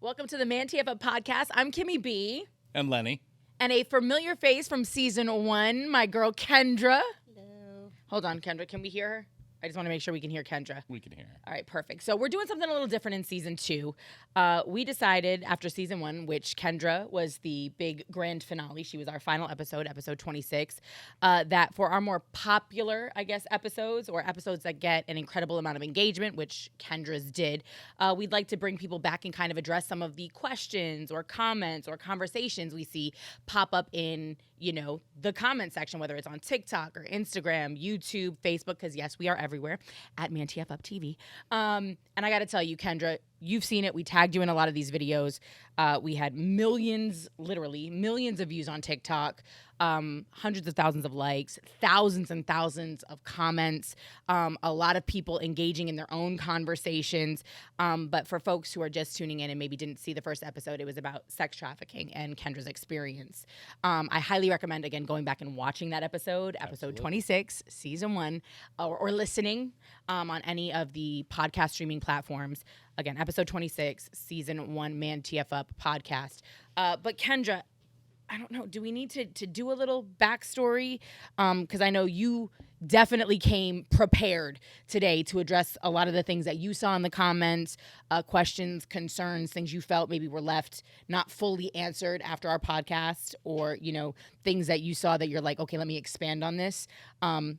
Welcome to the ManTFup podcast. I'm Kimmy B. And Lenny. And a familiar face from season 1, my girl Kendra. Hello. Hold on, Kendra. Can we hear her? I just want to make sure we can hear Kendra. We can hear her. All right, perfect. So we're doing something a little different in season 2. We decided after season 1, which Kendra was the big grand finale. She was our final episode, episode 26, that for our more popular, I guess, episodes or episodes that get an incredible amount of engagement, which Kendra's did, we'd like to bring people back and kind of address some of the questions or comments or conversations we see pop up in, you know, the comment section, whether it's on TikTok or Instagram, YouTube, Facebook, because yes, we are everywhere at ManTFup TV. And I got to tell you, Kendra, you've seen it. We tagged you in a lot of these videos. We had millions, literally millions of views on TikTok, hundreds of thousands of likes, thousands and thousands of comments, a lot of people engaging in their own conversations. But for folks who are just tuning in and maybe didn't see the first episode, it was about sex trafficking and Kendra's experience. I highly recommend, again, going back and watching that episode, episode 26, season 1, or listening on any of the podcast streaming platforms. Again, episode 26, season 1, ManTFup podcast. But Kendra, I don't know, do we need to do a little backstory? Because I know you definitely came prepared today to address a lot of the things that you saw in the comments, questions, concerns, things you felt maybe were left not fully answered after our podcast, or, you know, things that you saw that you're like, okay, let me expand on this. I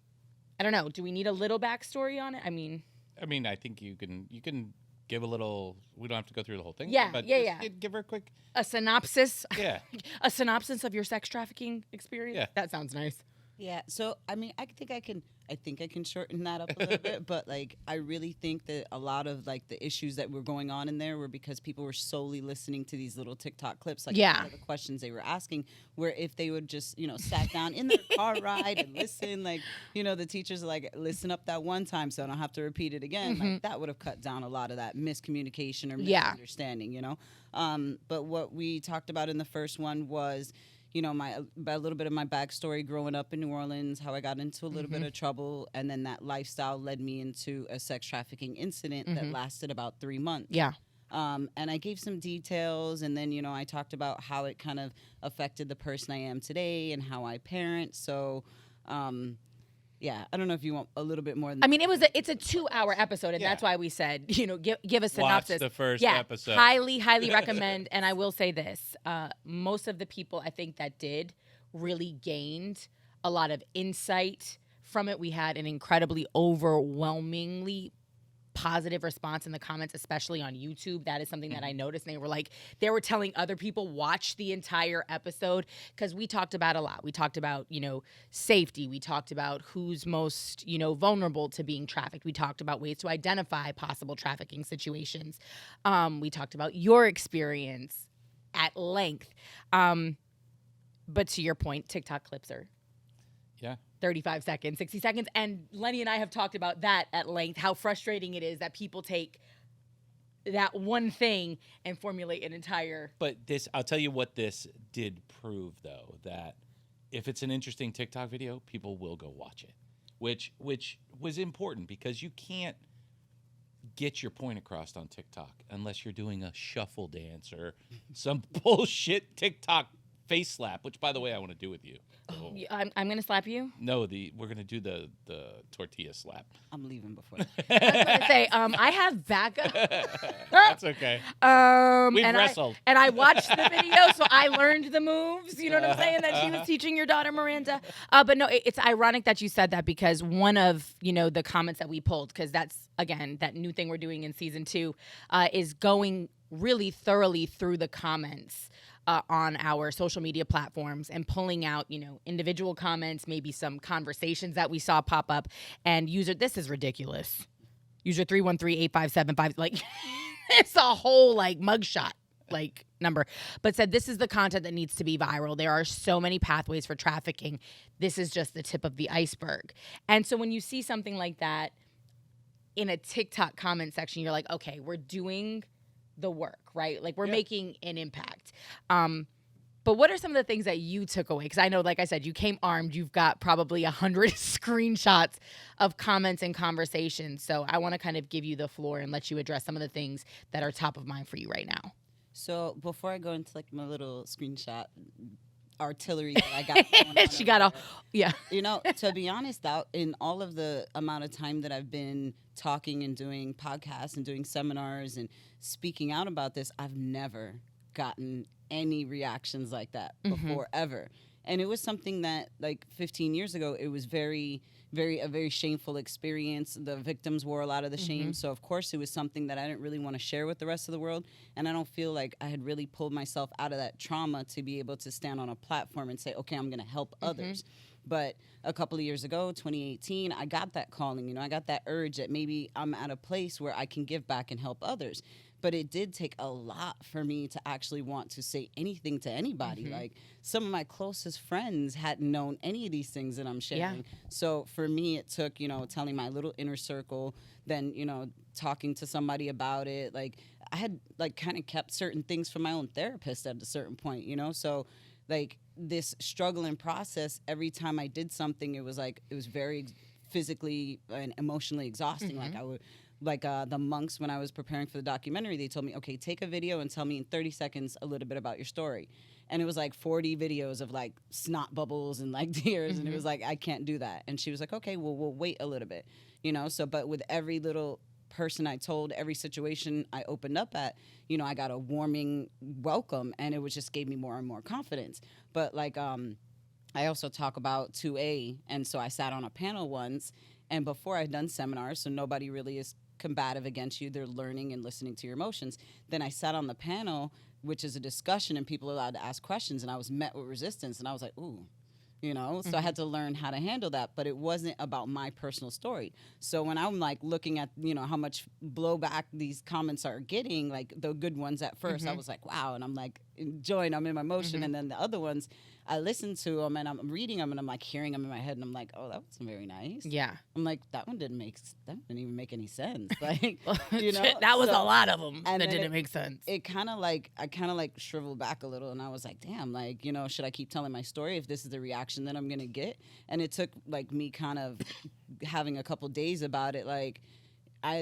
don't know. Do we need a little backstory on it? I mean, I think you can give a little. We don't have to go through the whole thing. Yeah, but yeah. Give her a quick. A synopsis. Yeah. A synopsis of your sex trafficking experience. Yeah. That sounds nice. Yeah, so I think I can shorten that up a little bit, but like I really think that a lot of like the issues that were going on in there were because people were solely listening to these little TikTok clips, like Yeah. the questions they were asking, where if they would just, you know, sat down in their car ride and listen, like, you know, the teachers are like, listen up that one time so I don't have to repeat it again. Like that would have cut down a lot of that miscommunication or Yeah. misunderstanding, you know. But what we talked about in the first one was, you know, a little bit of my backstory growing up in New Orleans, how I got into a little bit of trouble, and then that lifestyle led me into a sex trafficking incident that lasted about 3 months. Yeah. And I gave some details, and then, you know, I talked about how it kind of affected the person I am today and how I parent. So, yeah, I don't know if you want a little bit more than I mean, it's a 2-hour episode, and that's why we said, you know, give a synopsis. Watch the first yeah, episode. Highly recommend. And I will say this: most of the people I think that did really gained a lot of insight from it. We had an incredibly overwhelmingly positive response in the comments, especially on YouTube. That is something that I noticed. And they were telling other people, watch the entire episode, because we talked about a lot. We talked about, you know, safety. We talked about who's most, you know, vulnerable to being trafficked. We talked about ways to identify possible trafficking situations. We talked about your experience at length. But to your point, TikTok clips are 35 seconds, 60 seconds. And Lenny and I have talked about that at length, how frustrating it is that people take that one thing and formulate an entire... But I'll tell you what this did prove, though, that if it's an interesting TikTok video, people will go watch it, which was important, because you can't get your point across on TikTok unless you're doing a shuffle dance or some bullshit TikTok face slap, which, by the way, I want to do with you. So, I'm going to slap you? No, we're going to do the tortilla slap. I'm leaving before. I was going to say, I have backup. That's okay. We've wrestled. I watched the video, so I learned the moves, you know what I'm saying, that she was teaching your daughter, Miranda. But no, it's ironic that you said that, because one of, you know, the comments that we pulled, because that's, again, that new thing we're doing in season 2, is going really thoroughly through the comments on our social media platforms and pulling out, you know, individual comments, maybe some conversations that we saw pop up, and this is ridiculous. User 313-8575, like it's a whole like mugshot like number, but said this is the content that needs to be viral. There are so many pathways for trafficking. This is just the tip of the iceberg. And so when you see something like that in a TikTok comment section, you're like, okay, we're doing the work, right? Like we're making an impact. But what are some of the things that you took away? Because I know, like I said, you came armed. You've got probably 100 screenshots of comments and conversations. So I want to kind of give you the floor and let you address some of the things that are top of mind for you right now. So before I go into like my little screenshot artillery that I got going on She over got all, here, yeah. you know, to be honest, out in all of the amount of time that I've been talking and doing podcasts and doing seminars and speaking out about this, I've never gotten any reactions like that before ever. And it was something that like 15 years ago, it was a very shameful experience. The victims wore a lot of the shame. So of course it was something that I didn't really want to share with the rest of the world. And I don't feel like I had really pulled myself out of that trauma to be able to stand on a platform and say, okay, I'm going to help others. But a couple of years ago, 2018, I got that calling, you know, I got that urge that maybe I'm at a place where I can give back and help others. But it did take a lot for me to actually want to say anything to anybody. Like some of my closest friends hadn't known any of these things that I'm sharing. Yeah. So for me, it took, you know, telling my little inner circle, then, you know, talking to somebody about it. Like I had like kind of kept certain things from my own therapist at a certain point, you know? So like this struggling process, every time I did something, it was very physically and emotionally exhausting. Like I would, like the monks, when I was preparing for the documentary, they told me, okay, take a video and tell me in 30 seconds a little bit about your story. And it was like 40 videos of like snot bubbles and like tears. And it was like, I can't do that. And she was like, okay, well, we'll wait a little bit, you know? So, but with every little person I told, every situation I opened up at, you know, I got a warming welcome, and it was just gave me more and more confidence. But like, I also talk about 2A. And so I sat on a panel once, and before I'd done seminars, so nobody really is combative against you. They're learning and listening to your emotions. Then I sat on the panel, which is a discussion, and people are allowed to ask questions, and I was met with resistance, and I was like, ooh. You know, so I had to learn how to handle that, but it wasn't about my personal story. So when I'm like looking at, you know, how much blowback these comments are getting, like the good ones at first, I was like, wow. And I'm like enjoying, I'm in my emotion. And then the other ones, I listen to them and I'm reading them and I'm like hearing them in my head. And I'm like, oh, that wasn't very nice. Yeah. I'm like, that didn't even make any sense. Like, you know, that was a lot of them and that then didn't make sense. It kind of like, I kind of like shriveled back a little, and I was like, damn, like, you know, should I keep telling my story if this is the reaction that I'm going to get? And it took like me kind of having a couple days about it. Like,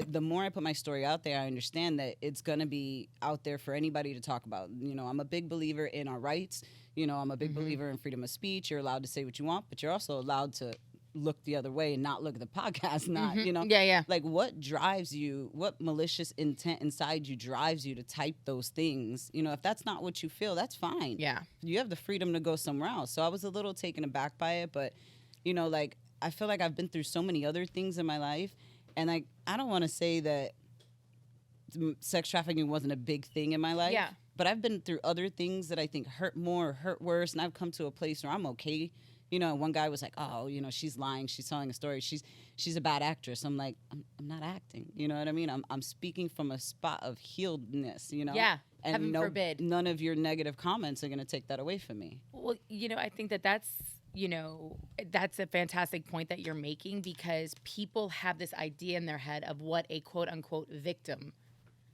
the more I put my story out there, I understand that it's going to be out there for anybody to talk about. You know, I'm a big believer in our rights. You know, I'm a big believer in freedom of speech. You're allowed to say what you want, but you're also allowed to look the other way and not look at the podcast, not, you know. Yeah. Like, what drives you, what malicious intent inside you drives you to type those things? You know, if that's not what you feel, that's fine. Yeah. You have the freedom to go somewhere else. So I was a little taken aback by it, but, you know, like, I feel like I've been through so many other things in my life, and like, I don't want to say that sex trafficking wasn't a big thing in my life. Yeah. But I've been through other things that I think hurt more or hurt worse, and I've come to a place where I'm okay. You know, one guy was like, oh, you know, she's lying. She's telling a story. She's a bad actress. I'm like, I'm not acting. You know what I mean? I'm speaking from a spot of healedness, you know? Yeah. And Heaven forbid. None of your negative comments are going to take that away from me. Well, you know, I think that's, you know, that's a fantastic point that you're making, because people have this idea in their head of what a quote unquote victim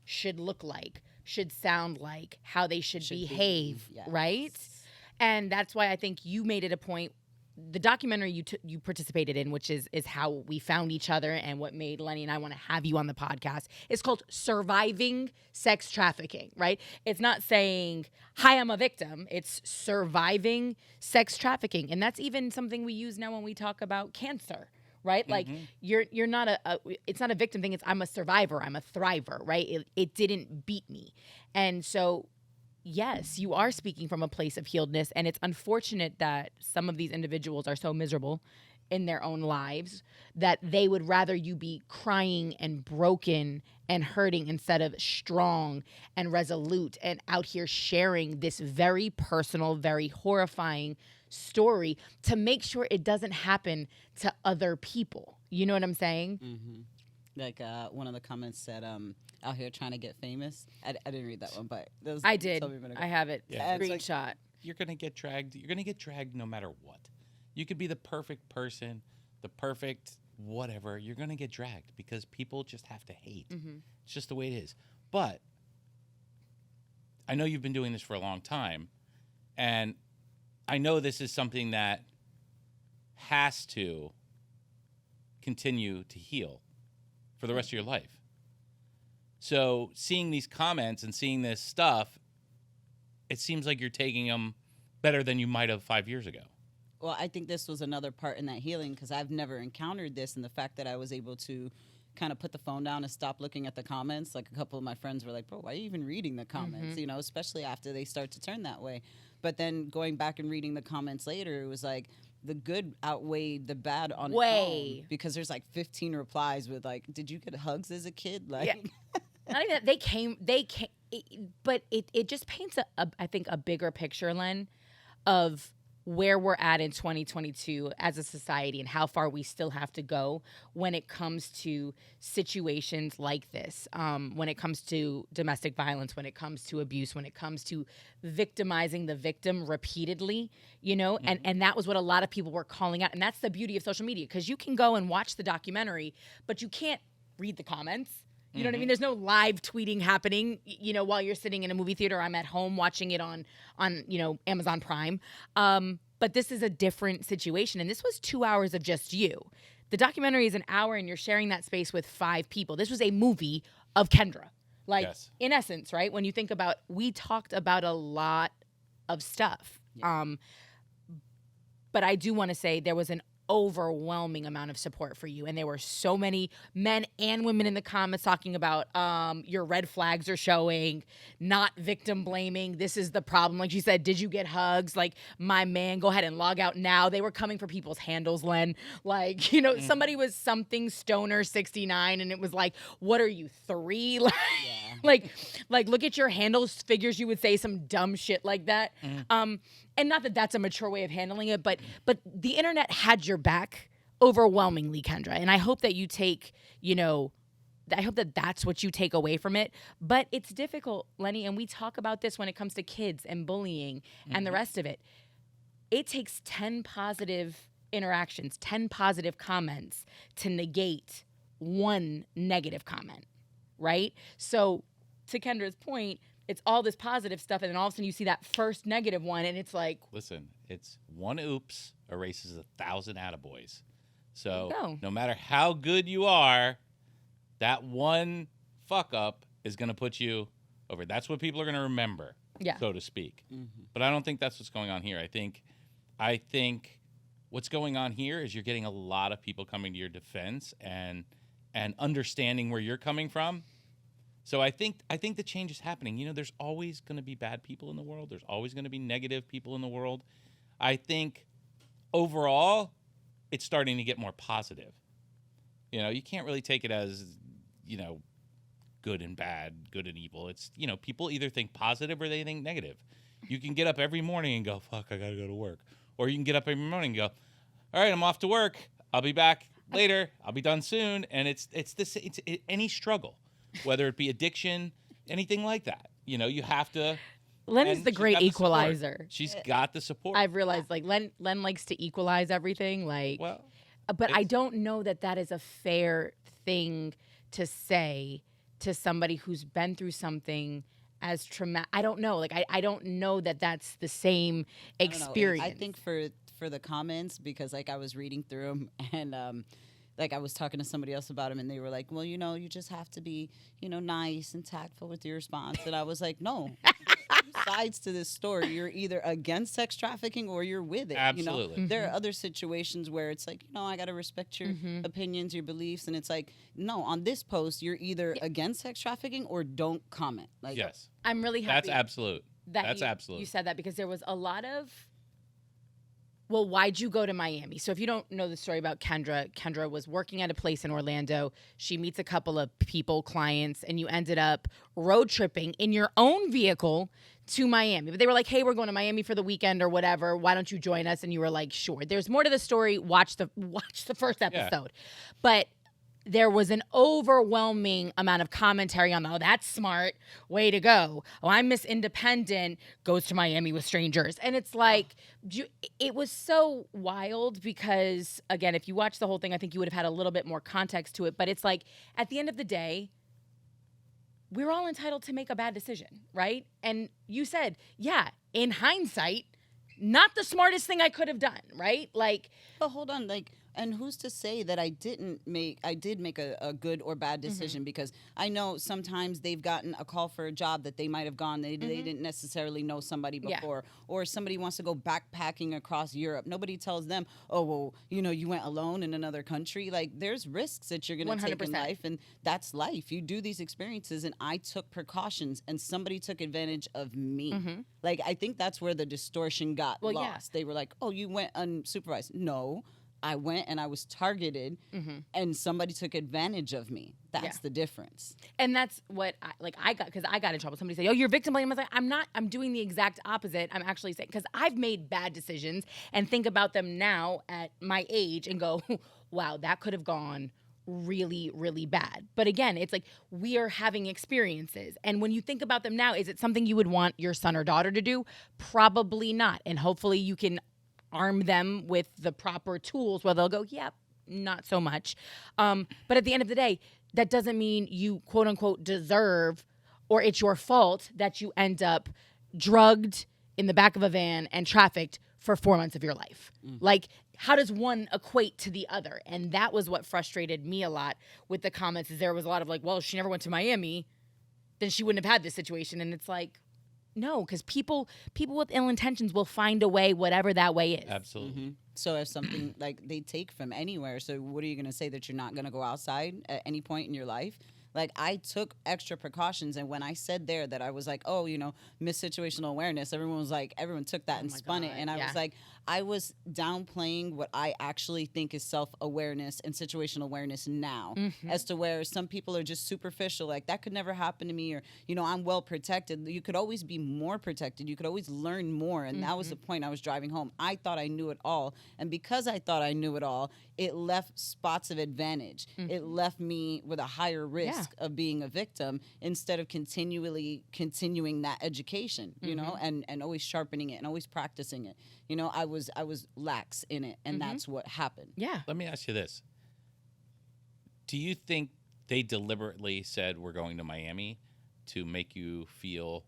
should look like, should sound like, how they should behave, yes. right? And that's why I think you made it a point. The documentary you participated in, which is how we found each other and what made Lenny and I want to have you on the podcast, is called Surviving Sex Trafficking, right? It's not saying, hi, I'm a victim. It's surviving sex trafficking. And that's even something we use now when we talk about cancer, right? Like, you're not it's not a victim thing. It's, I'm a survivor. I'm a thriver, right? It didn't beat me. And so, yes, you are speaking from a place of healedness, and it's unfortunate that some of these individuals are so miserable in their own lives that they would rather you be crying and broken and hurting instead of strong and resolute and out here sharing this very personal, very horrifying story to make sure it doesn't happen to other people. You know what I'm saying? Mm-hmm. Like one of the comments said, out here trying to get famous. I didn't read that one, but I did. I have it. Yeah. Screenshot. You're going to get dragged. You're going to get dragged no matter what. You could be the perfect person, the perfect whatever. You're going to get dragged because people just have to hate. It's just the way it is. But I know you've been doing this for a long time, and I know this is something that has to continue to heal for the rest of your life. So seeing these comments and seeing this stuff, it seems like you're taking them better than you might have 5 years ago. Well, I think this was another part in that healing because I've never encountered this, and the fact that I was able to kind of put the phone down and stop looking at the comments. Like a couple of my friends were like, bro, why are you even reading the comments? You know, especially after they start to turn that way. But then going back and reading the comments later, it was like the good outweighed the bad on its own, because there's like 15 replies with like, did you get hugs as a kid? Like, yeah. Not even that. They came, but it just paints I think a bigger picture, Len, of where we're at in 2022 as a society and how far we still have to go when it comes to situations like this, when it comes to domestic violence, when it comes to abuse, when it comes to victimizing the victim repeatedly, you know, and that was what a lot of people were calling out. And that's the beauty of social media, because you can go and watch the documentary, but you can't read the comments. You know what I mean? There's no live tweeting happening, you know, while you're sitting in a movie theater. I'm at home watching it on you know, Amazon Prime. But this is a different situation. And this was 2 hours of just you. The documentary is an hour and you're sharing that space with 5 people. This was a movie of Kendra. Like, yes. In essence, right? When you think about, we talked about a lot of stuff. Yeah. But I do want to say there was an overwhelming amount of support for you, and there were so many men and women in the comments talking about your red flags are showing, not victim blaming. This is the problem. Like you said, did you get hugs? Like, my man, go ahead and log out now. They were coming for people's handles, Len. Like, you know, somebody was something stoner 69, and it was like, what are you, 3? Like, yeah. like look at your handles. Figures you would say some dumb shit like that. And not that that's a mature way of handling it, but the internet had your back overwhelmingly, Kendra. And I hope that you take, you know, I hope that that's what you take away from it. But it's difficult, Lenny, and we talk about this when it comes to kids and bullying and the rest of it. It takes 10 positive interactions, 10 positive comments to negate one negative comment, right? So to Kendra's point, it's all this positive stuff, and then all of a sudden you see that first negative one, and it's like... Listen, it's one oops erases 1,000 attaboys. So no matter how good you are, that one fuck-up is going to put you over. That's what people are going to remember, so to speak. But I don't think that's what's going on here. I think what's going on here is you're getting a lot of people coming to your defense and understanding where you're coming from. So I think the change is happening. You know, there's always going to be bad people in the world. There's always going to be negative people in the world. I think overall, it's starting to get more positive. You know, you can't really take it as, you know, good and bad, good and evil. It's, you know, people either think positive or they think negative. You can get up every morning and go, fuck, I got to go to work. Or you can get up every morning and go, all right, I'm off to work. I'll be back later. I'll be done soon. And it's any struggle. Whether it be addiction, anything like that. You know, you have to... Len is the great equalizer. She's got the support. I've realized, like, Len likes to equalize everything. Like, well, but I don't know that is a fair thing to say to somebody who's been through something as traumatic. I don't know. Like, I don't know that that's the same experience. I think for the comments, because, like, I was reading through them, and... like, I was talking to somebody else about him, and they were like, well, you know, you just have to be, you know, nice and tactful with your response. And I was like, no, there's 2 sides to this story. You're either against sex trafficking or you're with it. Absolutely. You know? There are other situations where it's like, you know, I got to respect your opinions, your beliefs. And it's like, no, on this post, you're either against sex trafficking or don't comment. Like, yes. I'm really happy. That's absolute. That's absolute. You said that, because there was a lot of... Well, why'd you go to Miami? So if you don't know the story about Kendra was working at a place in Orlando. She meets a couple of people, clients, and you ended up road tripping in your own vehicle to Miami. But they were like, hey, we're going to Miami for the weekend or whatever. Why don't you join us? And you were like, sure. There's more to the story. Watch the first episode. Yeah. But there was an overwhelming amount of commentary on, oh, that's smart. Way to go. Oh, I'm Miss Independent, goes to Miami with strangers. And it's like, it was so wild because, again, if you watch the whole thing, I think you would have had a little bit more context to it. But it's like, at the end of the day, we're all entitled to make a bad decision, right? And you said, yeah, in hindsight, not the smartest thing I could have done, right? Like, but hold on, like, And who's to say that I did make a good or bad decision? Because I know sometimes they've gotten a call for a job that they might have gone, they didn't necessarily know somebody before, or somebody wants to go backpacking across Europe. Nobody tells them, oh, well, you went alone in another country. Like, there's risks that you're going to take in life, and that's life. You do these experiences, and I took precautions, and somebody took advantage of me. Like, I think that's where the distortion got lost. They were like, oh, you went unsupervised. No, I went and I was targeted, and somebody took advantage of me. That's the difference. And that's what I got, because I got in trouble. Somebody said, oh, you're victim blaming. I was like, I'm not. I'm doing the exact opposite. I'm actually saying, because I've made bad decisions and think about them now at my age and go, wow, that could have gone really, really bad. But again, it's like, we are having experiences. And when you think about them now, is it something you would want your son or daughter to do? Probably not. And hopefully you can arm them with the proper tools where they'll go, yep, not so much. But at the end of the day, that doesn't mean you quote unquote deserve, or it's your fault that you end up drugged in the back of a van and trafficked for 4 months of your life. Like, how does one equate to the other? And that was what frustrated me a lot with the comments, is there was a lot of like, well, she never went to Miami, then she wouldn't have had this situation. And it's like, no, because people with ill intentions will find a way, whatever that way is. Absolutely. So if something like they take from anywhere, so what are you going to say, that you're not going to go outside at any point in your life? Like, I took extra precautions, and when I said there that I was like, oh, miss situational awareness, everyone took that and spun it, and I was like, I was downplaying what I actually think is self-awareness and situational awareness now, as to where some people are just superficial, like, that could never happen to me, or, I'm well protected. You could always be more protected. You could always learn more, and that was the point I was driving home. I thought I knew it all, and because I thought I knew it all, it left spots of advantage. It left me with a higher risk of being a victim, instead of continuing that education, and always sharpening it and always practicing it. I was lax in it, and that's what happened. Yeah. Let me ask you this. Do you think they deliberately said we're going to Miami to make you feel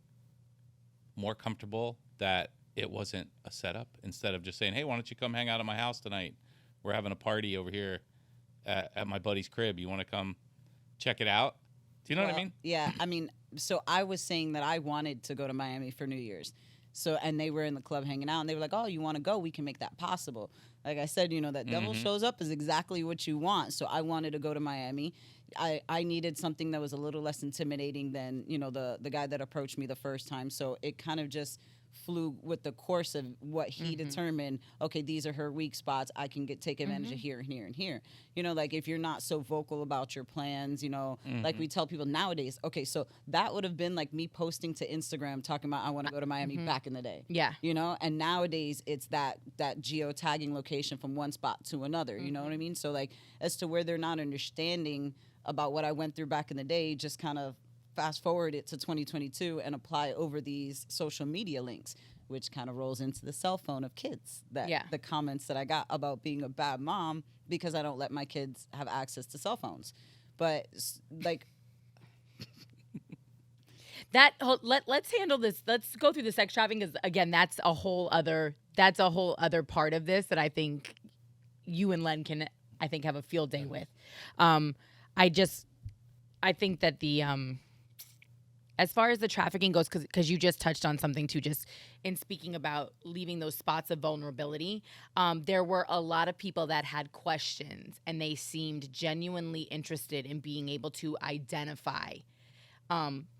more comfortable, that it wasn't a setup, instead of just saying, hey, why don't you come hang out at my house tonight? We're having a party over here at my buddy's crib. You want to come check it out? Do you know what I mean? Yeah. I mean, so I was saying that I wanted to go to Miami for New Year's. So, and they were in the club hanging out, and they were like, oh, you want to go? We can make that possible. Like I said, that devil shows up is exactly what you want. So I wanted to go to Miami. I needed something that was a little less intimidating than, the guy that approached me the first time. So it kind of just flew with the course of what he determined. Okay, these are her weak spots. I can take advantage of here and here and here. Like, if you're not so vocal about your plans, like we tell people nowadays. Okay, so that would have been like me posting to Instagram talking about I want to go to Miami back in the day. Yeah. And nowadays it's that geo-tagging location from one spot to another. You know what I mean? So, like, as to where they're not understanding about what I went through back in the day, just kind of fast forward it to 2022 and apply over these social media links, which kind of rolls into the cell phone of kids. The comments that I got about being a bad mom because I don't let my kids have access to cell phones. But like let's handle this. Let's go through the sex trafficking, because again, that's a whole other part of this that I think you and Len can, I think, have a field day with. I think that the as far as the trafficking goes, because you just touched on something too, just in speaking about leaving those spots of vulnerability, there were a lot of people that had questions, and they seemed genuinely interested in being able to identify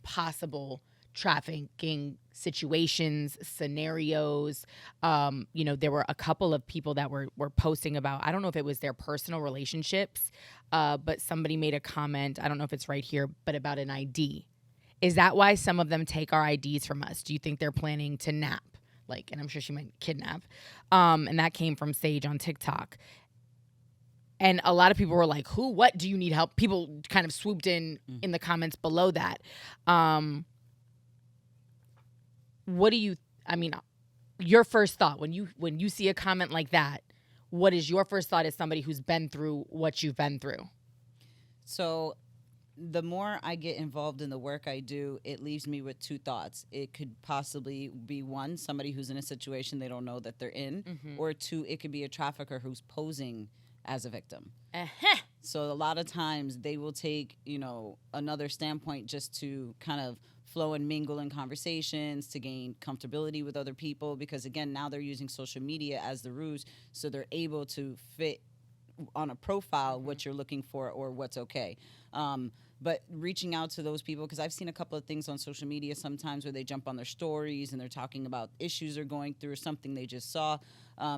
possible trafficking situations, scenarios. There were a couple of people that were posting about, I don't know if it was their personal relationships, but somebody made a comment, I don't know if it's right here, but about an ID. Is that why some of them take our IDs from us? Do you think they're planning to nap? And I'm sure she meant kidnap. And that came from Sage on TikTok. And a lot of people were like, who, what, do you need help? People kind of swooped in the comments below that. What do you, your first thought when you see a comment like that, what is your first thought as somebody who's been through what you've been through? So the more I get involved in the work I do, it leaves me with two thoughts. It could possibly be, one, somebody who's in a situation they don't know that they're in, or two, it could be a trafficker who's posing as a victim. Uh-huh. So a lot of times they will take, another standpoint just to kind of flow and mingle in conversations to gain comfortability with other people, because again, now they're using social media as the ruse, so they're able to fit on a profile what you're looking for or what's okay. But reaching out to those people, because I've seen a couple of things on social media sometimes where they jump on their stories and they're talking about issues they're going through or something they just saw.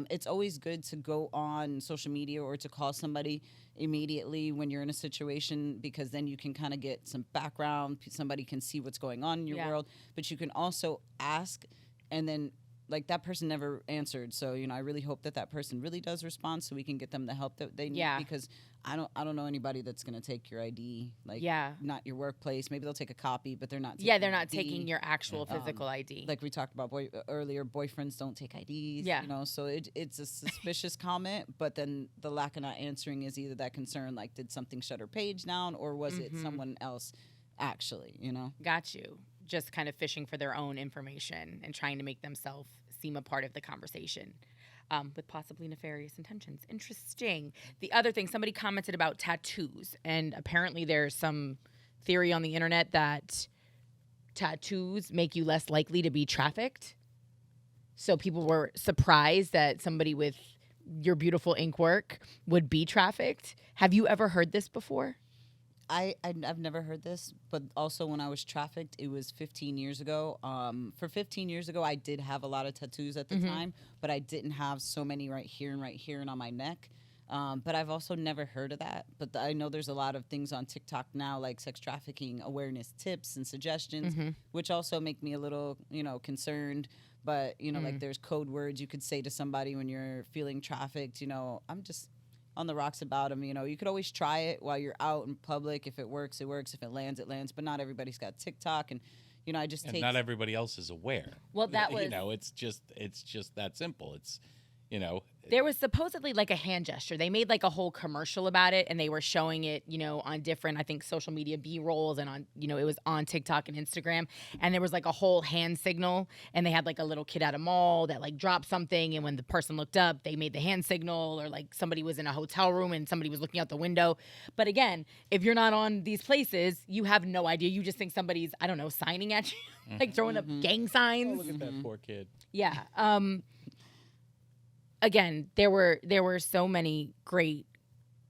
It's always good to go on social media or to call somebody immediately when you're in a situation, because then you can kind of get some background. Somebody can see what's going on in your world, but you can also ask, and then like that person never answered. So, I really hope that person really does respond so we can get them the help that they need, because I don't know anybody that's going to take your ID, not your workplace. Maybe they'll take a copy, but they're not taking they're not ID. taking your actual physical ID. Like we talked about earlier, boyfriends don't take IDs, so it's a suspicious comment, but then the lack of not answering is either that concern, like did something shut her page down, or was it someone else actually, Got you. Just kind of fishing for their own information and trying to make themselves seem a part of the conversation with possibly nefarious intentions. Interesting. The other thing, somebody commented about tattoos, and apparently there's some theory on the internet that tattoos make you less likely to be trafficked. So people were surprised that somebody with your beautiful ink work would be trafficked. Have you ever heard this before? I've never heard this, but also when I was trafficked, it was 15 years ago. For 15 years ago, I did have a lot of tattoos at the time, but I didn't have so many right here and on my neck. But I've also never heard of that. But I know there's a lot of things on TikTok now, like sex trafficking awareness tips and suggestions, which also make me a little, concerned. But, like there's code words you could say to somebody when you're feeling trafficked. I'm just on the rocks about them. You could always try it while you're out in public. If it works, it works. If it lands, it lands. But not everybody's got TikTok, and I just take. Not everybody else is aware. Well, that was it's just that simple. It's there was supposedly like a hand gesture. They made like a whole commercial about it, and they were showing it, on different, I think, social media B-rolls, and on, it was on TikTok and Instagram, and there was like a whole hand signal, and they had like a little kid at a mall that like dropped something, and when the person looked up, they made the hand signal, or like somebody was in a hotel room and somebody was looking out the window. But again, if you're not on these places, you have no idea. You just think somebody's, I don't know, signing at you, like throwing up gang signs. Oh, look at that poor kid. Yeah. Again, there were so many great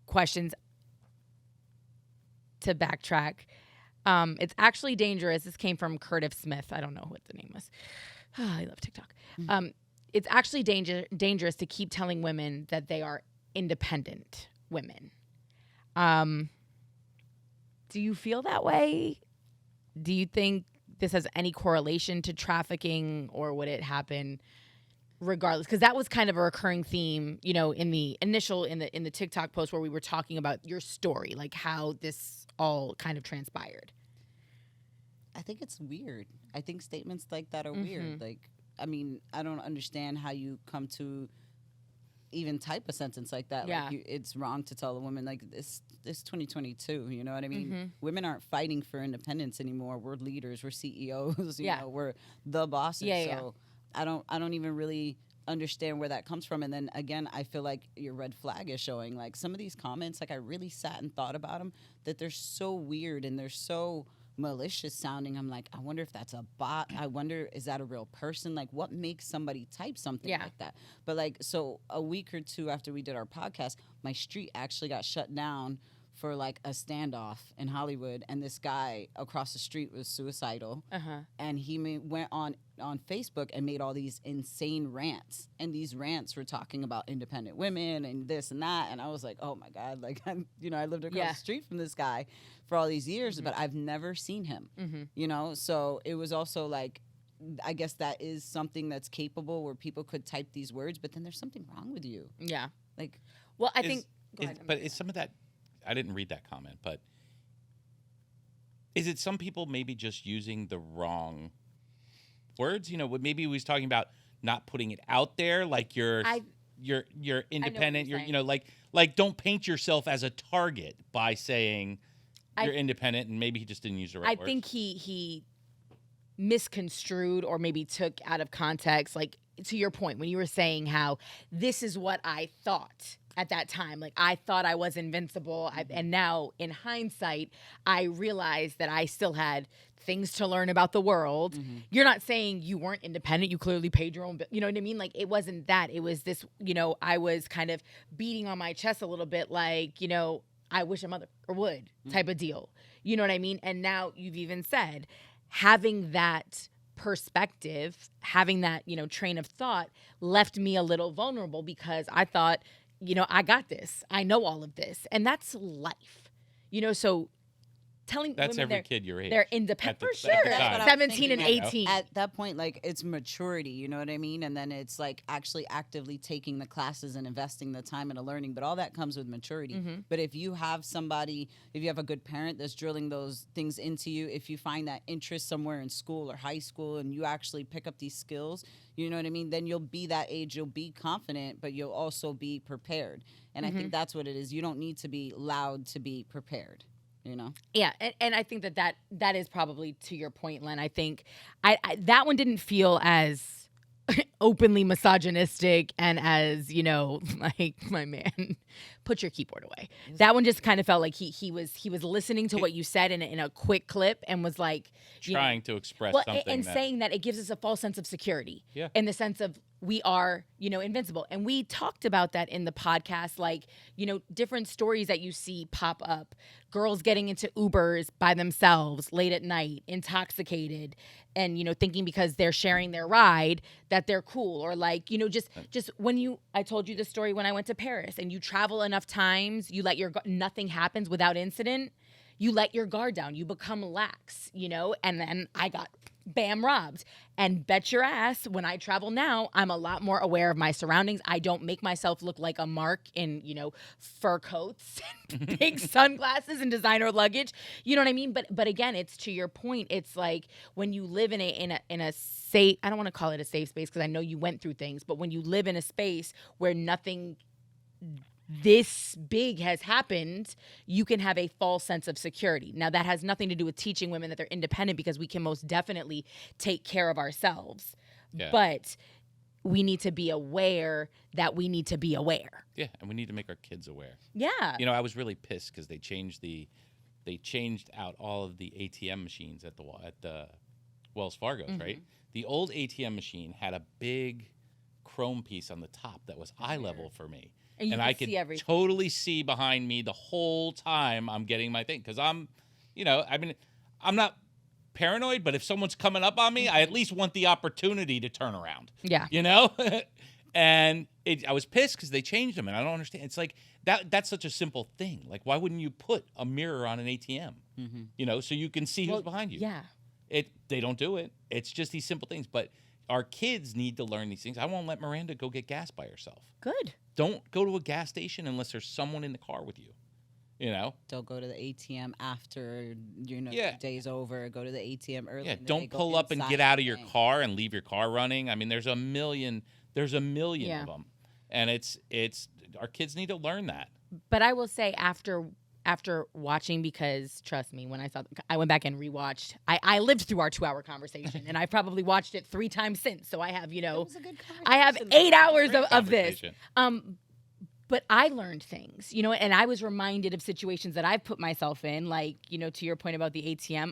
questions. To backtrack, it's actually dangerous. This came from Curtis Smith. I don't know what the name was. I love TikTok. It's actually dangerous to keep telling women that they are independent women. Do you feel that way? Do you think this has any correlation to trafficking, or would it happen regardless? Because that was kind of a recurring theme, in the initial, in the TikTok post where we were talking about your story, like how this all kind of transpired. I think it's weird. I think statements like that are weird. Like, I mean, I don't understand how you come to even type a sentence like that. Yeah. Like it's wrong to tell a woman, like, this 2022, you know what I mean? Women aren't fighting for independence anymore. We're leaders, we're CEOs, you know, we're the bosses. So I don't even really understand where that comes from. And then again, I feel like your red flag is showing. Like some of these comments, like I really sat and thought about them, that they're so weird and they're so malicious sounding. I'm like, I wonder if that's a bot. I wonder, is that a real person? Like what makes somebody type something like that? But like, so a week or two after we did our podcast, my street actually got shut down for like a standoff in Hollywood, and this guy across the street was suicidal, and he went on Facebook and made all these insane rants, and these rants were talking about independent women and this and that, and I was like, oh my God, like I lived across the street from this guy for all these years, but I've never seen him, so it was also like, I guess that is something that's capable where people could type these words, but then there's something wrong with you. Yeah. Like, well, I think, but is some of that, I didn't read that comment, but is it some people maybe just using the wrong words? Maybe he was talking about not putting it out there, like you're independent. You're like don't paint yourself as a target by saying you're independent, and maybe he just didn't use the right words. I think he misconstrued or maybe took out of context, like to your point when you were saying how this is what I thought at that time. Like, I thought I was invincible. And now, in hindsight, I realized that I still had things to learn about the world. You're not saying you weren't independent. You clearly paid your own bill. You know what I mean? Like, it wasn't that. It was this, I was kind of beating on my chest a little bit like, I wish a mother would type of deal. You know what I mean? And now you've even said having that perspective, having that, train of thought left me a little vulnerable because I thought, I got this. I know all of this. And that's life. So telling That's women every kid your age. they're independent for at sure. the time. 17 and thinking, 18. At that point, like, it's maturity, you know what I mean? And then it's like actually actively taking the classes and investing the time into learning. But all that comes with maturity. But if you have somebody, if you have a good parent that's drilling those things into you, if you find that interest somewhere in school or high school and you actually pick up these skills, you know what I mean? Then you'll be that age, you'll be confident, but you'll also be prepared. And I think that's what it is. You don't need to be loud to be prepared. Yeah, and I think that is probably to your point, Len. I think I that one didn't feel as openly misogynistic and as like, my man, put your keyboard away. That one just kind of felt like he was listening to what you said in a quick clip and was like trying to express something and saying that it gives us a false sense of security. Yeah. In the sense of we are, invincible. And we talked about that in the podcast, like, different stories that you see pop up. Girls getting into Ubers by themselves late at night, intoxicated, and, thinking because they're sharing their ride that they're cool. Or like, just when I told you the story when I went to Paris and you travel enough times, you let nothing happens without incident. You let your guard down. You become lax, and then I got bam robbed. And bet your ass, when I travel now, I'm a lot more aware of my surroundings. I don't make myself look like a mark in, fur coats, and big sunglasses and designer luggage. You know what I mean? But again, it's to your point. It's like when you live in a safe, I don't want to call it a safe space because I know you went through things, but when you live in a space where nothing this big has happened, you can have a false sense of security. Now, that has nothing to do with teaching women that they're independent because we can most definitely take care of ourselves. Yeah. But we need to be aware that we need to be aware. Yeah, and we need to make our kids aware. Yeah. I was really pissed because they changed out all of the ATM machines at the Wells Fargo's, right? The old ATM machine had a big chrome piece on the top that was eye level for me. And I could totally see behind me the whole time I'm getting my thing. Because I'm not paranoid, but if someone's coming up on me, I at least want the opportunity to turn around. Yeah. And I was pissed because they changed them, and I don't understand. It's like, that's such a simple thing. Like, why wouldn't you put a mirror on an ATM? So you can see who's behind you. Yeah. They don't do it. It's just these simple things. But our kids need to learn these things. I won't let Miranda go get gas by herself. Good. Don't go to a gas station unless there's someone in the car with you. Don't go to the ATM after the day's over. Go to the ATM early. Yeah, don't pull up and get out of your car and leave your car running. I mean, there's a million of them, and it's our kids need to learn that. But I will say after watching, because trust me, when I went back and rewatched, I lived through our 2-hour conversation and I probably watched it 3 times since. So I have, I have 8 hours of this. But I learned things, and I was reminded of situations that I've put myself in, like, to your point about the ATM,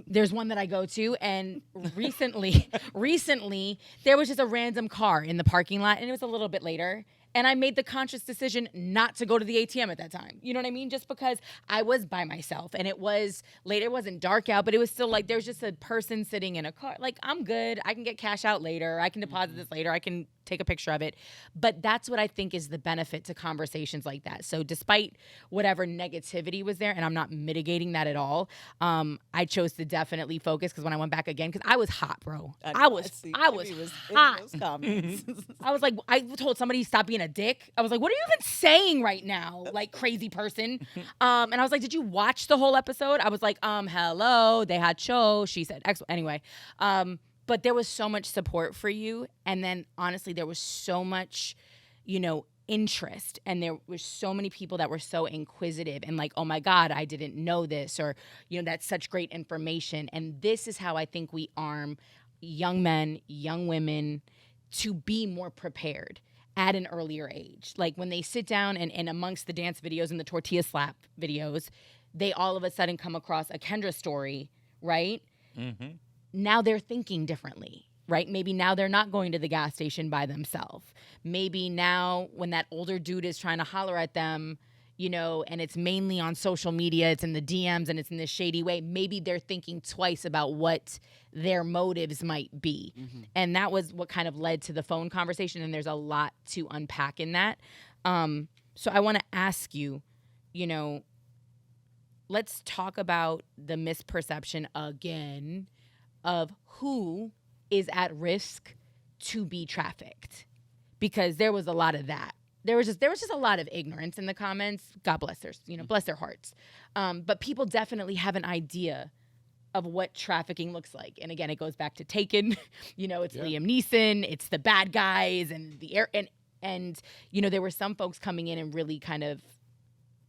there's one that I go to, and recently there was just a random car in the parking lot, and it was a little bit later. And I made the conscious decision not to go to the ATM at that time. You know what I mean? Just because I was by myself and it was late. It wasn't dark out, but it was still like there was just a person sitting in a car. Like, I'm good. I can get cash out later. I can deposit this later. I can take a picture of it. But that's what I think is the benefit to conversations like that. So despite whatever negativity was there, and I'm not mitigating that at all, I chose to definitely focus because when I went back again, because I was hot, bro. I was hot. I was like, I told somebody stop being a dick. I was like, what are you even saying right now? Like, crazy person. And I was like, did you watch the whole episode? I was like, hello, they had show. She said X. Anyway, but there was so much support for you. And then honestly, there was so much, interest. And there were so many people that were so inquisitive and like, oh my God, I didn't know this, or, that's such great information. And this is how I think we arm young men, young women, to be more prepared at an earlier age. Like when they sit down and amongst the dance videos and the tortilla slap videos, they all of a sudden come across a Kendra story, right? Mm-hmm. Now they're thinking differently, right? Maybe now they're not going to the gas station by themselves. Maybe now when that older dude is trying to holler at them, you know, and it's mainly on social media, it's in the DMs and it's in this shady way, maybe they're thinking twice about what their motives might be. Mm-hmm. And that was what kind of led to the phone conversation, and there's a lot to unpack in that. So I want to ask you, you know, let's talk about the misperception again of who is at risk to be trafficked, because there was a lot of that. There was just a lot of ignorance in the comments. God bless their, bless their hearts. But people definitely have an idea of what trafficking looks like. And again, it goes back to Taken. It's Liam Neeson, it's the bad guys and the air and there were some folks coming in and really kind of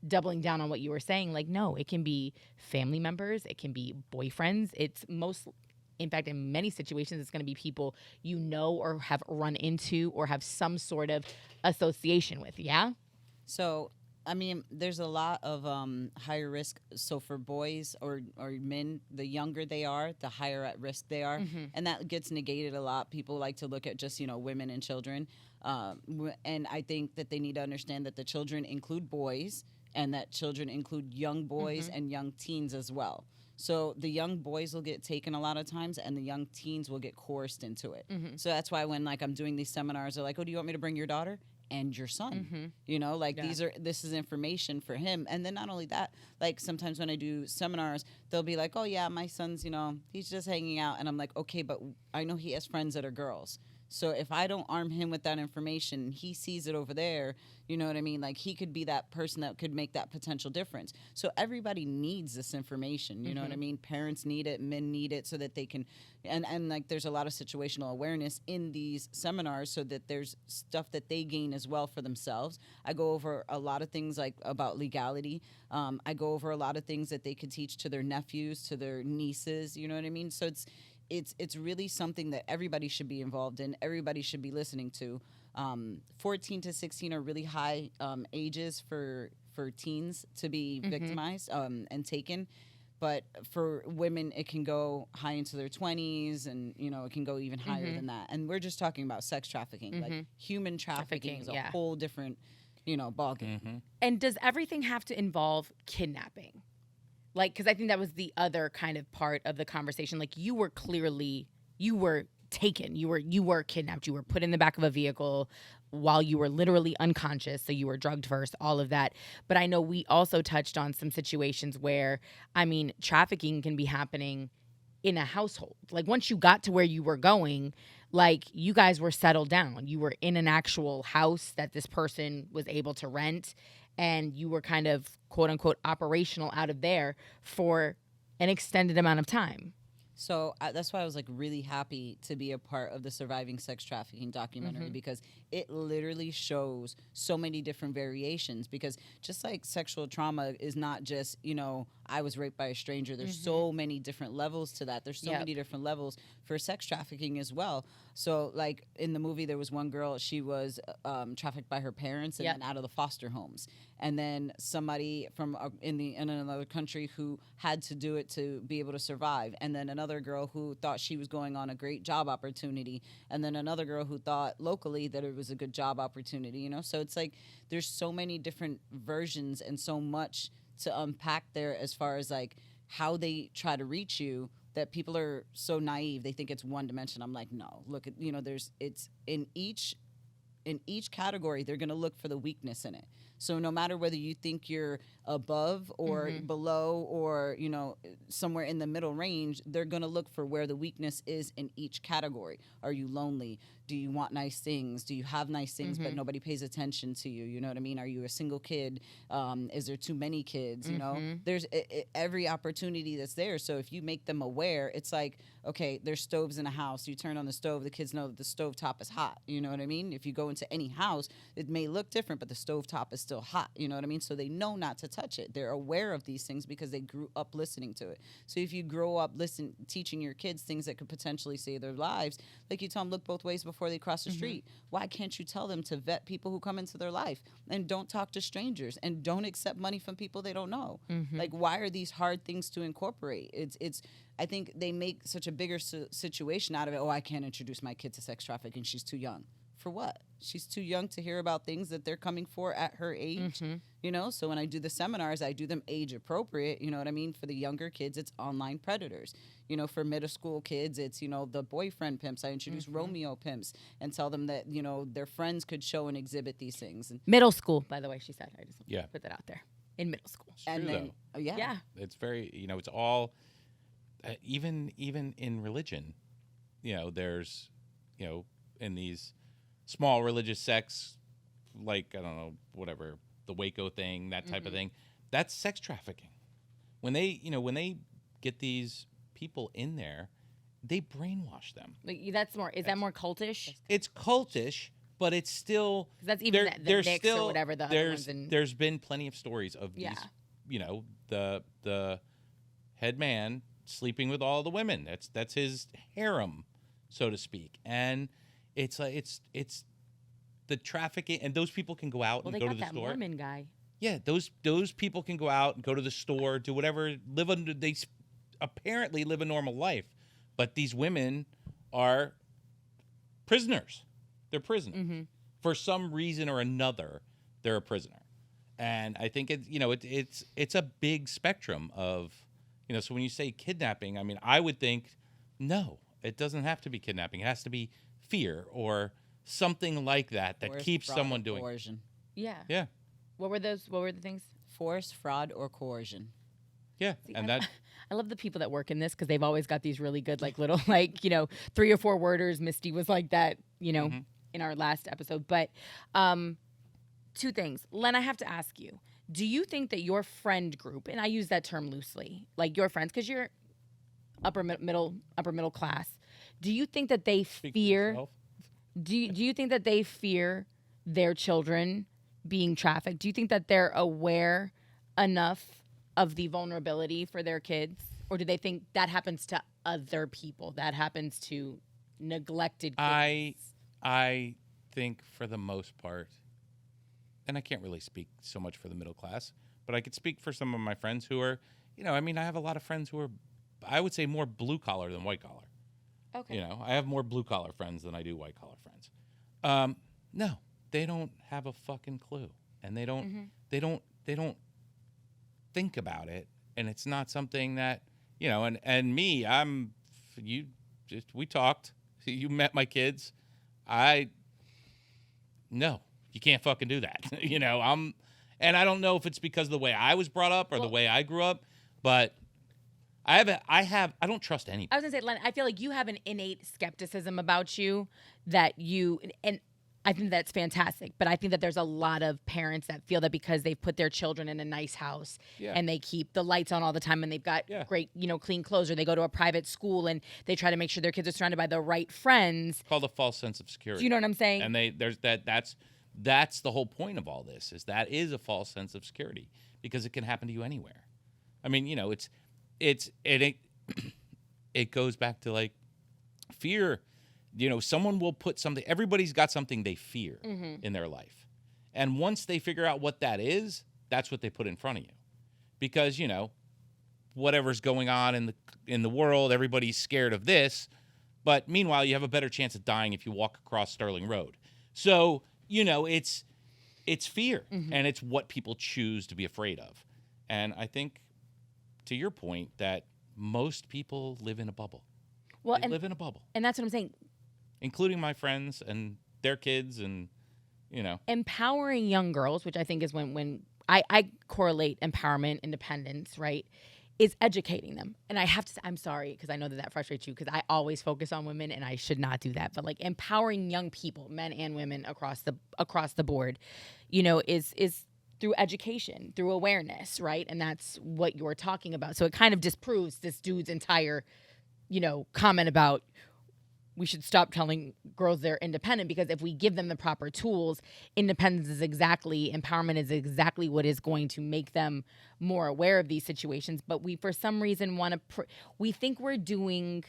doubling down on what you were saying. Like, no, it can be family members, it can be boyfriends. In fact, in many situations, it's going to be people you know or have run into or have some sort of association with, yeah? So, I mean, there's a lot of higher risk. So for boys or men, the younger they are, the higher at risk they are. Mm-hmm. And that gets negated a lot. People like to look at just, women and children. And I think that they need to understand that the children include boys and that children include young boys and young teens as well. So the young boys will get taken a lot of times, and the young teens will get coerced into it. Mm-hmm. So that's why when I'm doing these seminars, they're like, "Oh, do you want me to bring your daughter and your son?" This is information for him. And then not only that, like sometimes when I do seminars, they'll be like, "Oh yeah, my son's, he's just hanging out," and I'm like, "Okay, but I know he has friends that are girls." So if I don't arm him with that information, he sees it over there, you know what I mean? Like he could be that person that could make that potential difference. So everybody needs this information, you know what I mean? Parents need it, men need it so that they can, and like there's a lot of situational awareness in these seminars so that there's stuff that they gain as well for themselves. I go over a lot of things like about legality. I go over a lot of things that they could teach to their nephews, to their nieces, you know what I mean? So it's really something that everybody should be involved in. Everybody should be listening to. 14 to 16 are really high ages for teens to be victimized and taken. But for women, it can go high into their 20s, and it can go even higher than that. And we're just talking about sex trafficking. Like human trafficking is a whole different, ballgame. And does everything have to involve kidnapping? Like, because I think that was the other kind of part of the conversation. Like, you were taken, you were kidnapped, you were put in the back of a vehicle while you were literally unconscious, so you were drugged first, all of that. But I know we also touched on some situations where, trafficking can be happening in a household. Like, once you got to where you were going, like, you guys were settled down. You were in an actual house that this person was able to rent, and you were kind of, quote unquote, operational out of there for an extended amount of time. So that's why I was really happy to be a part of the Surviving Sex Trafficking documentary, because it literally shows so many different variations. Because just like sexual trauma is not just, I was raped by a stranger. There's so many different levels to that. There's so many different levels for sex trafficking as well. So like in the movie, there was one girl, she was trafficked by her parents and then out of the foster homes. And then somebody from in another country who had to do it to be able to survive. And then another girl who thought she was going on a great job opportunity. And then another girl who thought locally that it was a good job opportunity, So it's like there's so many different versions and so much to unpack there as far as like how they try to reach you, that people are so naive. They think it's one dimension. I'm like, no, look at, it's in each category, they're going to look for the weakness in it. So no matter whether you think you're above or below or, somewhere in the middle range, they're going to look for where the weakness is in each category. Are you lonely? Do you want nice things? Do you have nice things but nobody pays attention to you? You know what I mean? Are you a single kid? Is there too many kids? There's every opportunity that's there. So if you make them aware, it's like, okay, there's stoves in a house. You turn on the stove, the kids know that the stove top is hot. You know what I mean? If you go into any house, it may look different, but the stove top is still hot. You know what I mean? So they know not to touch it. They're aware of these things because they grew up listening to it. So if you grow up teaching your kids things that could potentially save their lives, like you tell them, look both ways before before they cross the street. Why can't you tell them to vet people who come into their life and don't talk to strangers and don't accept money from people they don't know? Like, why are these hard things to incorporate? It's I think they make such a bigger situation out of it. Oh, I can't introduce my kid to sex trafficking. She's too young. For what? She's too young to hear about things that they're coming for at her age. You know, so when I do the seminars, I do them age appropriate. You know what I mean? For the younger kids, it's online predators. You know, for middle school kids, it's, you know, the boyfriend pimps. I introduce Romeo pimps and tell them that, you know, their friends could show and exhibit these things. And Middle school, by the way, she said. I just put that out there. In middle school. It's true, though. Yeah. It's very, you know, it's all, even in religion, you know, there's, you know, in these small religious sects, like, I don't know, whatever, the Waco thing, that type of thing, that's sex trafficking. When they get these people in there, they brainwash them. Like, that's more, is that more cultish? It's cultish, but it's still, that's even the Knicks or whatever the other ones. There's been plenty of stories of these, you know, the head man sleeping with all the women. That's his harem, so to speak. And it's like it's the trafficking, and those people can go out and go to the store. Well, they got that Mormon guy. Yeah, those people can go out and go to the store, do whatever, they apparently live a normal life, but these women are prisoners. They're prisoners for some reason or another. They're a prisoner, and I think it's a big spectrum of, you know. So when you say kidnapping, I mean, I would think no, it doesn't have to be kidnapping. It has to be fear or something like that keeps someone doing coercion. Yeah. What were those? What were the things? Force, fraud, or coercion. Yeah. See, and I love the people that work in this because they've always got these really good, like, little, like, you know, 3 or 4 worders. Misty was like that, you know, in our last episode. But 2 things. Len, I have to ask you, do you think that your friend group, and I use that term loosely, like your friends, because you're upper middle class, do you think that they fear? Do you think that they fear their children being trafficked? Do you think that they're aware enough of the vulnerability for their kids, or do they think that happens to other people? That happens to neglected kids? I think for the most part, and I can't really speak so much for the middle class, but I could speak for some of my friends who are, you know, I mean, I have a lot of friends who are, I would say, more blue collar than white collar. Okay. You know, I have more blue collar friends than I do white collar friends. No, they don't have a fucking clue, and they don't think about it, and it's not something that, you know. And me, we talked. You met my kids. No, you can't fucking do that. You know, and I don't know if it's because of the way I was brought up or the way I grew up, but I don't trust anybody. I was gonna say, Len, I feel like you have an innate skepticism about you and I think that's fantastic. But I think that there's a lot of parents that feel that because they've put their children in a nice house and they keep the lights on all the time and they've got great, you know, clean clothes, or they go to a private school and they try to make sure their kids are surrounded by the right friends. It's called a false sense of security. Do you know what I'm saying? And that's the whole point of all this, is that is a false sense of security, because it can happen to you anywhere. I mean, you know, it goes back to, like, fear. You know, someone will put something, everybody's got something they fear in their life. And once they figure out what that is, that's what they put in front of you. Because, you know, whatever's going on in the world, everybody's scared of this. But meanwhile, you have a better chance of dying if you walk across Sterling Road. So, you know, it's fear, and it's what people choose to be afraid of. And I think, to your point, that most people live in a bubble. Well, they live in a bubble. And that's what I'm saying. Including my friends and their kids, and, you know. Empowering young girls, which I think is when I correlate empowerment, independence, right, is educating them. And I have to say, I'm sorry, because I know that frustrates you, because I always focus on women, and I should not do that. But, like, empowering young people, men and women across the board, you know, is through education, through awareness, right? And that's what you're talking about. So it kind of disproves this dude's entire, you know, comment about we should stop telling girls they're independent, because if we give them the proper tools, empowerment is exactly what is going to make them more aware of these situations. But we, for some reason, we think we're doing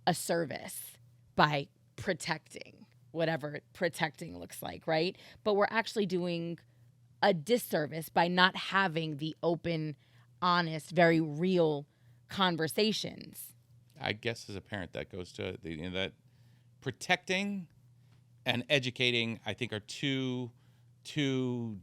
a service by protecting, whatever protecting looks like, right? But we're actually doing a disservice by not having the open, honest, very real conversations. I guess as a parent, that goes to that protecting and educating, I think, are two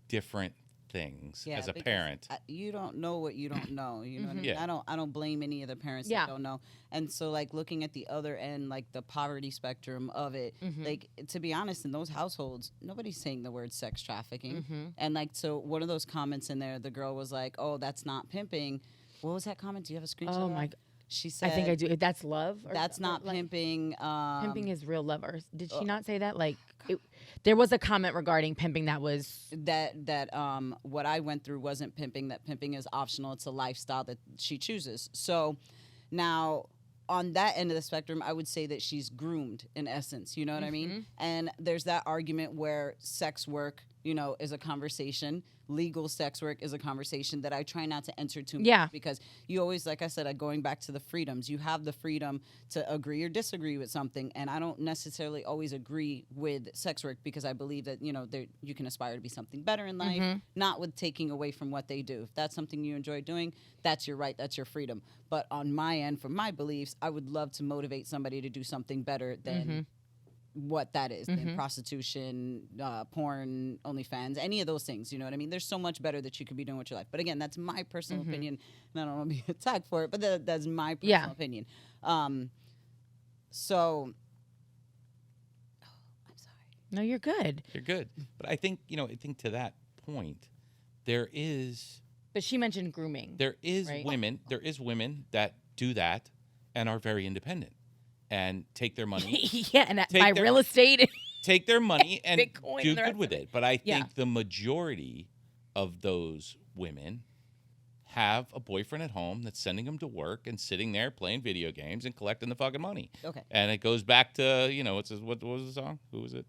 different things as a parent. You don't know what you don't know. You know what I mean? Yeah. I don't blame any of the parents that don't know. And so, like, looking at the other end, like the poverty spectrum of it, like, to be honest, in those households, nobody's saying the word sex trafficking. And like, so one of those comments in there, the girl was like, "Oh, that's not pimping." What was that comment? Do you have a screenshot? Oh my God. She said, I think I do. That's love? That's not like, pimping. Pimping is real love. Or did she not say that? Like, there was a comment regarding pimping that was... That what I went through wasn't pimping, that pimping is optional. It's a lifestyle that she chooses. So now, on that end of the spectrum, I would say that she's groomed in essence. You know what I mean? And there's that argument where sex work, you know, is a conversation. Legal sex work is a conversation that I try not to enter too much because you always, like I said, going back to the freedoms, you have the freedom to agree or disagree with something. And I don't necessarily always agree with sex work because I believe that, you know, you can aspire to be something better in life, not with taking away from what they do. If that's something you enjoy doing, that's your right, that's your freedom. But on my end, from my beliefs, I would love to motivate somebody to do something better than what that is, than prostitution, porn, OnlyFans, any of those things. You know what I mean? There's so much better that you could be doing with your life. But again, that's my personal opinion, and I don't want to be attacked for it, but that's my personal opinion. So, I'm sorry. No, you're good. You're good. But I think, I think to that point, there is... But she mentioned grooming. There is women that do that and are very independent. And take their money. And buy real estate. Take their money and Bitcoin do good with it. But I think the majority of those women have a boyfriend at home that's sending them to work and sitting there playing video games and collecting the fucking money. Okay. And it goes back to, what was the song? Who was it?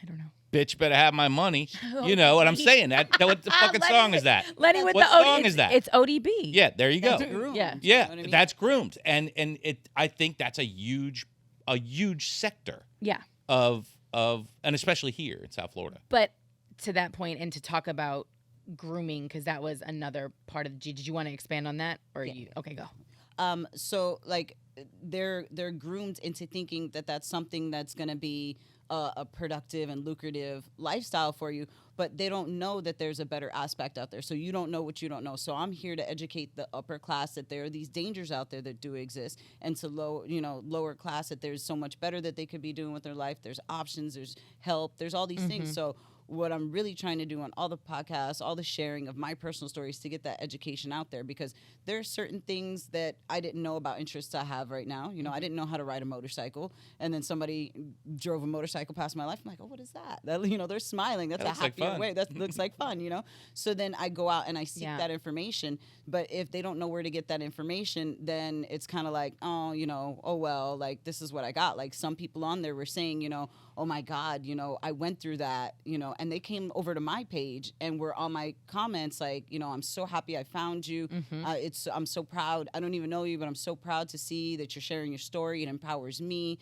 I don't know. Bitch better have my money. You know what I'm saying? What the fucking song is that? Lenny with what the song is that? It's ODB. Yeah, there you go. Yeah. Yeah, you know what I mean? that's groomed. And I think that's a huge sector. Yeah. Of and especially here in South Florida. But to that point, and to talk about grooming, because that was another part of did you want to expand on that? Or you okay, go. So like they're groomed into thinking that that's something that's going to be a productive and lucrative lifestyle for you, but they don't know that there's a better aspect out there. So you don't know what you don't know. So I'm here to educate the upper class that there are these dangers out there that do exist, and to lower class that there's so much better that they could be doing with their life. There's options, there's help, there's all these things. So what I'm really trying to do on all the podcasts, all the sharing of my personal stories, to get that education out there, because there are certain things that I didn't know about interests I have right now. You know, I didn't know how to ride a motorcycle, and then somebody drove a motorcycle past my life. I'm like, oh, what is that? They're smiling. That's a happier way. That looks like fun, So then I go out and I seek that information. But if they don't know where to get that information, then it's kind of like, oh well, like this is what I got. Like some people on there were saying, oh my God, I went through that, and they came over to my page and were on my comments like, I'm so happy I found you. I'm so proud. I don't even know you, but I'm so proud to see that you're sharing your story. It empowers me,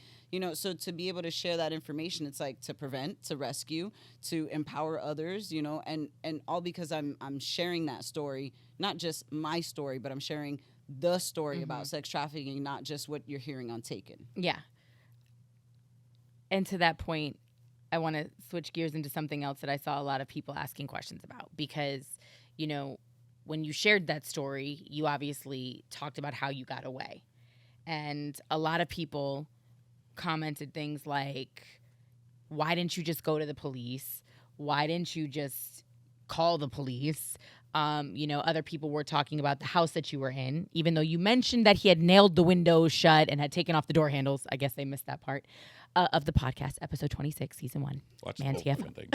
so to be able to share that information, it's like to prevent, to rescue, to empower others, and all because I'm sharing that story, not just my story, but I'm sharing the story about sex trafficking, not just what you're hearing on Taken. Yeah. And to that point, I want to switch gears into something else that I saw a lot of people asking questions about, because, when you shared that story, you obviously talked about how you got away. And a lot of people commented things like, why didn't you just go to the police? Why didn't you just call the police? Other people were talking about the house that you were in, even though you mentioned that he had nailed the windows shut and had taken off the door handles. I guess they missed that part of the podcast, episode 26, season 1. Watch ManTFup. thing.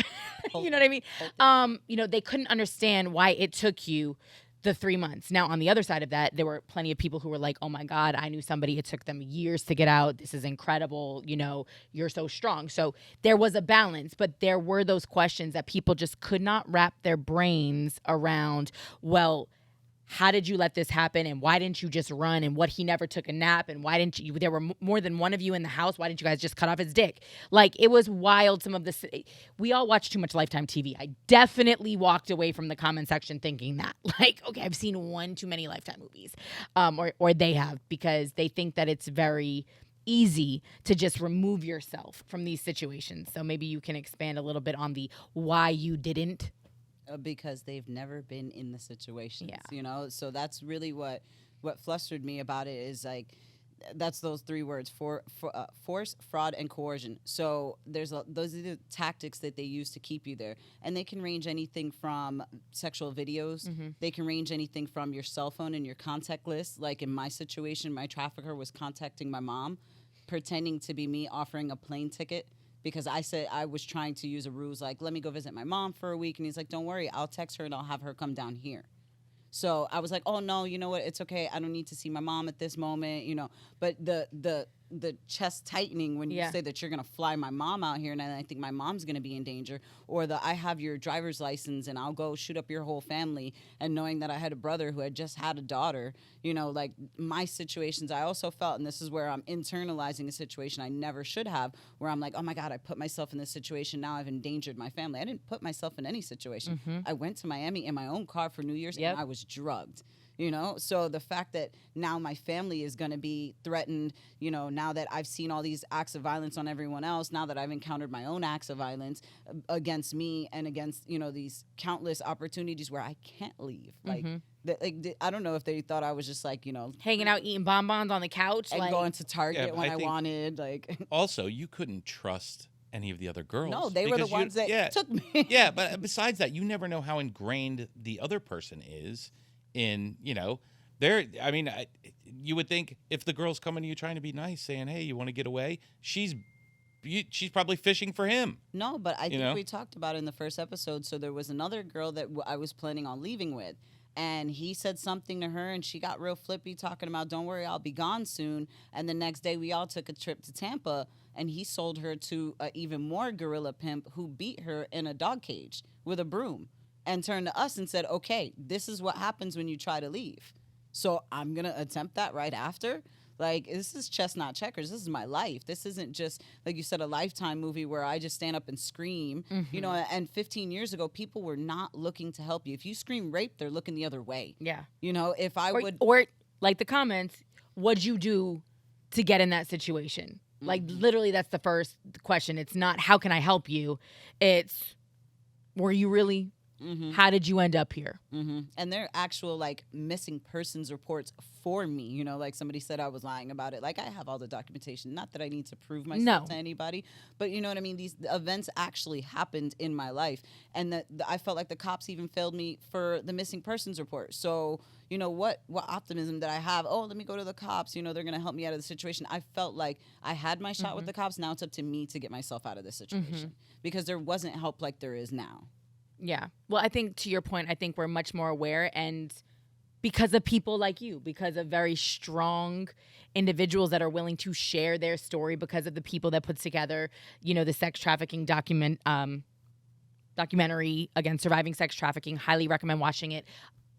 You know what I mean? They couldn't understand why it took you the 3 months. Now, on the other side of that, there were plenty of people who were like, oh my God, I knew somebody, it took them years to get out. This is incredible. You're so strong. So there was a balance, but there were those questions that people just could not wrap their brains around. Well, how did you let this happen? And why didn't you just run? And what, he never took a nap? And why didn't you, there were more than one of you in the house. Why didn't you guys just cut off his dick? Like, it was wild. Some of this, we all watch too much Lifetime TV. I definitely walked away from the comment section thinking that, like, okay, I've seen one too many Lifetime movies, or they have, because they think that it's very easy to just remove yourself from these situations. So maybe you can expand a little bit on the why you didn't. Because they've never been in the situations, Yeah. you know? So that's really what flustered me about it, is like, that's those three words: force, fraud, and coercion. So those are the tactics that they use to keep you there, and they can range anything from sexual videos. They can range anything from your cell phone and your contact list. Like in my situation, my trafficker was contacting my mom, pretending to be me, offering a plane ticket, because I said I was trying to use a ruse, like, let me go visit my mom for a week. And he's like, don't worry, I'll text her and I'll have her come down here. So I was like, oh, no, you know what? It's okay. I don't need to see my mom at this moment, you know. But the chest tightening when you say that you're going to fly my mom out here and I think my mom's going to be in danger, or I have your driver's license and I'll go shoot up your whole family, and knowing that I had a brother who had just had a daughter, you know, like my situations, I also felt, and this is where I'm internalizing a situation I never should have, where I'm like, oh my God, I put myself in this situation. Now I've endangered my family. I didn't put myself in any situation. I went to Miami in my own car for New Year's and I was drugged. You know, so the fact that now my family is going to be threatened, you know, now that I've seen all these acts of violence on everyone else, now that I've encountered my own acts of violence against me and against, you know, these countless opportunities where I can't leave. Like, I don't know if they thought I was just like, you know, hanging out, eating bonbons on the couch. And like, going to Target when I think wanted. Like, also, you couldn't trust any of the other girls. No, they were the ones that took me. Yeah, but besides that, you never know how ingrained the other person is in, you know, I mean, you would think if the girl's coming to you trying to be nice, saying, hey, you want to get away? She's probably fishing for him. No, but I think we talked about it in the first episode. So there was another girl that I was planning on leaving with. And he said something to her, and she got real flippy, talking about, don't worry, I'll be gone soon. And the next day, we all took a trip to Tampa, and he sold her to an even more gorilla pimp who beat her in a dog cage with a broom and turned to us and said, okay, this is what happens when you try to leave. So I'm going to attempt that right after. Like, this is chess, not checkers. This is my life. This isn't just, like you said, a Lifetime movie where I just stand up and scream. You know, and 15 years ago, people were not looking to help you. If you scream rape, they're looking the other way. Yeah. You know, if I would. Or, like the comments, what'd you do to get in that situation? Like, literally, that's the first question. It's not, how can I help you? It's, were you really? How did you end up here? And they're actual, like, missing persons reports for me. You know, like somebody said I was lying about it. Like, I have all the documentation. Not that I need to prove myself to anybody. But you know what I mean? These events actually happened in my life. And I felt like the cops even failed me for the missing persons report. So, you know, what optimism did I have? Oh, let me go to the cops. You know, they're going to help me out of the situation. I felt like I had my shot with the cops. Now it's up to me to get myself out of this situation. Because there wasn't help like there is now. Yeah. Well, I think to your point, I think we're much more aware, and because of people like you, because of very strong individuals that are willing to share their story, because of the people that put together, you know, the sex trafficking documentary against surviving sex trafficking. Highly recommend watching it.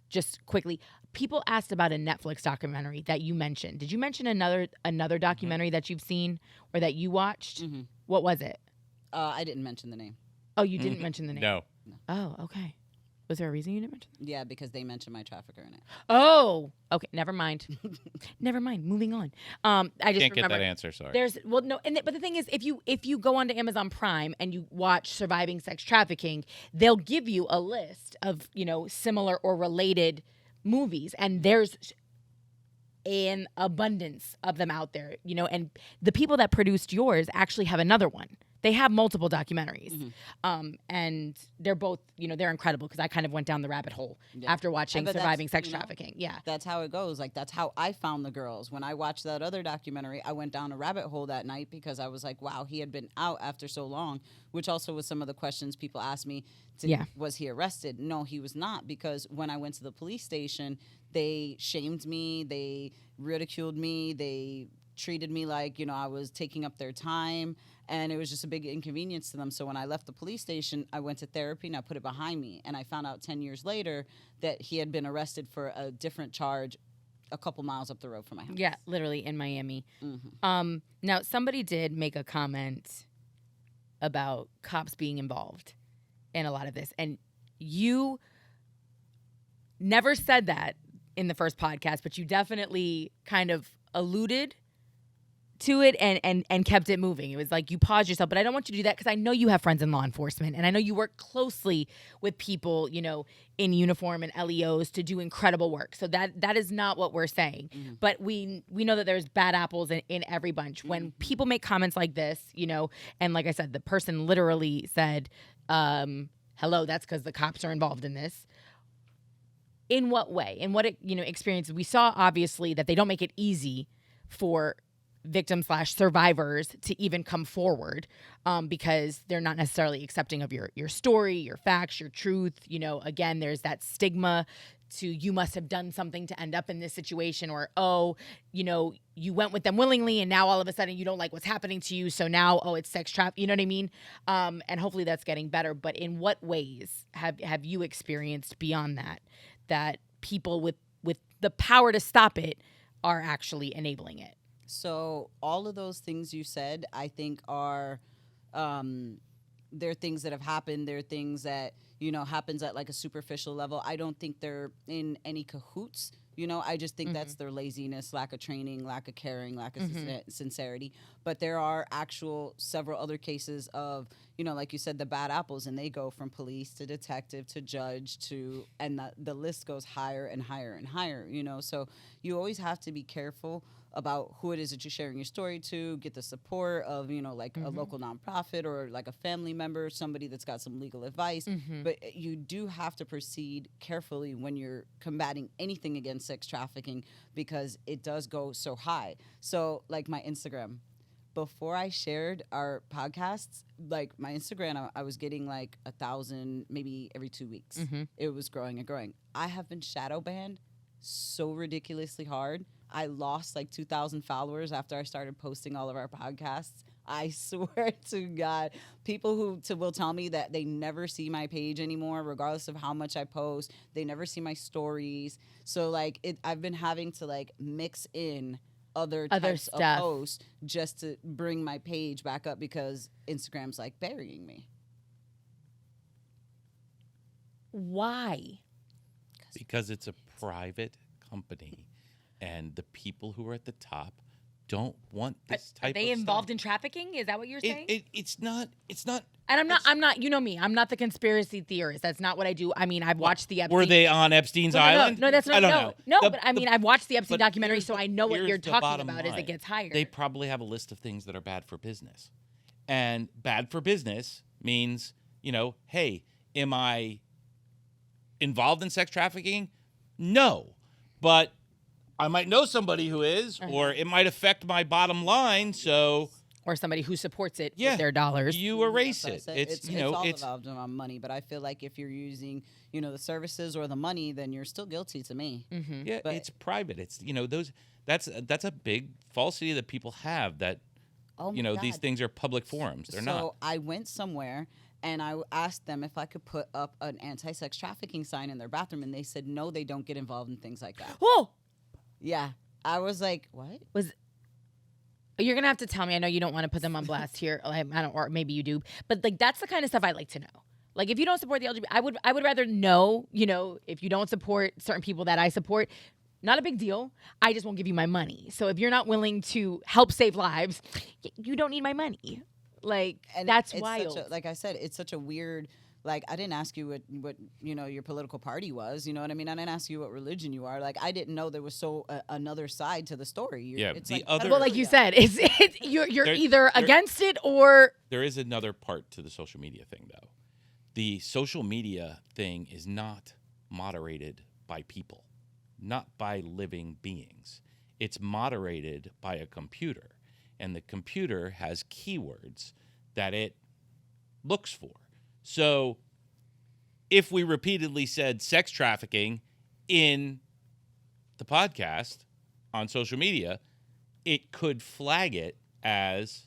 Just quickly, people asked about a Netflix documentary that you mentioned. Did you mention another documentary that you've seen or that you watched? What was it? I didn't mention the name. Oh, you didn't mention the name? No. Oh, okay. Was there a reason you didn't mention that? Yeah, because they mentioned my trafficker in it. Oh, okay. Never mind. Never mind. Moving on. I just Can't remember, get that answer. Sorry. But the thing is, if you go onto Amazon Prime and you watch Surviving Sex Trafficking, they'll give you a list of, you know, similar or related movies, and there's an abundance of them out there, you know. And the people that produced yours actually have another one. They have multiple documentaries, and they're both, you know, they're incredible, because I kind of went down the rabbit hole after watching Surviving Sex Trafficking. Yeah. That's how it goes. Like, that's how I found the girls. When I watched that other documentary, I went down a rabbit hole that night because I was like, wow, he had been out after so long, which also was some of the questions people asked me. Was he arrested? No, he was not, because when I went to the police station, they shamed me, they ridiculed me, they treated me like, I was taking up their time, and it was just a big inconvenience to them. So when I left the police station, I went to therapy and I put it behind me. And I found out 10 years later that he had been arrested for a different charge a couple miles up the road from my house. Yeah, literally in Miami. Now, somebody did make a comment about cops being involved in a lot of this. And you never said that in the first podcast, but you definitely kind of alluded to it and kept it moving. It was like you paused yourself, but I don't want you to do that because I know you have friends in law enforcement, and I know you work closely with people, in uniform and LEOs to do incredible work. So that is not what we're saying. But we know that there's bad apples in every bunch. When people make comments like this, and like I said, the person literally said, hello, that's because the cops are involved in this. In what way? In what experience? We saw obviously that they don't make it easy for victims/survivors to even come forward because they're not necessarily accepting of your story, your facts, your truth. Again, there's that stigma to you must have done something to end up in this situation, or, you went with them willingly and now all of a sudden you don't like what's happening to you. So now, it's sex trafficking. You know what I mean? And hopefully that's getting better. But in what ways have you experienced beyond that people with the power to stop it are actually enabling it? So all of those things you said, I think are, they're things that have happened. They're things that, happens at like a superficial level. I don't think they're in any cahoots. I just think that's their laziness, lack of training, lack of caring, lack of sincerity. But there are several other cases of, like you said, the bad apples, and they go from police to detective to judge and the list goes higher and higher and higher, So you always have to be careful about who it is that you're sharing your story to, get the support of, like a local nonprofit or like a family member, somebody that's got some legal advice. But you do have to proceed carefully when you're combating anything against sex trafficking because it does go so high. So like my Instagram, before I shared our podcasts, like my Instagram, I was getting like 1,000 maybe every 2 weeks. It was growing and growing. I have been shadow banned so ridiculously hard. I lost like 2,000 followers after I started posting all of our podcasts. I swear to God, people who will tell me that they never see my page anymore, regardless of how much I post. They never see my stories. So like I've been having to like mix in other types of posts just to bring my page back up because Instagram's like burying me. Why? Because it's a private company, and the people who are at the top don't want this type of stuff. Are they involved in trafficking? Is that what you're saying? It's not. And I'm not, you know me, I'm not the conspiracy theorist. That's not what I do. I mean, I've watched the Epstein. Were they on Epstein's island? No, that's not. I don't know. No, but I mean, I've watched the Epstein documentary, so I know what you're talking about line. as it gets higher. They probably have a list of things that are bad for business. And bad for business means, hey, am I involved in sex trafficking? No. But I might know somebody who is, or it might affect my bottom line, so... Or somebody who supports it with their dollars. You erase it. It's all involved in money, but I feel like if you're using, the services or the money, then you're still guilty to me. Yeah, but it's private. It's, that's a big falsity that people have that, these things are public forums. They're not. So I went somewhere and I asked them if I could put up an anti-sex trafficking sign in their bathroom, and they said, no, they don't get involved in things like that. Whoa! Yeah. I was like, what? You're gonna have to tell me. I know you don't want to put them on blast here. I don't, or maybe you do. But like, that's the kind of stuff I like to know. Like, if you don't support the LGBT, I would rather know. If you don't support certain people that I support, not a big deal. I just won't give you my money. So if you're not willing to help save lives, you don't need my money. Like, and that's wild. Like I said, it's such a weird. Like, I didn't ask you what your political party was. You know what I mean? I didn't ask you what religion you are. Like, I didn't know there was another side to the story. Well, like you said, you're either against it or... There is another part to the social media thing, though. The social media thing is not moderated by people, not by living beings. It's moderated by a computer, and the computer has keywords that it looks for. So if we repeatedly said sex trafficking in the podcast on social media, it could flag it as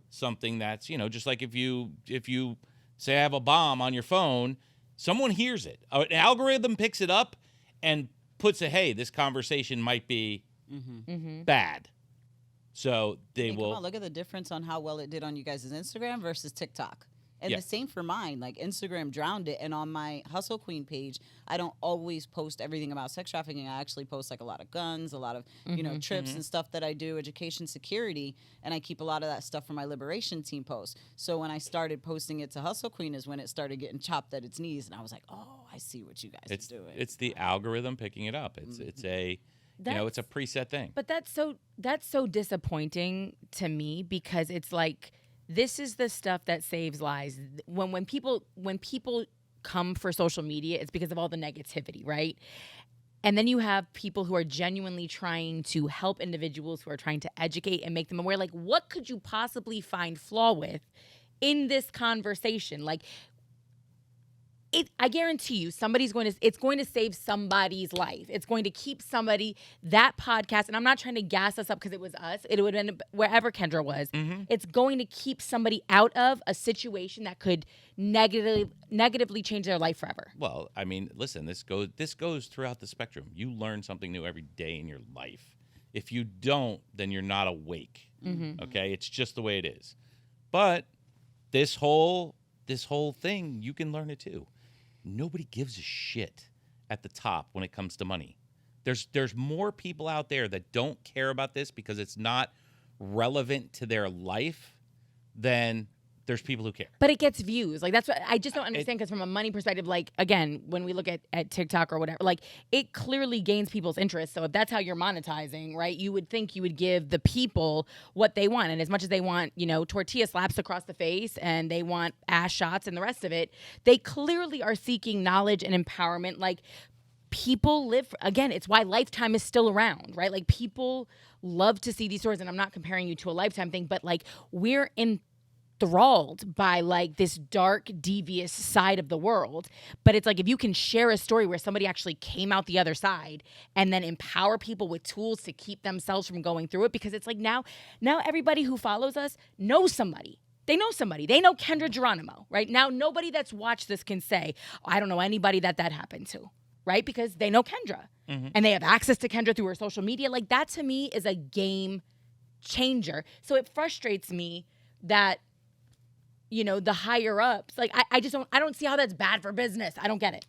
something that's, just like if you say I have a bomb on your phone, someone hears it. An algorithm picks it up and puts hey, this conversation might be bad. So they will. Come on, look at the difference on how well it did on you guys' Instagram versus TikTok. And the same for mine. Like, Instagram drowned it. And on my Hustle Queen page, I don't always post everything about sex trafficking. I actually post, like, a lot of guns, a lot of, trips and stuff that I do, education, security. And I keep a lot of that stuff for my Liberation Team posts. So when I started posting it to Hustle Queen is when it started getting chopped at its knees. And I was like, oh, I see what you guys are doing. It's the algorithm picking it up. It's it's a preset thing. But that's so disappointing to me, because it's like, this is the stuff that saves lives. When people come for social media, it's because of all the negativity, right? And then you have people who are genuinely trying to help individuals, who are trying to educate and make them aware. Like, what could you possibly find flaw with in this conversation? Like, I guarantee you, it's going to save somebody's life. It's going to keep that podcast, and I'm not trying to gas us up because it was us. It would have been wherever Kendra was. Mm-hmm. It's going to keep somebody out of a situation that could negatively change their life forever. Well, I mean, listen, this goes throughout the spectrum. You learn something new every day in your life. If you don't, then you're not awake. Mm-hmm. Okay? It's just the way it is. But this whole thing, you can learn it too. Nobody gives a shit at the top when it comes to money. There's more people out there that don't care about this because it's not relevant to their life than there's people who care. But it gets views. Like, that's what I just don't understand, because from a money perspective, like, again, when we look at TikTok or whatever, like, it clearly gains people's interest. So if that's how you're monetizing, right, you would think you would give the people what they want. And as much as they want, tortilla slaps across the face and they want ass shots and the rest of it, they clearly are seeking knowledge and empowerment. Like, people live, again, it's why Lifetime is still around, right? Like, people love to see these stories. And I'm not comparing you to a Lifetime thing, but, like, we're enthralled by, like, this dark, devious side of the world. But it's like, if you can share a story where somebody actually came out the other side and then empower people with tools to keep themselves from going through it, because it's like now everybody who follows us knows somebody. They know somebody. They know Kendra Geronimo, right? Now nobody that's watched this can say, I don't know anybody that happened to, right? Because they know Kendra. Mm-hmm. And they have access to Kendra through her social media. Like, that to me is a game changer. So it frustrates me that, the higher ups, like, I don't see how that's bad for business. I don't get it.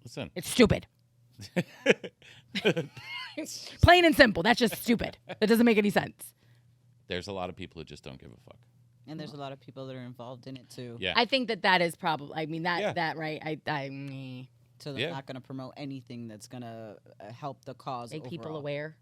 Listen. It's stupid. Plain and simple. That's just stupid. That doesn't make any sense. There's a lot of people who just don't give a fuck. And there's a lot of people that are involved in it too. Yeah. I think that is probably, that right. So they're not going to promote anything that's going to help the cause Make overall. People aware.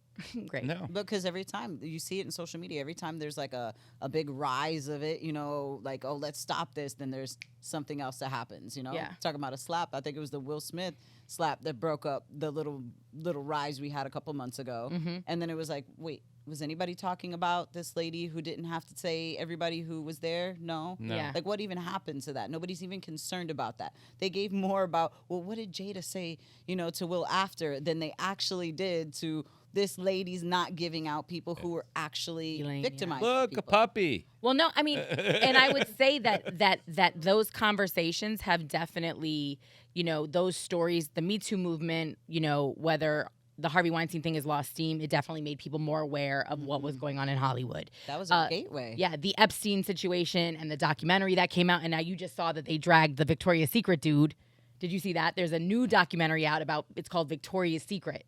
Great. No. Because every time you see it in social media, every time there's like a big rise of it, like, oh, let's stop this, then there's something else that happens, Yeah. Talking about a slap, I think it was the Will Smith slap that broke up the little rise we had a couple months ago. Mm-hmm. And then it was like, wait, was anybody talking about this lady who didn't have to say everybody who was there? No. Yeah. Like, what even happened to that? Nobody's even concerned about that. They gave more about, well, what did Jada say, to Will after than they actually did to this lady's not giving out people who were actually victimized. Look, people. A puppy. Well, no, I mean, and I would say that those conversations have definitely, those stories, the Me Too movement, whether the Harvey Weinstein thing has lost steam, it definitely made people more aware of what was going on in Hollywood. That was a gateway. Yeah, the Epstein situation and the documentary that came out, and now you just saw that they dragged the Victoria's Secret dude. Did you see that? There's a new documentary out it's called Victoria's Secret.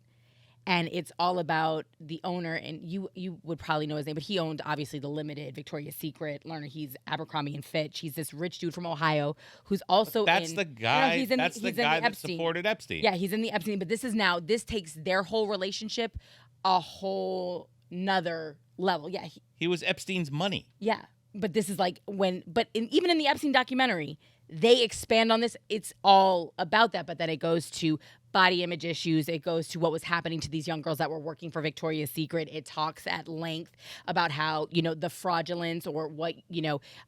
And it's all about the owner, and you would probably know his name, but he owned, obviously, the Limited, Victoria's Secret, Lerner. He's Abercrombie & Fitch. He's this rich dude from Ohio who's also that's the guy that supported Epstein. Yeah, he's in the Epstein, but this takes their whole relationship a whole nother level. Yeah. He was Epstein's money. Yeah, but this is like even in the Epstein documentary, they expand on this. It's all about that, but then it goes to body image issues. It goes to what was happening to these young girls that were working for Victoria's Secret. It talks at length about how, the fraudulence or what,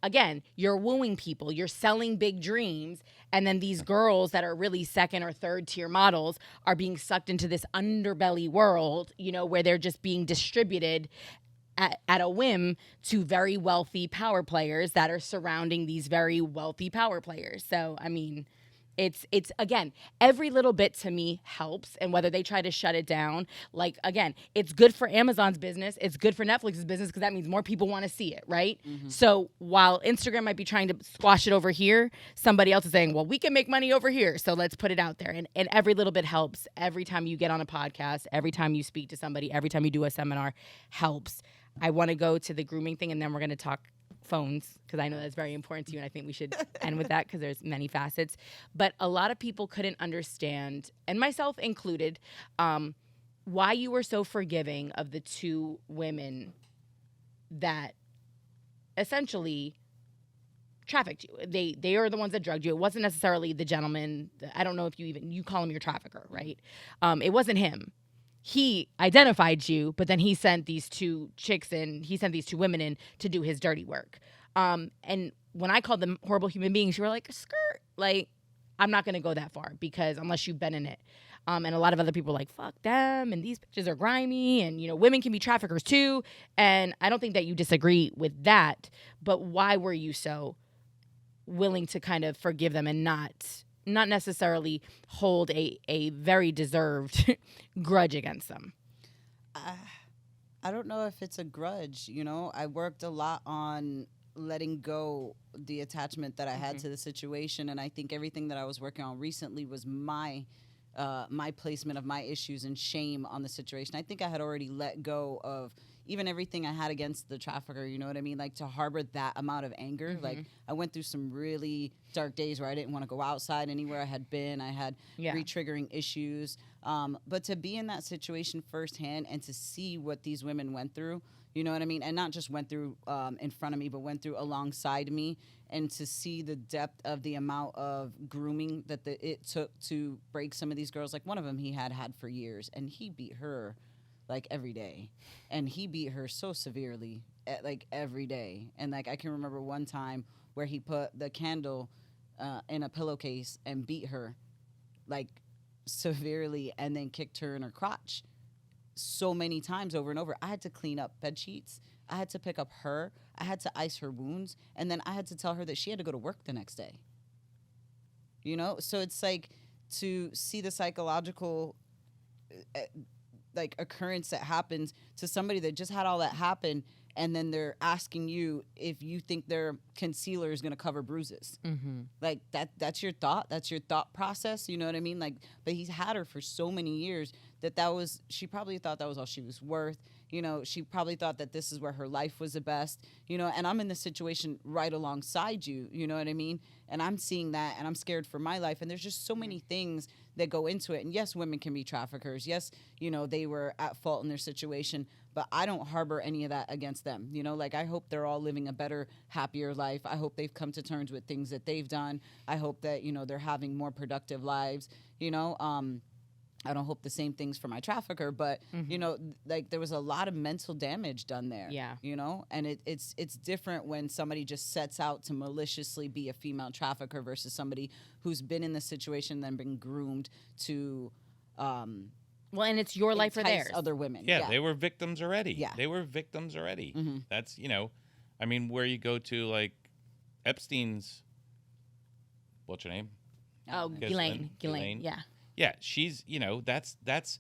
again, you're wooing people, you're selling big dreams. And then these girls that are really second or third tier models are being sucked into this underbelly world, where they're just being distributed at a whim to very wealthy power players that are surrounding these very wealthy power players. So, I mean, it's again, every little bit to me helps. And whether they try to shut it down, like, again, it's good for Amazon's business. It's good for Netflix's business because that means more people want to see it, right? Mm-hmm. So while Instagram might be trying to squash it over here, somebody else is saying, well, we can make money over here, so let's put it out there. And every little bit helps. Every time you get on a podcast, every time you speak to somebody, every time you do a seminar helps. I want to go to the grooming thing, and then we're going to talk phones because I know that's very important to you, and I think we should end with that because there's many facets. But a lot of people couldn't understand, and myself included, why you were so forgiving of the two women that essentially trafficked you. They are the ones that drugged you. It wasn't necessarily the gentleman. I don't know if you call him your trafficker, right? It wasn't him. He identified you, but then he sent these two chicks in, he sent these two women in to do his dirty work. And when I called them horrible human beings, you were like, skirt. Like, I'm not going to go that far because unless you've been in it. And a lot of other people were like, fuck them, and these bitches are grimy, and, women can be traffickers too. And I don't think that you disagree with that, but why were you so willing to kind of forgive them and not necessarily hold a very deserved grudge against them? I don't know if it's a grudge. I worked a lot on letting go the attachment that I had to the situation, and I think everything that I was working on recently was my placement of my issues and shame on the situation. I think I had already let go of even everything I had against the trafficker, you know what I mean? Like, to harbor that amount of anger. Like, I went through some really dark days where I didn't want to go outside anywhere I had been. I had re-triggering issues. But to be in that situation firsthand and to see what these women went through, you know what I mean? And not just went through in front of me, but went through alongside me. And to see the depth of the amount of grooming that it took to break some of these girls. Like, one of them he had for years, and he beat her like every day, and he beat her so severely like every day. And like, I can remember one time where he put the candle in a pillowcase and beat her like severely, and then kicked her in her crotch so many times over and over. I had to clean up bed sheets, I had to pick up her, I had to ice her wounds, and then I had to tell her that she had to go to work the next day. So it's like, to see the psychological occurrence that happens to somebody that just had all that happen, and then they're asking you if you think their concealer is going to cover bruises. Like, that's your thought process, you know what I mean? Like, but he's had her for so many years she probably thought that was all she was worth. She probably thought that this is where her life was the best, and I'm in this situation right alongside you, you know what I mean? And I'm seeing that, and I'm scared for my life. And there's just so many things that go into it. And yes, women can be traffickers. Yes, they were at fault in their situation, but I don't harbor any of that against them. Like, I hope they're all living a better, happier life. I hope they've come to terms with things that they've done. I hope that, they're having more productive lives, I don't hope the same things for my trafficker, but like, there was a lot of mental damage done there. Yeah. And it's different when somebody just sets out to maliciously be a female trafficker versus somebody who's been in the situation and then been groomed to well, and it's your life or theirs. Other women. Yeah, they were victims already. Yeah. They were victims already. That's, I mean, where you go to, like, Epstein's, what's her name? Oh, Ghislaine. Yeah. Yeah, she's, that's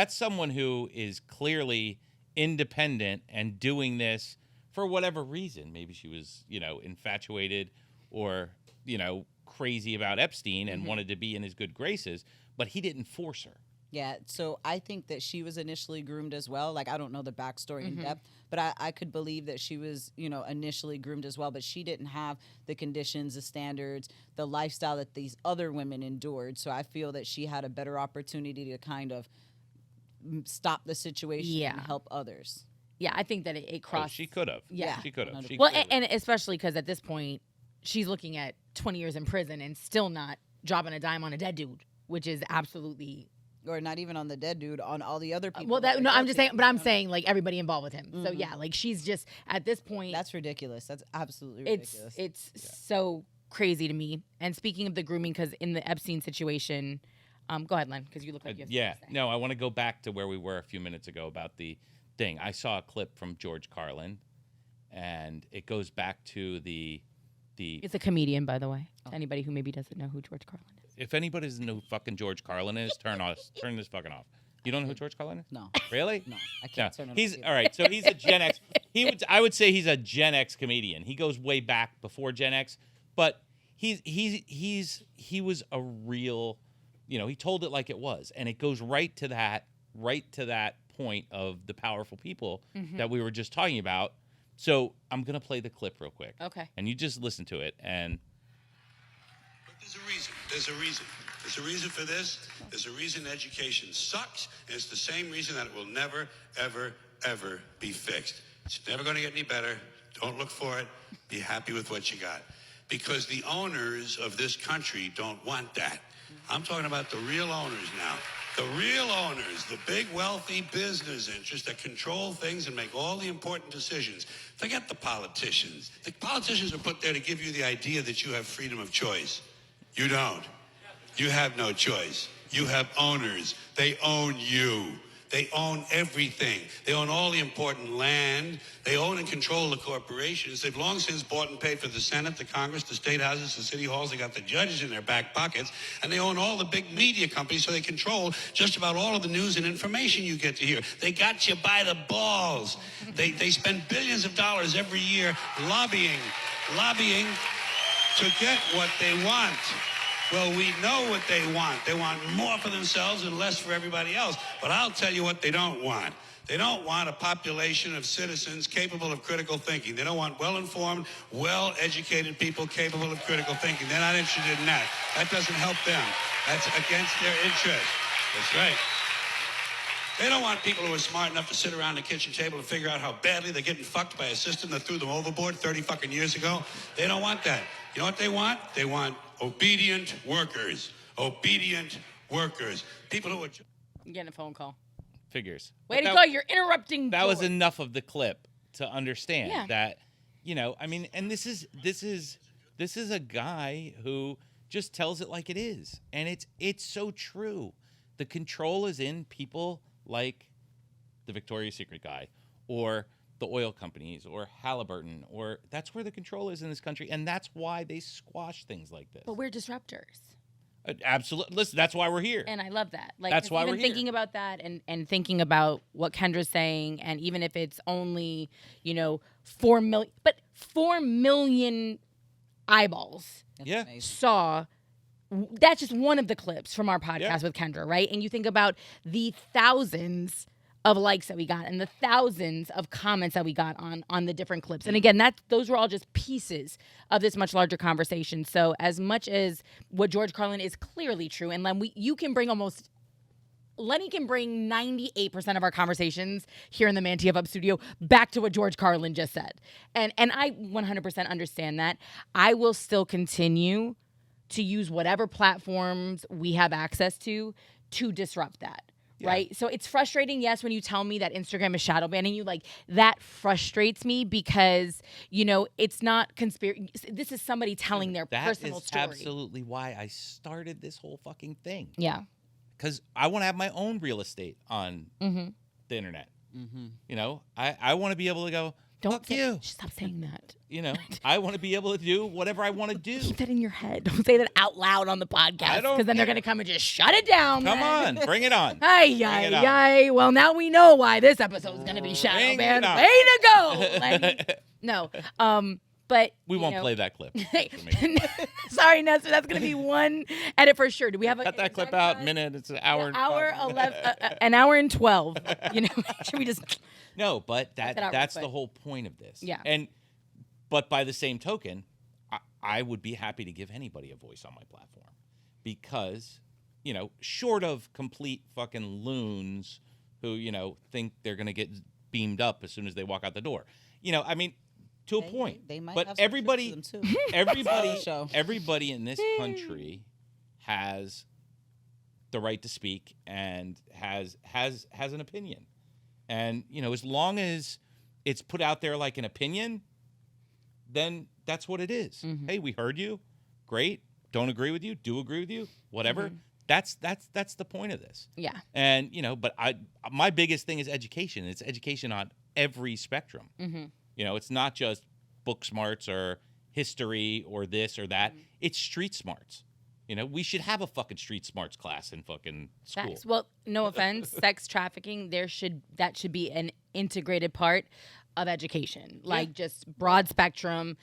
someone who is clearly independent and doing this for whatever reason. Maybe she was, infatuated or, crazy about Epstein and wanted to be in his good graces, but he didn't force her. Yeah, so I think that she was initially groomed as well. Like, I don't know the backstory in depth, but I could believe that she was, initially groomed as well. But she didn't have the conditions, the standards, the lifestyle that these other women endured. So I feel that she had a better opportunity to kind of stop the situation and help others. Yeah, I think that it crossed. She could have. Yeah. She could have. Well, and especially because at this point, she's looking at 20 years in prison and still not dropping a dime on a dead dude, which is absolutely. Or not even on the dead dude, on all the other people. Well, that no, are I'm just saying, guilty, but I'm you know? saying like everybody involved with him. So yeah, like she's just at this point. That's ridiculous. That's absolutely ridiculous. It's so crazy to me. And speaking of the grooming, because in the Epstein situation, go ahead, Len, because you look like you have Yeah, something to say. no, I want to go back to where we were a few minutes ago about the thing. I saw a clip from George Carlin, and it goes back to the. It's a comedian, by the way. Anybody who maybe doesn't know who George Carlin is. If anybody doesn't know who fucking George Carlin is, turn this fucking off. You don't know who George Carlin is? No. Really? No, I can't turn it He's off. all right. So he's a Gen X. I would say he's a Gen X comedian. He goes way back before Gen X, but he was a real, he told it like it was, and it goes right to that point of the powerful people that we were just talking about. So I'm gonna play the clip real quick. Okay. And you just listen to it, and But there's a reason. There's a reason. There's a reason for this. There's a reason education sucks, and it's the same reason that it will never, ever, ever be fixed. It's never going to get any better. Don't look for it. Be happy with what you got. Because the owners of this country don't want that. I'm talking about the real owners now. The real owners, the big wealthy business interests that control things and make all the important decisions. Forget the politicians. The politicians are put there to give you the idea that you have freedom of choice. You don't. You have no choice. You have owners. They own you. They own everything. They own all the important land. They own and control the corporations. They've long since bought and paid for the Senate, the Congress, the state houses, the city halls. They got the judges in their back pockets. And they own all the big media companies, so they control just about all of the news and information you get to hear. They got you by the balls. They spend billions of dollars every year lobbying to get what they want. Well, we know what they want. They want more for themselves and less for everybody else. But I'll tell you what they don't want. They don't want a population of citizens capable of critical thinking. They don't want well-informed, well-educated people capable of critical thinking. They're not interested in that. That doesn't help them. That's against their interest. That's right. They don't want people who are smart enough to sit around the kitchen table and figure out how badly they're getting fucked by a system that threw them overboard 30 fucking years ago. They don't want that. You know what they want? They want obedient workers. Obedient workers. People who are... I'm getting a phone call. figures. Way to go. You're interrupting. That was George. enough of the clip to understand Yeah. that, I mean, and this is a guy who just tells it like it is. And it's so true. The control is in people like the Victoria's Secret guy or the oil companies or Halliburton, or that's where the control is in this country. And that's why they squash things like this. But we're disruptors. Absolutely. Listen, that's why we're here. And I love that. Like, That's why even we're here. thinking about that and thinking about what Kendra's saying, and even if it's only, 4 million, but 4 million eyeballs Yeah. Amazing. saw. That's just one of the clips from our podcast Yeah. with Kendra, right? And you think about the thousands of likes that we got and the thousands of comments that we got on the different clips. And again, those were all just pieces of this much larger conversation. So as much as what George Carlin is clearly true, and Len, Lenny can bring 98% of our conversations here in the ManTFup studio back to what George Carlin just said. And I 100% understand that. I will still continue to use whatever platforms we have access to disrupt that. Yeah. Right? So it's frustrating, yes, when you tell me that Instagram is shadow banning you. Like, that frustrates me because, it's not conspiracy. This is somebody telling their personal That is story. absolutely why I started this whole fucking thing. Yeah. Because I want to have my own real estate on the internet. I want to be able to go, fuck you. Stop saying that. I want to be able to do whatever I want to do. Keep that in your head. Don't say that out loud on the podcast. I don't Because then they're care. going to come and just shut it down. Come then. on, bring it on. Ay, Bring ay, it on. ay. Well, now we know why this episode's going to be shadow Bring banned. it on. Way to go, Lenny. No. But We won't play that clip. Sorry, Nestor. That's going to be one edit for sure. Do we have a Cut that clip out. Minute. It's an hour. and hour 5. 11, an hour and 12. Should we just? No, but it out real that's quick. the whole point of this. Yeah. But by the same token, I would be happy to give anybody a voice on my platform because, short of complete fucking loons who, think they're going to get beamed up as soon as they walk out the door. I mean, to a point. They might but have some everybody, truth to them, too. everybody, Show. everybody in this country has the right to speak and has an opinion. And, you know, as long as it's put out there like an opinion, then that's what it is. Hey, we heard you. Great. Don't agree with you. Do agree with you. Whatever. That's the point of this. Yeah. And, you know, but my biggest thing is education. It's education on every spectrum. You know, it's not just book smarts or history or this or that. It's street smarts. You know, we should have a fucking street smarts class in fucking school. Facts. Well, no offense, sex trafficking, that should be an integrated part of education, like just broad spectrum.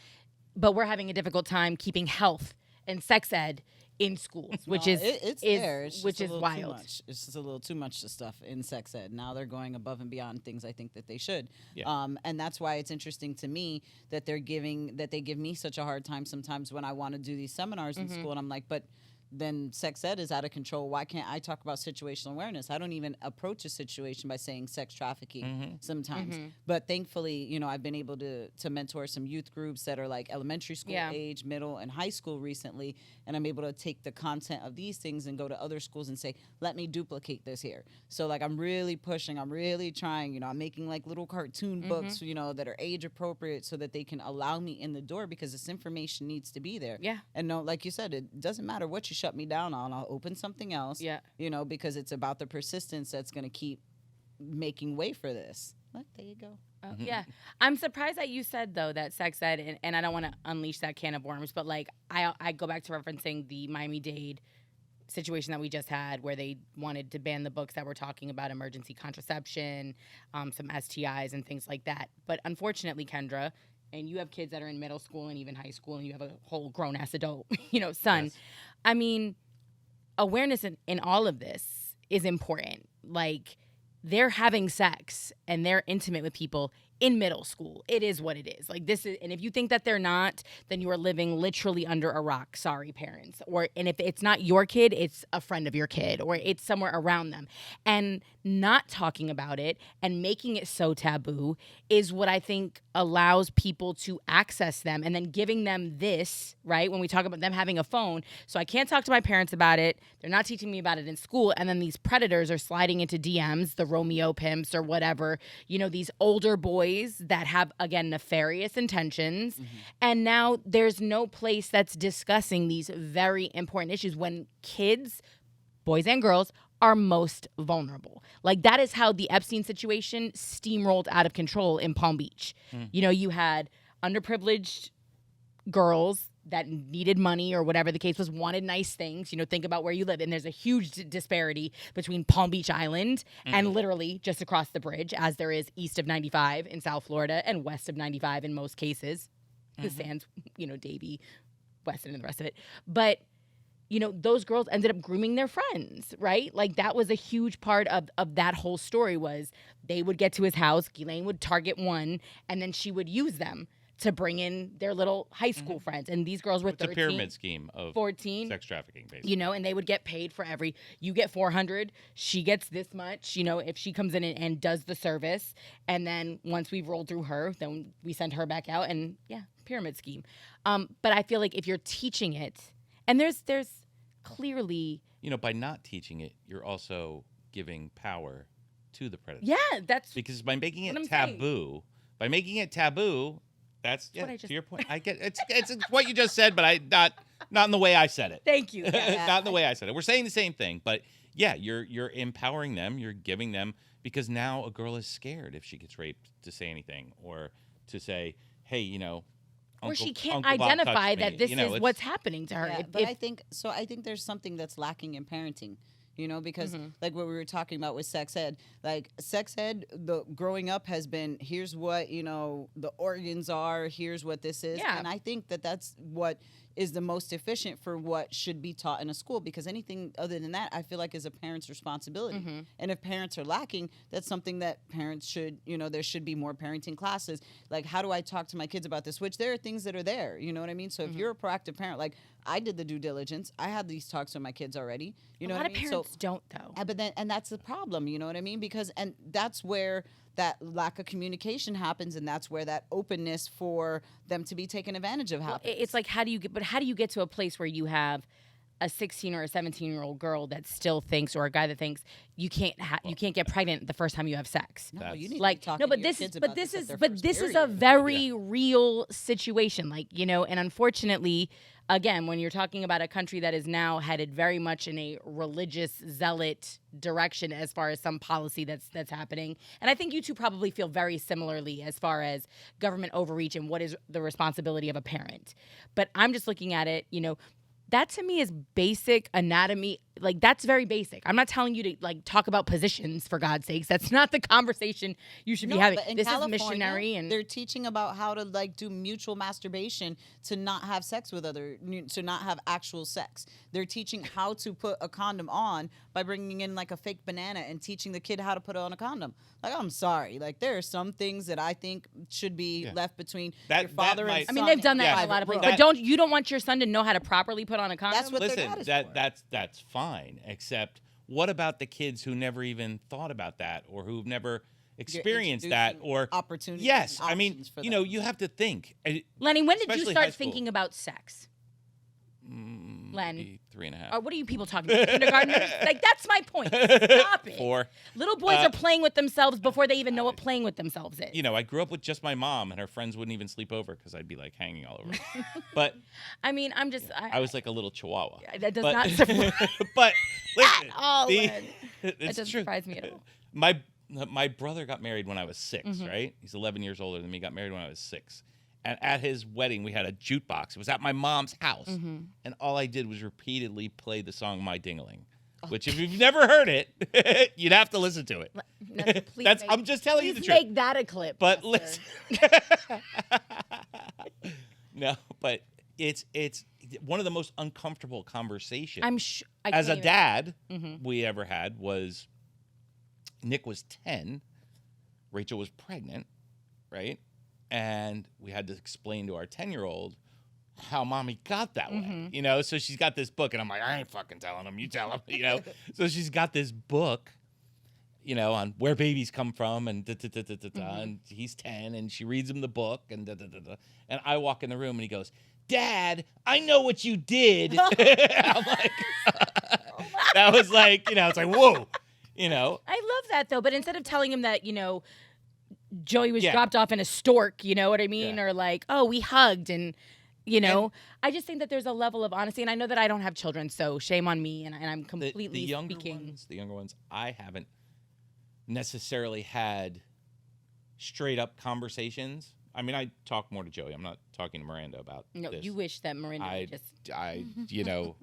But we're having a difficult time keeping health and sex ed in schools, which it's there. It's which just a is little wild. Too much. It's just a little too much stuff in sex ed. Now they're going above and beyond things I think that they should. Yeah. And that's why it's interesting to me that they give me such a hard time sometimes when I want to do these seminars in school, and I'm like, but then sex ed is out of control. Why can't I talk about situational awareness? I don't even approach a situation by saying sex trafficking sometimes. But thankfully, you know, I've been able to mentor some youth groups that are like elementary school age, middle, and high school recently. And I'm able to take the content of these things and go to other schools and say, let me duplicate this here. So like I'm really pushing, I'm really trying, you know, I'm making like little cartoon books, you know, that are age appropriate so that they can allow me in the door, because this information needs to be there. Yeah. And no, like you said, it doesn't matter what you shut me down on. I'll open something else. Yeah. You know, because it's about the persistence that's going to keep making way for this. Look, there you go. Yeah. I'm surprised that you said, though, that sex ed, and I don't want to unleash that can of worms, but like I go back to referencing the Miami-Dade situation that we just had, where they wanted to ban the books that were talking about emergency contraception, some STIs and things like that. But unfortunately, Kendra, and you have kids that are in middle school and even high school, and you have a whole grown-ass adult, you know, son. Yes. I mean, awareness in all of this is important. Like, they're having sex and they're intimate with people in middle school. It is what it is. Like, this is, and if you think that they're not, then you are living literally under a rock. Sorry, parents. And if it's not your kid, it's a friend of your kid, or it's somewhere around them. And not talking about it and making it so taboo is what I think allows people to access them, and then giving them this, right? When we talk about them having a phone. So I can't talk to my parents about it. They're not teaching me about it in school. And then these predators are sliding into DMs, the Romeo pimps or whatever, you know, these older boys that have, again, nefarious intentions. And now there's no place that's discussing these very important issues when kids, boys and girls, are most vulnerable. Like, that is how the Epstein situation steamrolled out of control in Palm Beach. You know, you had underprivileged girls that needed money or whatever the case was, wanted nice things. You know, think about where you live. And there's a huge disparity between Palm Beach Island and literally just across the bridge, as there is east of 95 in South Florida and west of 95 in most cases. The Sands, you know, Davie, Weston, and the rest of it. But, you know, those girls ended up grooming their friends, right? Like, that was a huge part of that whole story, was they would get to his house, Ghislaine would target one, and then she would use them to bring in their little high school friends. And these girls were It's 13, a pyramid scheme of 14, sex trafficking, basically. you know, and they would get paid for you get 400, she gets this much, you know, if she comes in and does the service. And then once we've rolled through her, then we send her back out, and pyramid scheme. But I feel like if you're teaching it, and there's clearly, You know, by not teaching it, you're also giving power to the predator. yeah, that's Because by making it what I'm saying. taboo, that's what I to just- your point. I get it's what you just said, but not in the way I said it. Thank you. Not in the way I said it. We're saying the same thing, but yeah, you're empowering them, you're giving them, because now a girl is scared if she gets raped to say anything, or to say, hey, you know, Or she Uncle- can't Uncle Bob identify touched that me. this You know, is it's- what's happening to her. Yeah, If- but if- I think there's something that's lacking in parenting. You know, because like what we were talking about with sex ed, like sex ed, the growing up has been, here's what, you know, the organs are, here's what this is. Yeah. And I think that that's what is the most efficient for what should be taught in a school, because anything other than that, I feel like is a parent's responsibility. And if parents are lacking, that's something that parents should, you know, there should be more parenting classes. Like, how do I talk to my kids about this? Which there are things that are there, you know what I mean? So if you're a proactive parent, like I did the due diligence, I had these talks with my kids already, you know a what lot I mean? of parents don't, though. But then, and that's the problem, you know what I mean? Because, and that's where that lack of communication happens, and that's where that openness for them to be taken advantage of happens. It's like, how do you get to a place where you have a 16 or a 17-year-old girl that still thinks, or a guy that thinks you can't get pregnant the first time you have sex? No, you need Like, to talk no, to but your this kids is but about this at is their but first this is a period. very real situation, like, you know. And unfortunately, again, when you're talking about a country that is now headed very much in a religious zealot direction as far as some policy that's happening, and I think you two probably feel very similarly as far as government overreach and what is the responsibility of a parent. But I'm just looking at it, you know, that to me is basic anatomy. Like, that's very basic. I'm not telling you to, like, talk about positions, for God's sakes. That's not the conversation you should be having. But in This California, is missionary, and they're teaching about how to, like, do mutual masturbation to not have sex with to not have actual sex. They're teaching how to put a condom on by bringing in, like, a fake banana and teaching the kid how to put on a condom. Like, I'm sorry. Like, there are some things that I think should be left between your father and might- son. I mean, they've done that in in a lot of private places. room. But you don't want your son to know how to properly put on a condom? That's what Listen, their dad is for. that's fine. Except, what about the kids who never even thought about that, or who've never experienced that, or opportunities Yes, and I mean, options for you them. know, you have to think. Lenny, when did you Especially start high school. thinking about sex? Len, Maybe 3.5. or what are you people talking about? Kindergartners? Like, that's my point. Stop it. 4. Little boys are playing with themselves before they even know what playing with themselves is. You know, I grew up with just my mom, and her friends wouldn't even sleep over because I'd be like hanging all over. But I mean, I'm just. I was like a little chihuahua. That does but, not surprise but listen, all. Len. That it's doesn't true. surprise me at all. My brother got married when I was 6, right? He's 11 years older than me. Got married when I was 6. And at his wedding, we had a jukebox. It was at my mom's house. And all I did was repeatedly play the song My Ding-a-Ling, which, if you've never heard it, you'd have to listen to it. I'm just telling you the truth. Make that a clip. But Lester. listen. No, but it's one of the most uncomfortable conversations I'm sure. as a dad we ever had was Nick was 10, Rachel was pregnant, right? And we had to explain to our 10-year-old how mommy got that way, you know? So she's got this book, and I'm like, I ain't fucking telling him, you tell him, you know? So she's got this book, you know, on where babies come from, and and he's 10, and she reads him the book, and and I walk in the room, and he goes, Dad, I know what you did. I'm like, that was like, you know, it's like, whoa, you know? I love that, though. But instead of telling him that, you know, Joey was Yeah. dropped off in a stork, you know what I mean? Yeah. Or like, oh, we hugged, and, you know, I just think that there's a level of honesty. And I know that I don't have children, so shame on me. And I'm completely the younger speaking. the younger ones, I haven't necessarily had straight up conversations. I mean, I talk more to Joey. I'm not talking to Miranda about No, this. you wish that Miranda I, would just you know,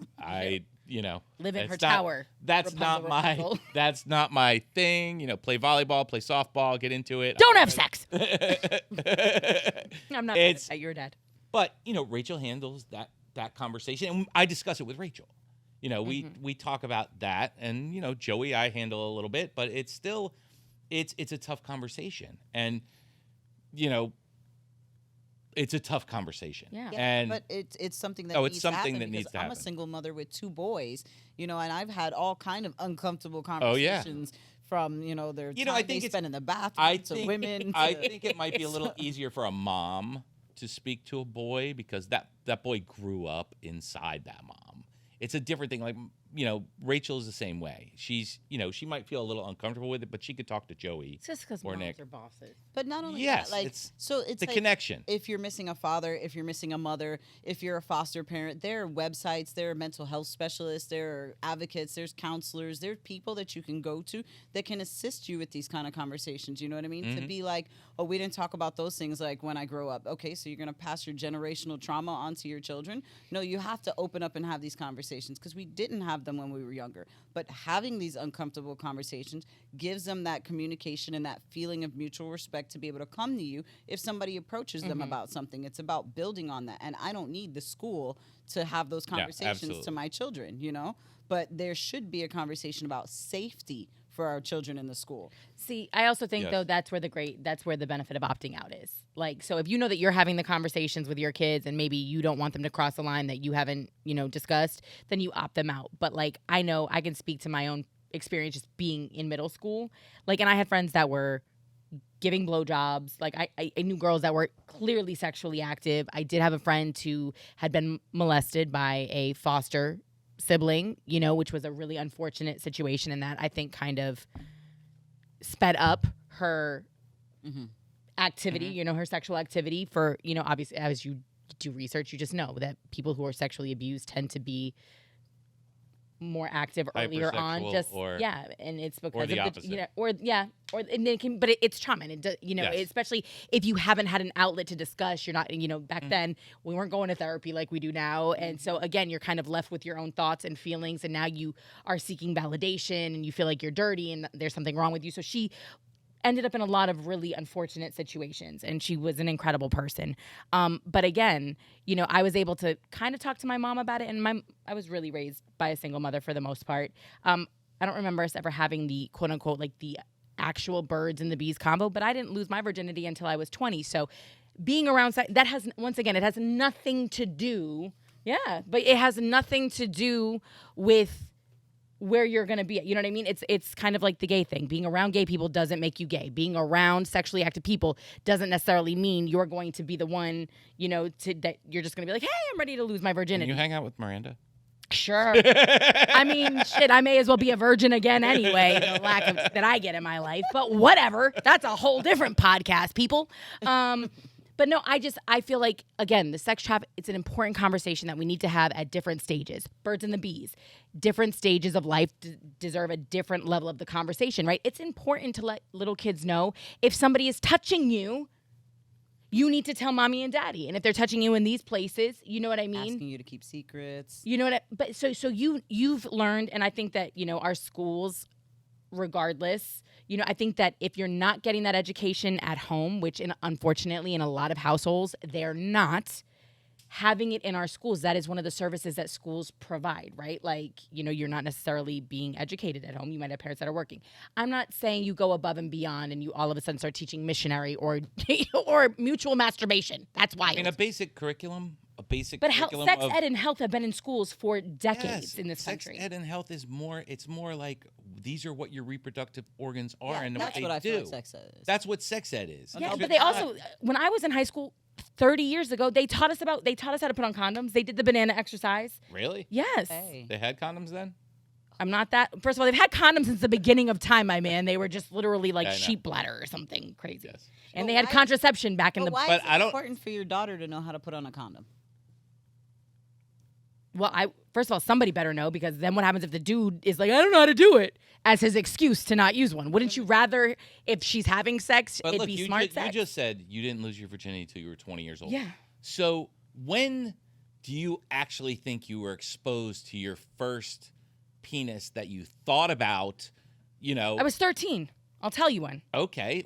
live in it's her not- tower. That's Rapunzel, not my. Rapunzel. That's not my thing. You know, play volleyball, play softball, get into it. Don't have sex. I'm not. It's- You're a dad. But you know, Rachel handles that conversation, and I discuss it with Rachel. You know, we talk about that, and you know, Joey I handle a little bit, but it's still, it's a tough conversation, and you know, it's a tough conversation. Yeah. And but it's something that it's needs something to happen that needs because to I'm a happen. single mother with 2 boys, you know, and I've had all kind of uncomfortable Oh, yeah. conversations from, you know, their You know, time I think they it's- spend in the bathroom I to think women. I to- think it might be a little easier for a mom to speak to a boy because that boy grew up inside that mom. It's a different thing. Like, you know, Rachel is the same way. She's, you know, she might feel a little uncomfortable with it, but she could talk to Joey. It's just because Or moms Nick. are bosses. But not only Yes, that, like, it's so it's the like connection. if you're missing a father, if you're missing a mother, if you're a foster parent, there are websites, there are mental health specialists, there are advocates, there's counselors, there are people that you can go to that can assist you with these kind of conversations. You know what I mean? To be like, oh, we didn't talk about those things like when I grow up. Okay, so you're going to pass your generational trauma onto your children? No, you have to open up and have these conversations because we didn't have them when we were younger. But having these uncomfortable conversations gives them that communication and that feeling of mutual respect to be able to come to you if somebody approaches them about something. It's about building on that. And I don't need the school to have those conversations absolutely. to my children, you know? But there should be a conversation about safety for our children in the school. See, I also think Yes. though that's where the benefit of opting out is. Like, so if you know that you're having the conversations with your kids and maybe you don't want them to cross a line that you haven't, you know, discussed, then you opt them out. But like, I know I can speak to my own experience just being in middle school. Like, and I had friends that were giving blowjobs. Like I knew girls that were clearly sexually active. I did have a friend who had been molested by a foster sibling, you know, which was a really unfortunate situation, and that I think kind of sped up her activity, you know, her sexual activity for, you know, obviously as you do research, you just know that people who are sexually abused tend to be more active earlier on, and it's because the of opposite. you know, and it can, but it's trauma, and it does, you know, especially if you haven't had an outlet to discuss. You're not, you know, back then we weren't going to therapy like we do now, and so again, you're kind of left with your own thoughts and feelings, and now you are seeking validation, and you feel like you're dirty, and there's something wrong with you. So she ended up in a lot of really unfortunate situations, and she was an incredible person. But again, you know, I was able to kind of talk to my mom about it, and I was really raised by a single mother for the most part. I don't remember us ever having the quote unquote like the actual birds and the bees combo, but I didn't lose my virginity until I was 20. So being around that has, once again, it has nothing to do. Yeah, but it has nothing to do with where you're going to be at. You know what I mean? It's kind of like the gay thing. Being around gay people doesn't make you gay. Being around sexually active people doesn't necessarily mean you're going to be the one, you know, that you're just going to be like, hey, I'm ready to lose my virginity. Can you hang out with Miranda? Sure. I mean, shit, I may as well be a virgin again anyway, the lack of that I get in my life. But whatever. That's a whole different podcast, people. But no, I feel like, again, the sex traffic, it's an important conversation that we need to have at different stages. Birds and the bees, different stages of life deserve a different level of the conversation, right? It's important to let little kids know if somebody is touching you, you need to tell mommy and daddy. And if they're touching you in these places, you know what I mean? Asking you to keep secrets. You know what but so you've learned, and I think that, you know, our schools, regardless, you know, I think that if you're not getting that education at home, which unfortunately in a lot of households, they're not having it in our schools. That is one of the services that schools provide, right? Like, you know, you're not necessarily being educated at home. You might have parents that are working. I'm not saying you go above and beyond and you all of a sudden start teaching missionary or or mutual masturbation. That's wild. I mean, a basic curriculum. But sex ed and health have been in schools for decades in this country. Sex ed and health is more, it's more like these are what your reproductive organs are and that's what what I do. feel like sex ed is. That's what sex ed is. Yeah, but they also, when I was in high school 30 years ago, they taught us how to put on condoms. They did the banana exercise. Really? Yes. Hey. They had condoms then? I'm not that. First of all, they've had condoms since the beginning of time, my man. They were just literally like sheep bladder or something crazy. Yes. And they had contraception back in the. Why is it important for your daughter to know how to put on a condom? Well, first of all, somebody better know, because then what happens if the dude is like, I don't know how to do it, as his excuse to not use one? Wouldn't you rather, if she's having sex, But it'd look, be smart sex? You just said you didn't lose your virginity until you were 20 years old. Yeah. So when do you actually think you were exposed to your first penis that you thought about, you know? I was 13. I'll tell you when. Okay.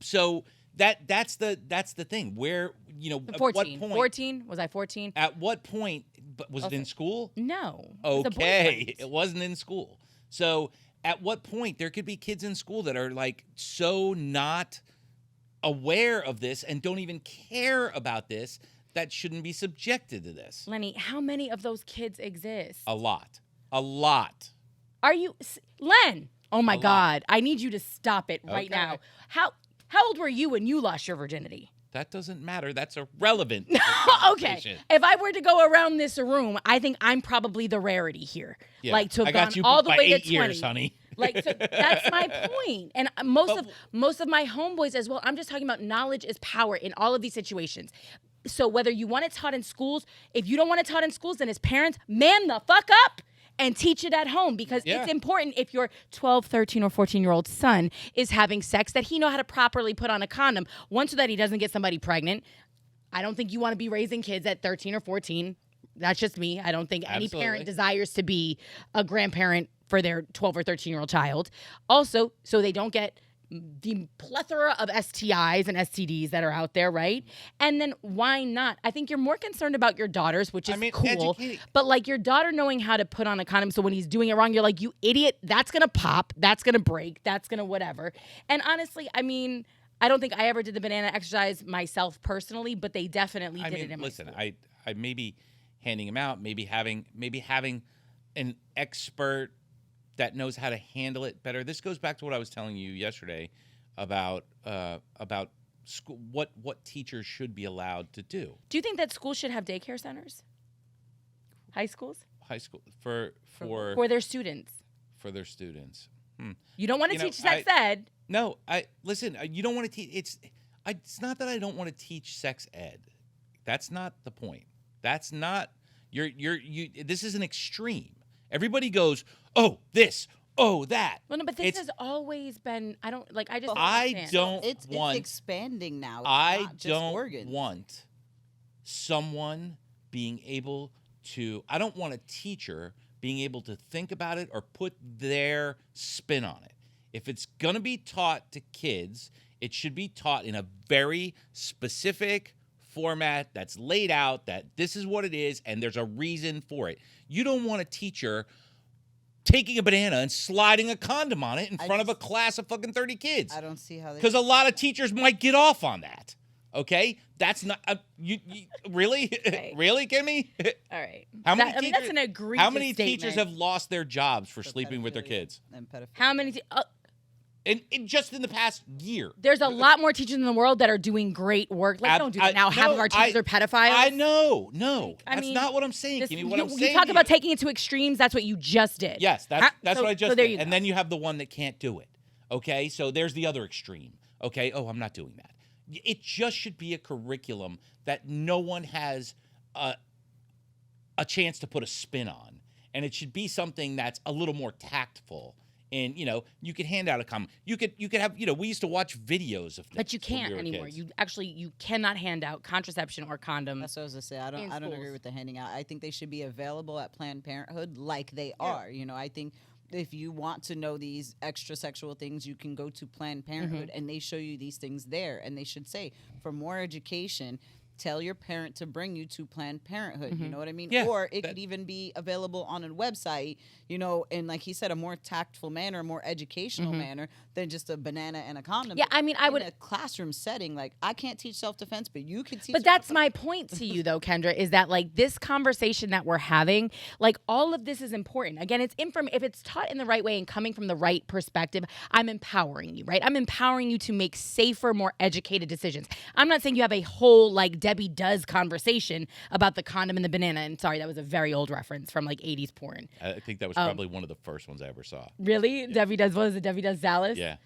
So that's the thing. Where, you know, 14. at what point? 14? Was I 14? At what point? But was it in school? No. Okay. It wasn't in school. So at what point there could be kids in school that are like so not aware of this and don't even care about this that shouldn't be subjected to this? Lenny, how many of those kids exist? A lot. Are you, Len? Oh my A lot. God! I need you to stop it right Okay. now. How old were you when you lost your virginity? That doesn't matter. That's irrelevant. Okay. If I were to go around this room, I think I'm probably the rarity here. Yeah. Like to have I got gone you all the by way 8 to 20. years, honey. Like, so that's my point. And most of my homeboys as well. I'm just talking about knowledge is power in all of these situations. So whether you want it taught in schools, if you don't want it taught in schools, then as parents, man the fuck up and teach it at home, because it's important if your 12, 13, or 14-year-old son is having sex that he know how to properly put on a condom. One, so that he doesn't get somebody pregnant. I don't think you want to be raising kids at 13 or 14. That's just me. I don't think any parent desires to be a grandparent for their 12 or 13-year-old child. Also, so they don't get the plethora of STIs and STDs that are out there, right? And then why not? I think you're more concerned about your daughters, which is cool. But like your daughter knowing how to put on a condom, so when he's doing it wrong, you're like, you idiot, that's going to pop, that's going to break, that's going to whatever. And honestly, I mean, I don't think I ever did the banana exercise myself personally, but they definitely did it in my school. I maybe handing them out, maybe having an expert that knows how to handle it better. This goes back to what I was telling you yesterday about school, what teachers should be allowed to do. Do you think that schools should have daycare centers? High schools? High school for their students. For their students. You don't want to teach sex ed. No, listen. You don't want to teach. It's not that I don't want to teach sex ed. That's not the point. That's not This is an extreme. Everybody goes, oh, this, oh, that. Well, no, but this has always been. I don't. It's expanding now. I not just don't organs. want someone being able to. I don't want a teacher being able to think about it or put their spin on it. If it's going to be taught to kids, it should be taught in a very specific format that's laid out, that this is what it is and there's a reason for it. You don't want a teacher taking a banana and sliding a condom on it in front of a class of fucking 30 kids. I don't see how they... Because a lot of teachers might get off on that. Okay? That's not... you really? Right. Really, Kimmy? All right. How many teachers, that's an egregious How many statement. teachers have lost their jobs for sleeping with their kids? And pedophilia. How many... And just in the past year. There's a lot more teachers in the world that are doing great work. Like, don't do that now. Half of our teachers are pedophiles. I know. No. Like, I that's mean, not what I'm saying, Kimmy. What I'm saying you talk about taking it to extremes, that's what you just did. Yes, that's what I just did. And go. then you have the one that can't do it. Okay? So there's the other extreme. Okay? Oh, I'm not doing that. It just should be a curriculum that no one has a chance to put a spin on. And it should be something that's a little more tactful. And, you could hand out a comment. You could have, we used to watch videos of things. But you can't anymore. Kids. You cannot hand out contraception or condoms. That's what I was going to say. I don't agree with the handing out. I think they should be available at Planned Parenthood like they are. I think if you want to know these extra sexual things, you can go to Planned Parenthood and they show you these things there. And they should say, for more education, tell your parent to bring you to Planned Parenthood. You know what I mean? Yeah, or it could even be available on a website, in, like he said, a more tactful manner, a more educational manner than just a banana and a condom. Yeah, I mean, I would... In a classroom setting, like, I can't teach self-defense, but you can teach... But that's my point to you, though, Kendra, is that, like, this conversation that we're having, like, all of this is important. Again, if it's taught in the right way and coming from the right perspective, I'm empowering you, right? I'm empowering you to make safer, more educated decisions. I'm not saying you have a whole, like, Debbie Does conversation about the condom and the banana. And sorry, that was a very old reference from, like, 80s porn. I think that was probably one of the first ones I ever saw. Really? Yeah. Debbie Does, what is it? Debbie Does Dallas? Yeah.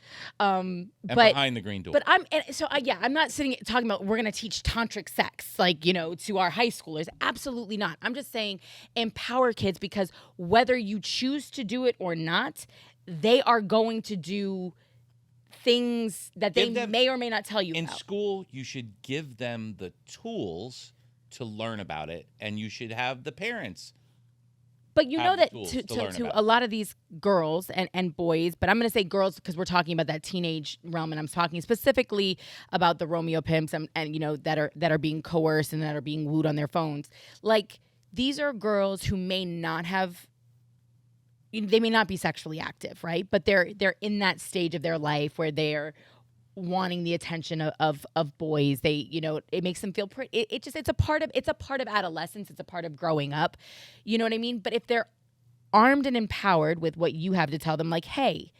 And Behind the Green Door. But I'm not talking about we're going to teach tantric sex, like, to our high schoolers. Absolutely not. I'm just saying empower kids, because whether you choose to do it or not, they are going to do things that they may or may not tell you in about. School, you should give them the tools to learn about it, and you should have the parents. But you know that to a lot of these girls and boys, but I'm going to say girls because we're talking about that teenage realm, and I'm talking specifically about the Romeo pimps and that are being coerced and that are being wooed on their phones. Like, these are girls who may not have, they may not be sexually active, right? But they're in that stage of their life where they're wanting the attention of boys. They, it makes them feel pretty. It's a part of adolescence. It's a part of growing up. You know what I mean? But if they're armed and empowered with what you have to tell them, like, hey,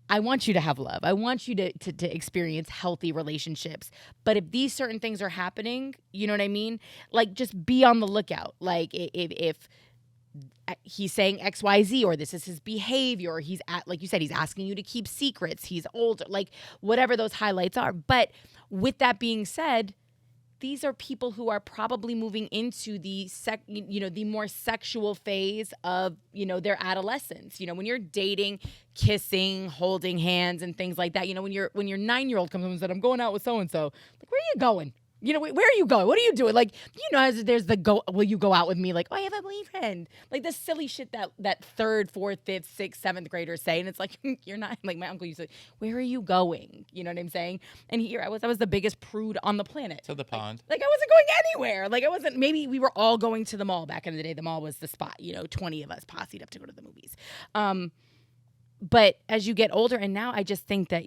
I want you to have love. I want you to experience healthy relationships. But if these certain things are happening, you know what I mean? Like, just be on the lookout. Like, if he's saying XYZ, or this is his behavior, or he's like you said, he's asking you to keep secrets, he's older, like whatever those highlights are. But with that being said, these are people who are probably moving into the the more sexual phase of, their adolescence. When you're dating, kissing, holding hands and things like that, when your 9-year-old comes home and said, I'm going out with so-and-so, like, where are you going? Where are you going? What are you doing? Like, there's the will you go out with me? Like, oh, I have a boyfriend. Like, the silly shit that 3rd, 4th, 5th, 6th, 7th graders say. And it's like, you're not, like, my uncle used to say, where are you going? You know what I'm saying? And here I was the biggest prude on the planet. To the pond. Like, I wasn't going anywhere. Like, maybe we were all going to the mall back in the day. The mall was the spot, 20 of us posseed up to go to the movies. But as you get older, and now I just think that,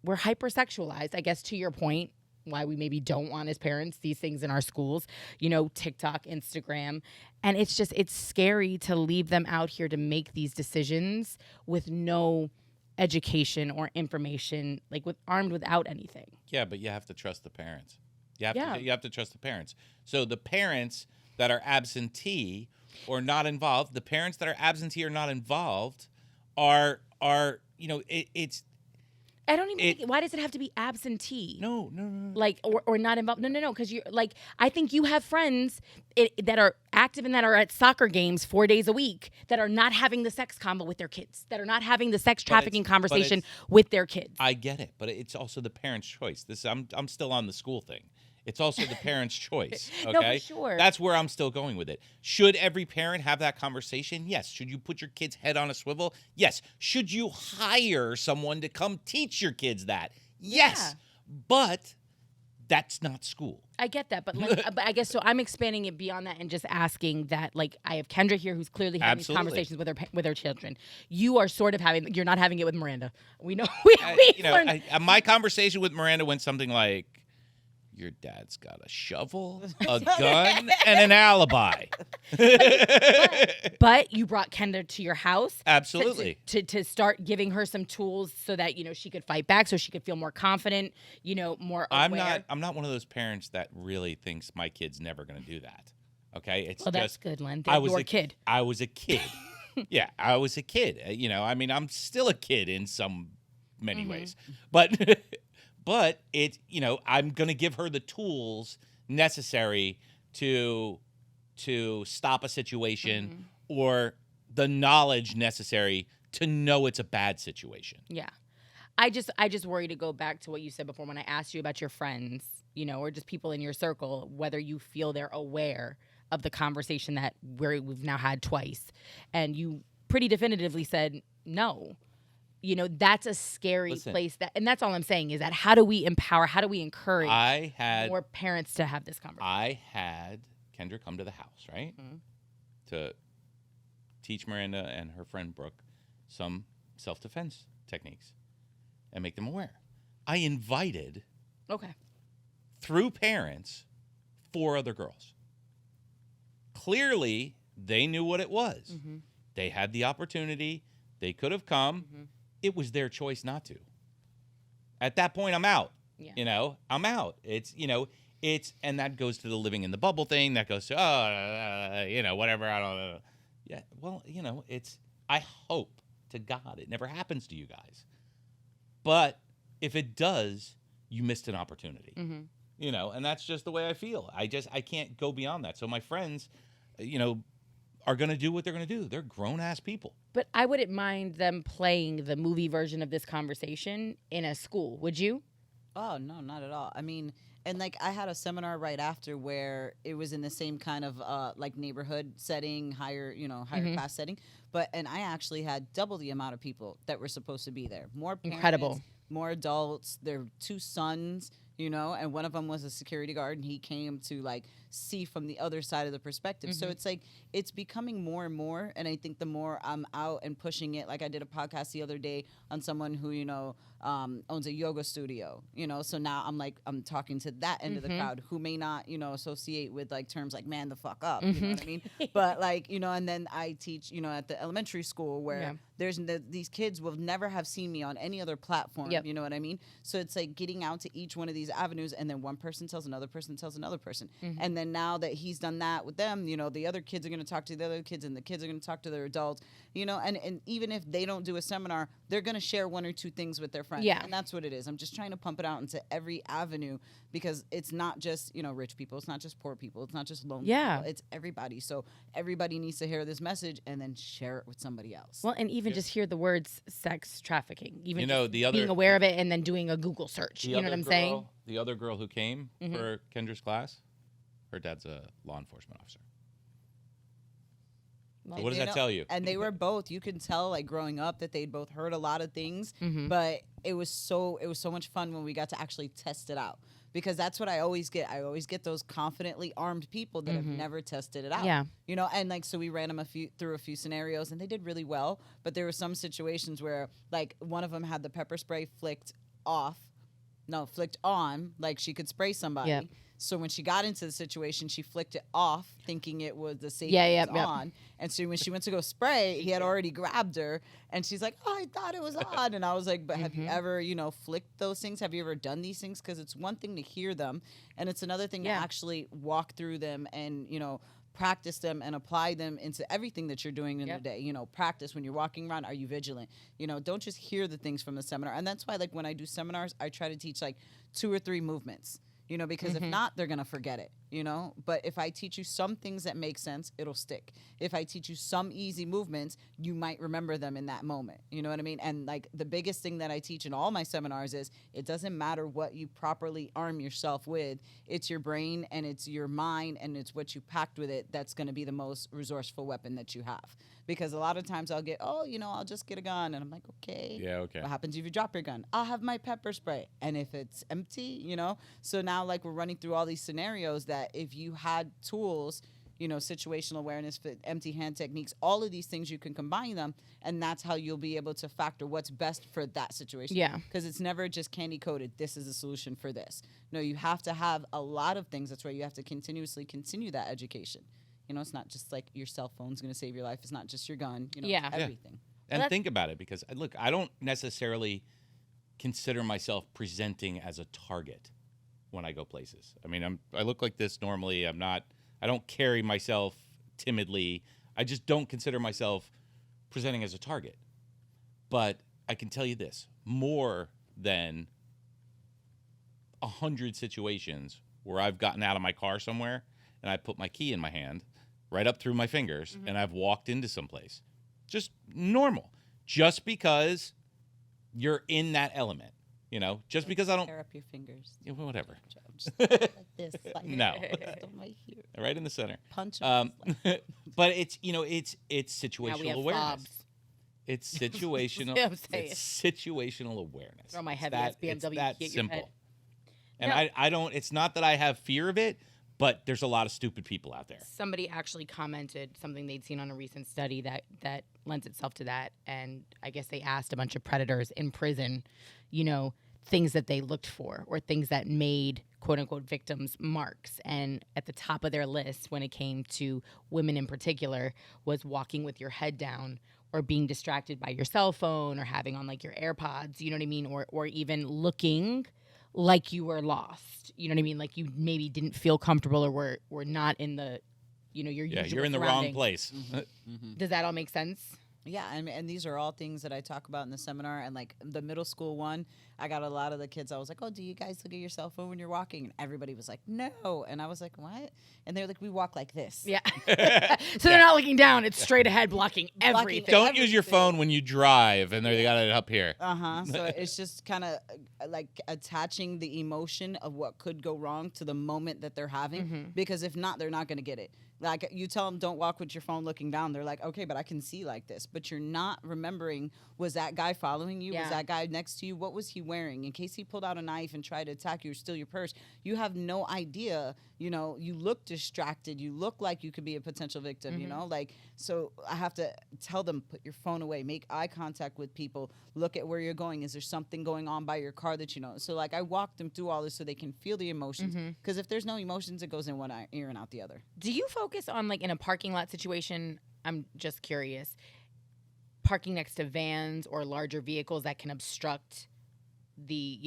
we're hypersexualized, I guess, to your point, why we maybe don't want as parents these things in our schools, TikTok, Instagram. And it's scary to leave them out here to make these decisions with no education or information, like armed without anything. Yeah, but you have to trust the parents. You have to trust the parents. So the parents that are absentee or not involved, are it's. I don't even think, why does it have to be absentee? No. Like, or not involved. No. Because you're like, I think you have friends that are active and that are at soccer games 4 days a week that are not having the sex combo with their kids, that are not having the sex trafficking conversation with their kids. I get it, but it's also the parent's choice. I'm still on the school thing. It's also the parent's choice, okay? No, for sure. That's where I'm still going with it. Should every parent have that conversation? Yes. Should you put your kid's head on a swivel? Yes. Should you hire someone to come teach your kids that? Yes. Yeah. But that's not school. I get that, but but I guess so. I'm expanding it beyond that and just asking that. Like, I have Kendra here, who's clearly having these conversations with her children. You are sort of having. You're not having it with Miranda. We know. My conversation with Miranda went something like, "Your dad's got a shovel, a gun, and an alibi." But you brought Kendra to your house. Absolutely. To start giving her some tools so that, she could fight back, so she could feel more confident, more aware. I'm not one of those parents that really thinks my kid's never going to do that. Okay? It's that's good, Len. They're your kid. I was a kid. Yeah, I was a kid. I'm still a kid in some many ways. But it's, I'm going to give her the tools necessary to stop a situation or the knowledge necessary to know it's a bad situation. Yeah. I just worry, to go back to what you said before when I asked you about your friends, or just people in your circle, whether you feel they're aware of the conversation that we've now had twice. And you pretty definitively said no. That's a scary place. And that's all I'm saying is that how do we empower, how do we encourage more parents to have this conversation? I had Kendra come to the house, right? Mm-hmm. To teach Miranda and her friend Brooke some self-defense techniques and make them aware. I invited, through parents, 4 other girls. Clearly, they knew what it was. Mm-hmm. They had the opportunity. They could have come. Mm-hmm. It was their choice not to. At that point, I'm out. Yeah. I'm out. And that goes to the living in the bubble thing. That goes to, whatever. I don't know. Yeah. Well, I hope to God it never happens to you guys. But if it does, you missed an opportunity. Mm-hmm. And that's just the way I feel. I can't go beyond that. So my friends, are going to do what they're going to do. They're grown-ass people. But I wouldn't mind them playing the movie version of this conversation in a school. Would you? Oh, no, not at all. I mean, and I had a seminar right after where it was in the same kind of neighborhood setting, higher class setting. And I actually had double the amount of people that were supposed to be there. More parents, incredible. More adults. Their 2 sons, and one of them was a security guard, and he came to see from the other side of the perspective. Mm-hmm. So it's becoming more and more, and I think the more I'm out and pushing it, I did a podcast the other day on someone who owns a yoga studio, so now I'm talking to that end of the crowd who may not associate with terms like man the fuck up, you know what I mean? But and then I teach at the elementary school where there's these kids will never have seen me on any other platform. You know what I mean? So it's getting out to each one of these avenues, and then one person tells another person, and then now that he's done that with them, the other kids are going to talk to the other kids, and the kids are going to talk to their adults, and even if they don't do a seminar, they're going to share 1 or 2 things with their friends. Yeah. And that's what it is. I'm just trying to pump it out into every avenue, because it's not just, rich people. It's not just poor people. It's not just lonely people. It's everybody. So everybody needs to hear this message and then share it with somebody else. Well, and even just hear the words sex trafficking. Even being aware of it and then doing a Google search. You know what I'm saying? The other girl who came for Kendra's class, her dad's a law enforcement officer. So what does that tell you? And they were both, you can tell growing up that they'd both heard a lot of things, but it was so much fun when we got to actually test it out, because that's what I always get. I always get those confidently armed people that have never tested it out. Yeah. And so we ran them through a few scenarios, and they did really well, but there were some situations where one of them had the pepper spray flicked on, she could spray somebody. Yep. So when she got into the situation, she flicked it off, thinking it was the safety was on. And so when she went to go spray, he had already grabbed her, and she's like, "Oh, I thought it was on." And I was like, "But have you ever, flicked those things? Have you ever done these things? Because it's one thing to hear them, and it's another thing to actually walk through them and practice them and apply them into everything that you're doing in the day. Practice when you're walking around. Are you vigilant? Don't just hear the things from the seminar. And that's why, like, when I do seminars, I try to teach like 2 or 3 movements. Because if not, they're going to forget it, But if I teach you some things that make sense, it'll stick. If I teach you some easy movements, you might remember them in that moment. You know what I mean? And like the biggest thing that I teach in all my seminars is it doesn't matter what you properly arm yourself with. It's your brain and it's your mind and it's what you packed with it that's going to be the most resourceful weapon that you have. Because a lot of times I'll get, I'll just get a gun. And I'm like, okay. Yeah, okay. What happens if you drop your gun? I'll have my pepper spray. And if it's empty, So now, like, we're running through all these scenarios that if you had tools, situational awareness, empty hand techniques, all of these things, you can combine them. And that's how you'll be able to factor what's best for that situation. Yeah. Because it's never just candy coated. This is a solution for this. No, you have to have a lot of things. That's why you have to continuously continue that education. It's not just like your cell phone's going to save your life. It's not just your gun. It's everything. And think about it, because look, I don't necessarily consider myself presenting as a target when I go places. I mean, I look like this normally. I don't carry myself timidly. I just don't consider myself presenting as a target. But I can tell you this, more than 100 situations where I've gotten out of my car somewhere and I put my key in my hand, right up through my fingers, and I've walked into someplace. Just normal. Just because you're in that element, Just because I don't tear up your fingers. Yeah, whatever. Just like this. Like No. Right here. Right in the center. Punch 'em. But it's it's Now we situational have awareness. fobs. It's situational. Yeah, I'm saying. It's situational awareness. Throw my It's heavy that- ass BMW It's that hit your simple. head. And No. I don't. It's not that I have fear of it, but there's a lot of stupid people out there. Somebody actually commented something they'd seen on a recent study that lends itself to that. And I guess they asked a bunch of predators in prison, things that they looked for or things that made quote unquote victims marks. And at the top of their list when it came to women in particular was walking with your head down or being distracted by your cell phone or having on like your AirPods, you know what I mean? Or even looking like you were lost. You know what I mean? Like you maybe didn't feel comfortable or were not in the, your usual You're in the wrong surroundings. place. Does that all make sense? Yeah, and these are all things that I talk about in the seminar. And like the middle school one, I got a lot of the kids. I was like, "Oh, do you guys look at your cell phone when you're walking?" And everybody was like, "No." And I was like, "What?" And they were like, "We walk like this." Yeah. So they're not looking down; it's straight ahead, blocking everything. Don't use your Everything. phone when you drive, and they got it up here. So it's just kind of like attaching the emotion of what could go wrong to the moment that they're having. Because if not, they're not going to get it. Like you tell them, don't walk with your phone looking down. They're like, okay, but I can see like this. But you're not remembering, was that guy following you? Yeah. Was that guy next to you? What was he wearing? In case he pulled out a knife and tried to attack you or steal your purse, you have no idea. You look distracted. You look like you could be a potential victim, so I have to tell them, put your phone away, make eye contact with people, look at where you're going. Is there something going on by your car that you know? So like I walk them through all this so they can feel the emotions. Because if there's no emotions, it goes in one ear and out the other. Do you focus on like in a parking lot situation? I'm just curious. Parking next to vans or larger vehicles that can obstruct the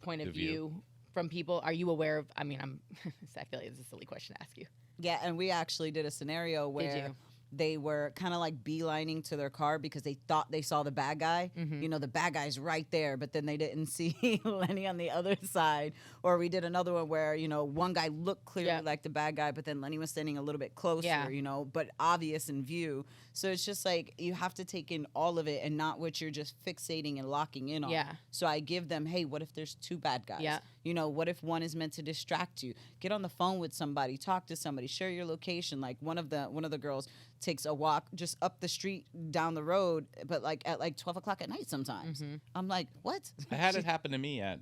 point of The view. view from people. Are you aware of? I mean, I feel like it's a silly question to ask you. Yeah, and we actually did a scenario where you? they were kind of like beelining to their car because they thought they saw the bad guy. The bad guy's right there, but then they didn't see Lenny on the other side. Or we did another one where, one guy looked clearly like the bad guy, but then Lenny was standing a little bit closer, but obvious in view. So it's just like you have to take in all of it and not what you're just fixating and locking in on. Yeah. So I give them, hey, what if there's 2 bad guys? Yeah. What if one is meant to distract you? Get on the phone with somebody, talk to somebody, share your location. Like one of the girls takes a walk just up the street down the road, but like at like 12 o'clock at night sometimes. I'm like, what? I had it happen to me at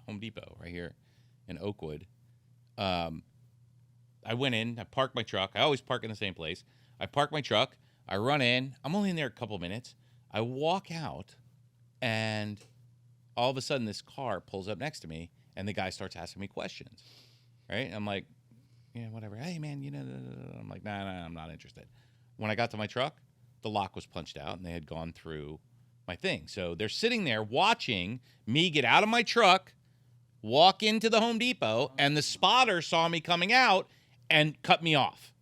Home Depot right here in Oakwood. I went in, I parked my truck. I always park in the same place. I park my truck. I run in. I'm only in there a couple minutes. I walk out, and all of a sudden this car pulls up next to me, And the guy starts asking me questions, right? I'm like, yeah, whatever. Hey, man, I'm like, nah, I'm not interested. When I got to my truck, the lock was punched out, and they had gone through my thing. So they're sitting there watching me get out of my truck, walk into the Home Depot, and the spotter saw me coming out and cut me off.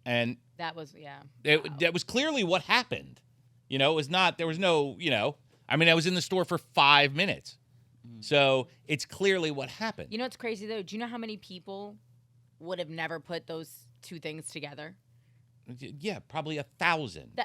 And That was, wow. that was clearly what happened. It was not, there was no, I mean, I was in the store for 5 minutes. So it's clearly what happened. You know what's crazy, though? Do you know how many people would have never put those two things together? Yeah, probably 1,000.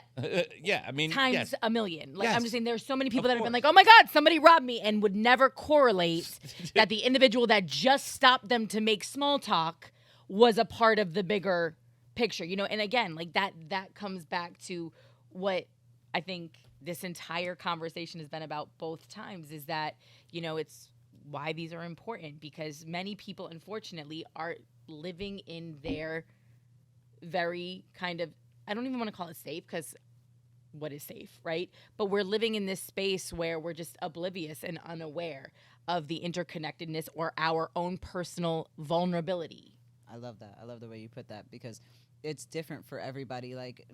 Yeah, I mean, times yes. a million. Like Yes. I'm just saying, there's so many people Of that have been course. like, "Oh my God, somebody robbed me," and would never correlate that the individual that just stopped them to make small talk was a part of the bigger picture. And again, like that comes back to what I think this entire conversation has been about both times. Is that it's why these are important, because many people, unfortunately, are living in their very kind of, I don't even want to call it safe, because what is safe, right? But we're living in this space where we're just oblivious and unaware of the interconnectedness or our own personal vulnerability. I love that. I love the way you put that, because it's different for everybody. Like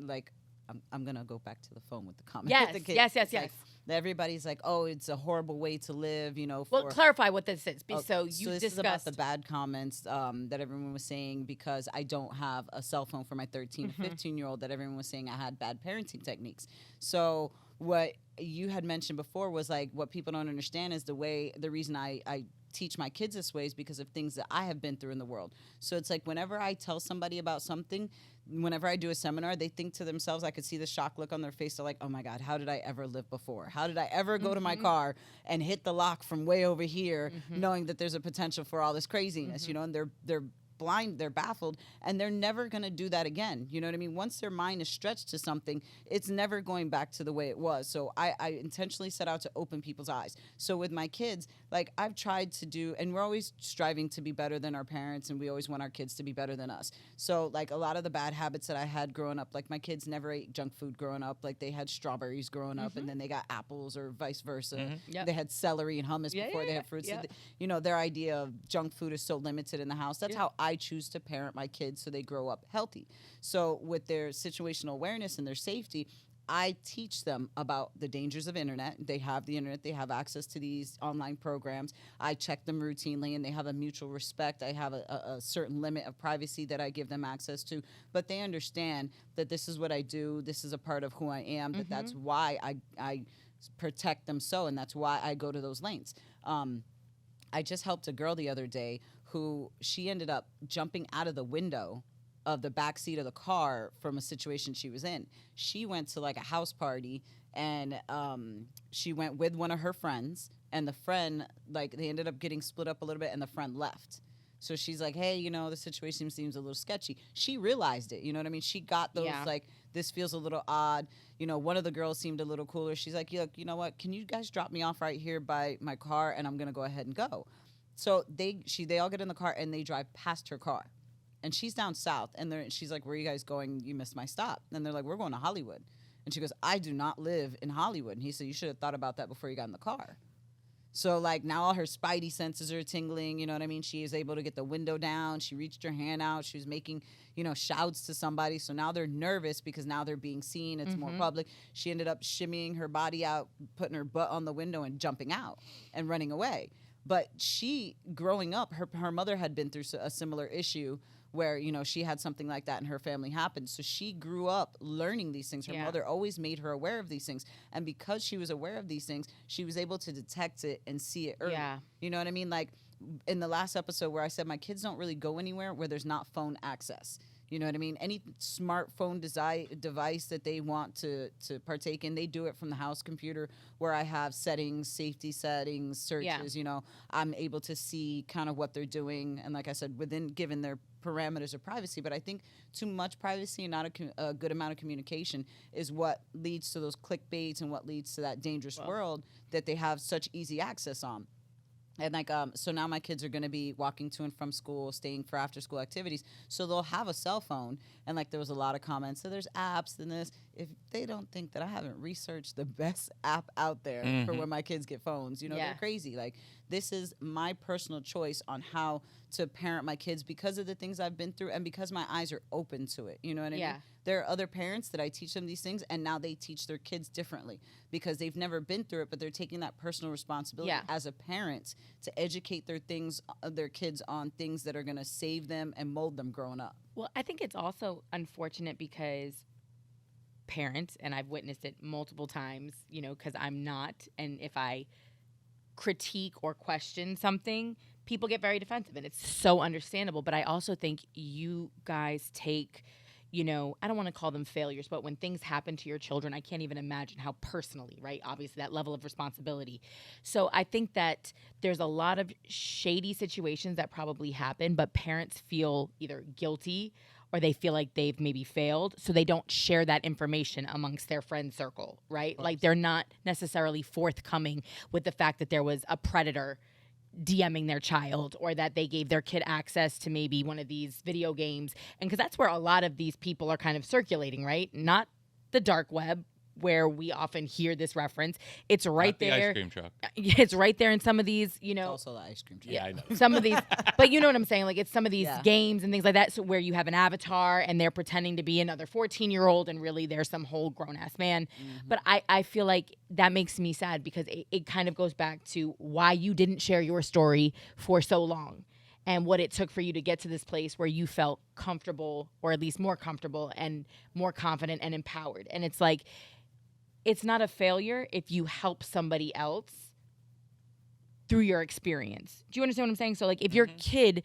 I'm gonna go back to the phone with the comment. Yes, with the kids. yes. It's like, everybody's like, oh, it's a horrible way to live, Well, clarify what this is. Oh, So this you is about discussed the bad comments that everyone was saying, because I don't have a cell phone for my 13 to 15-year-old, that everyone was saying I had bad parenting techniques. So what you had mentioned before was like, what people don't understand is the reason I teach my kids this way is because of things that I have been through in the world. So it's like, whenever I tell somebody about something, whenever I do a seminar, they think to themselves, I could see the shock look on their face. They're like, oh my God, how did I ever live before? How did I ever go to my car and hit the lock from way over here, knowing that there's a potential for all this craziness, and they're blind, they're baffled, and they're never going to do that again. You know what I mean? Once their mind is stretched to something, it's never going back to the way it was. So I intentionally set out to open people's eyes. So with my kids, like, I've tried to do, and we're always striving to be better than our parents, and we always want our kids to be better than us. So like, a lot of the bad habits that I had growing up, like, my kids never ate junk food growing up. Like, they had strawberries growing up, and then they got apples, or vice versa. Yep. They had celery and hummus before they had fruits. Yeah. So their idea of junk food is so limited in the house. That's how I choose to parent my kids, so they grow up healthy. So with their situational awareness and their safety, I teach them about the dangers of internet. They have the internet. They have access to these online programs. I check them routinely, and they have a mutual respect. I have a certain limit of privacy that I give them access to. But they understand that this is what I do. This is a part of who I am. That that's why I protect them so, and that's why I go to those lengths. I just helped a girl the other day who she ended up jumping out of the window of the back seat of the car from a situation she was in. She went to like a house party, and she went with one of her friends, and the friend, like, they ended up getting split up a little bit, and the friend left. So she's like, hey, the situation seems a little sketchy. She realized it, you know what I mean? She got those, like, this feels a little odd. One of the girls seemed a little cooler. She's like, look, you know what? Can you guys drop me off right here by my car, and I'm going to go ahead and go. So they all get in the car, and they drive past her car. And she's down south, and she's like, where are you guys going? You missed my stop. And they're like, we're going to Hollywood. And she goes, I do not live in Hollywood. And he said, you should have thought about that before you got in the car. So, like, now all her spidey senses are tingling, you know what I mean? She is able to get the window down. She reached her hand out. She was making, shouts to somebody. So now they're nervous because now they're being seen. It's more public. She ended up shimmying her body out, putting her butt on the window and jumping out and running away. But she, growing up, her mother had been through a similar issue where, she had something like that in her family happen. So she grew up learning these things. Her mother always made her aware of these things. And because she was aware of these things, she was able to detect it and see it early. Yeah. You know what I mean? Like, in the last episode where I said my kids don't really go anywhere where there's not phone access. You know what I mean? Any smartphone device that they want to partake in, they do it from the house computer, where I have settings, safety settings, searches. I'm able to see kind of what they're doing. And like I said, given their parameters of privacy. But I think too much privacy and not a good amount of communication is what leads to those clickbaits and what leads to that dangerous world that they have such easy access on. And like, so now my kids are going to be walking to and from school, staying for after school activities. So they'll have a cell phone. And like, there was a lot of comments. So there's apps and this. If they don't think that I haven't researched the best app out there for when my kids get phones, they're crazy. Like, This is my personal choice on how to parent my kids because of the things I've been through and because my eyes are open to it. You know what I mean? There are other parents that I teach them these things, and now they teach their kids differently because they've never been through it, but they're taking that personal responsibility as a parent to educate their kids on things that are going to save them and mold them growing up. Well, I think it's also unfortunate because parents, and I've witnessed it multiple times, you know, because I'm not, and if I critique or question something, people get very defensive, and it's so understandable. But I also think you guys take, you know, I don't want to call them failures, but when things happen to your children, I can't even imagine how personally, right? Obviously, that level of responsibility. So I think that there's a lot of shady situations that probably happen, but parents feel either guilty or they feel like they've maybe failed, so they don't share that information amongst their friend circle, right? Like they're not necessarily forthcoming with the fact that there was a predator DMing their child, or that they gave their kid access to maybe one of these video games. And because that's where a lot of these people are kind of circulating, right? Not the dark web, where we often hear this reference. It's right Not the there. ice cream truck. It's right there in some of these, you know. It's also the ice cream truck. Yeah, I know. Some of these, but you know what I'm saying? Like, it's some of these games and things like that, so where you have an avatar and they're pretending to be another 14-year-old and really there's some whole grown-ass man. But I feel like that makes me sad because it kind of goes back to why you didn't share your story for so long and what it took for you to get to this place where you felt comfortable, or at least more comfortable and more confident and empowered. And it's like, it's not a failure if you help somebody else through your experience. Do you understand what I'm saying? So, like, if your kid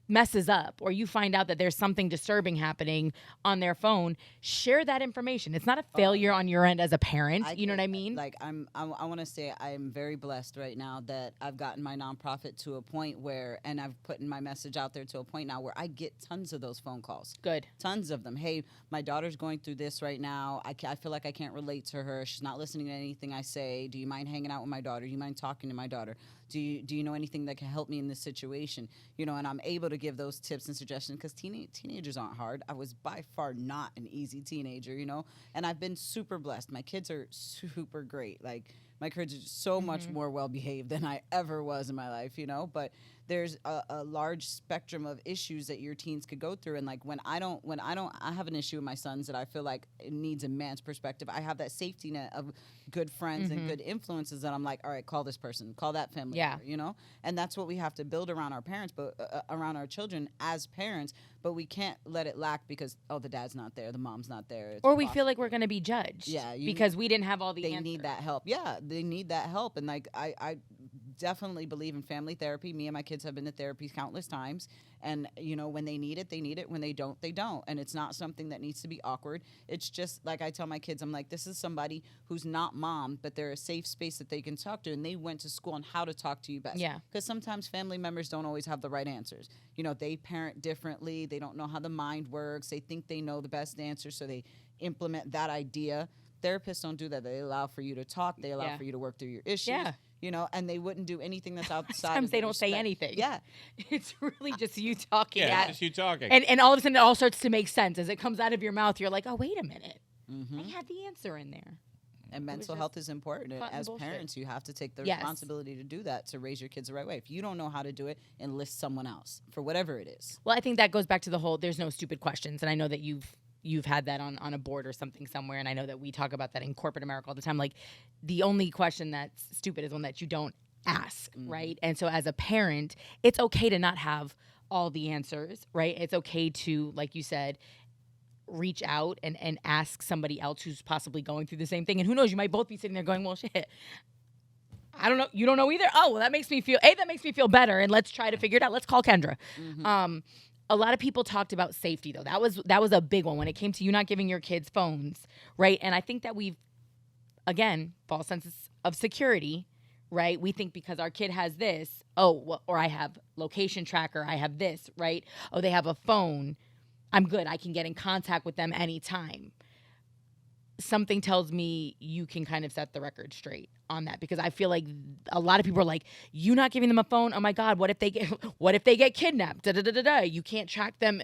messes up, or you find out that there's something disturbing happening on their phone, share that information. It's not a failure on your end as a parent. You know what I mean? Like, I want to say I'm very blessed right now that I've gotten my nonprofit to a point where, and I've put my message out there to a point now where I get tons of those phone calls. Good. Tons of them. Hey, my daughter's going through this right now. I feel like I can't relate to her. She's not listening to anything I say. Do you mind hanging out with my daughter? Do you mind talking to my daughter? Do you know anything that can help me in this situation? You know, and I'm able to give those tips and suggestions because teenagers aren't hard. I was by far not an easy teenager, you know, and I've been super blessed. My kids are super great. Like, my kids are so much more well-behaved than I ever was in my life, you know, but there's a large spectrum of issues that your teens could go through. And like, I have an issue with my sons that I feel like it needs a man's perspective. I have that safety net of good friends and good influences that I'm like, all right, call this person, call that family member, you know? And that's what we have to build around our parents, but around our children as parents, but we can't let it lack because, oh, the dad's not there, the mom's not there. Or we feel like we're going to be judged. Yeah. Because we didn't have all the answers. They need that help. Yeah, they need that help. And like, I definitely believe in family therapy. Me and my kids have been to therapy countless times. And, you know, when they need it, they need it. When they don't, they don't. And it's not something that needs to be awkward. It's just like I tell my kids, I'm like, this is somebody who's not mom, but they're a safe space that they can talk to. And they went to school on how to talk to you best. Yeah. Because sometimes family members don't always have the right answers. You know, they parent differently. They don't know how the mind works. They think they know the best answer, so they implement that idea. Therapists don't do that. They allow for you to talk. They allow for you to work through your issues. Yeah. You know, and they wouldn't do anything that's outside. Sometimes of they their don't say respect. anything. Yeah. It's really just you talking. Yeah, it's just you talking. And all of a sudden it all starts to make sense. As it comes out of your mouth, you're like, oh, wait a minute. I had the answer in there. And mental health is important. And as parents, you have to take the responsibility to do that, to raise your kids the right way. If you don't know how to do it, enlist someone else for whatever it is. Well, I think that goes back to the whole there's no stupid questions. And I know that you've had that on a board or something somewhere, and I know that we talk about that in corporate America all the time. Like, the only question that's stupid is one that you don't ask, right? And so as a parent, it's okay to not have all the answers, right? It's okay to, like you said, reach out and ask somebody else who's possibly going through the same thing. And who knows, you might both be sitting there going, well, shit, I don't know. You don't know either? Oh, well, that makes me feel better, and let's try to figure it out. Let's call Kendra. A lot of people talked about safety, though. That was a big one when it came to you not giving your kids phones, right? And I think that we've, again, false sense of security, right? We think because our kid has this, or I have location tracker, I have this, right? Oh, they have a phone, I'm good. I can get in contact with them anytime. Something tells me you can kind of set the record straight on that, because I feel like a lot of people are like, you not giving them a phone? Oh my God, what if they get kidnapped? Da, da, da, da, da. You can't track them.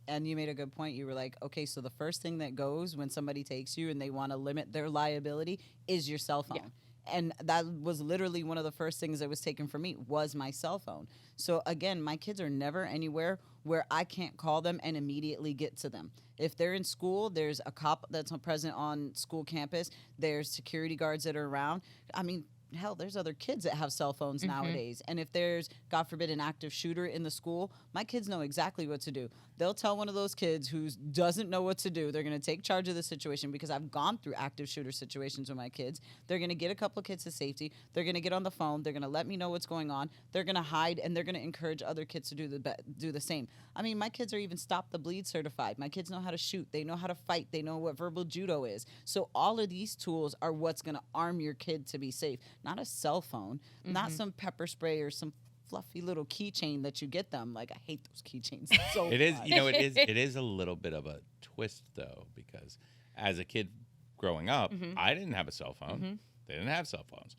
And you made a good point. You were like, okay, so the first thing that goes when somebody takes you and they want to limit their liability is your cell phone. Yeah. And that was literally one of the first things that was taken from me was my cell phone. So again, my kids are never anywhere where I can't call them and immediately get to them. If they're in school, there's a cop that's present on school campus. There's security guards that are around. I mean, hell, there's other kids that have cell phones nowadays. And if there's, God forbid, an active shooter in the school, my kids know exactly what to do. They'll tell one of those kids who doesn't know what to do. They're going to take charge of the situation because I've gone through active shooter situations with my kids. They're going to get a couple of kids to safety. They're going to get on the phone. They're going to let me know what's going on. They're going to hide, and they're going to encourage other kids to do the same. I mean, my kids are even Stop the Bleed certified. My kids know how to shoot. They know how to fight. They know what verbal judo is. So all of these tools are what's going to arm your kid to be safe. Not a cell phone, not some pepper spray or some fluffy little keychain that you get them. Like, I hate those keychains so It is, much. it is a little bit of a twist though, because as a kid growing up, I didn't have a cell phone. They didn't have cell phones.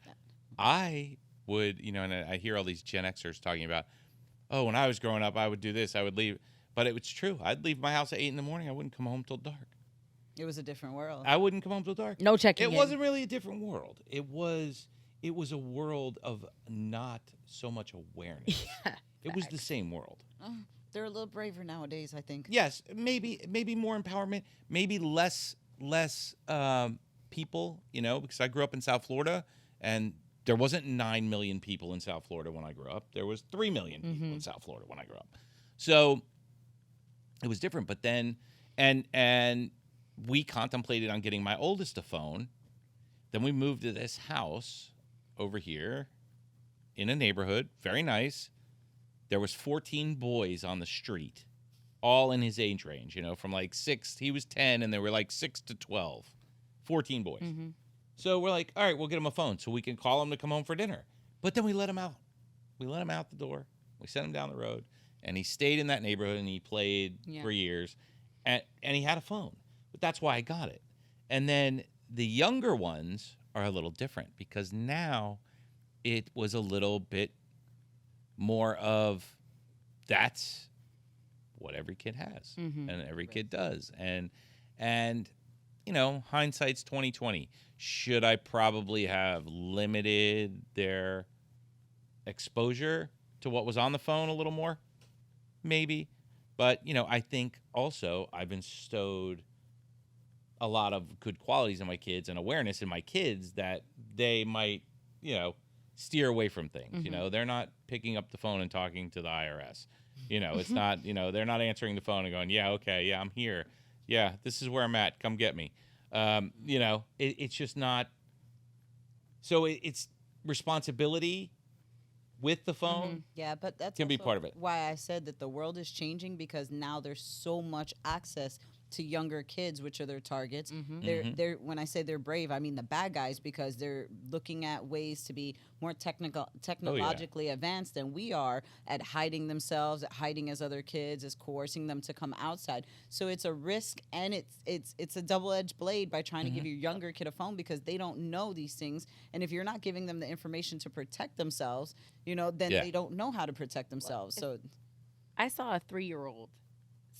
I would, and I hear all these Gen Xers talking about, oh, when I was growing up, I would do this, I would leave. But it was true. I'd leave my house at 8 a.m. I wouldn't come home till dark. It was a different world. I wouldn't come home till dark. No checking It in. wasn't really a different world. It was a world of not so much awareness. Yeah, it was the same world. They're a little braver nowadays, I think. Yes, maybe more empowerment, maybe less people, because I grew up in South Florida, and there wasn't 9 million people in South Florida when I grew up. There was 3 million people in South Florida when I grew up. So it was different. But then, and we contemplated on getting my oldest a phone. Then we moved to this house over here in a neighborhood, very nice. There was 14 boys on the street, all in his age range, from like 6, he was 10, and they were like 6 to 12, 14 boys. So we're like, all right, we'll get him a phone so we can call him to come home for dinner. But then we let him out. We let him out the door. We sent him down the road, and he stayed in that neighborhood, and he played for years, and he had a phone. But that's why I got it. And then the younger ones are a little different because now it was a little bit more of that's what every kid has and every kid does. And hindsight's 2020. Should I probably have limited their exposure to what was on the phone a little more? Maybe. But, I think also I've bestowed a lot of good qualities in my kids and awareness in my kids that they might, steer away from things. They're not picking up the phone and talking to the IRS. It's not, they're not answering the phone and going, yeah, okay, yeah, I'm here. Yeah, this is where I'm at. Come get me. It's just not. So it's responsibility with the phone. Yeah, but that's can be also part of it. why I said that the world is changing, because now there's so much access to younger kids, which are their targets. They're when I say they're brave, I mean the bad guys, because they're looking at ways to be more technologically advanced than we are at hiding themselves, at hiding as other kids, as coercing them to come outside. So it's a risk, and it's a double-edged blade by trying to give your younger kid a phone, because they don't know these things. And if you're not giving them the information to protect themselves, then they don't know how to protect themselves. So I saw a 3-year-old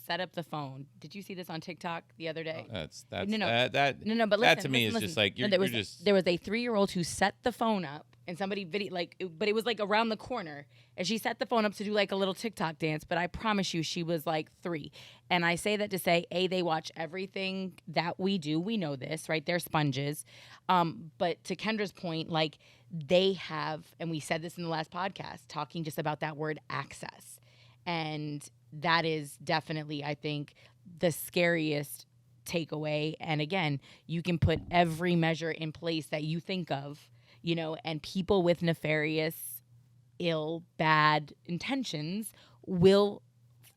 set up the phone. Did you see this on TikTok the other day? That's But that listen, to me is just like there was a 3-year-old who set the phone up, and somebody but it was like around the corner, and she set the phone up to do like a little TikTok dance. But I promise you, she was like 3. And I say that to say, they watch everything that we do. We know this, right? They're sponges. But to Kendra's point, like they have, and we said this in the last podcast, talking just about that word access, and that is definitely, I think, the scariest takeaway. And again, you can put every measure in place that you think of, and people with nefarious, ill, bad intentions will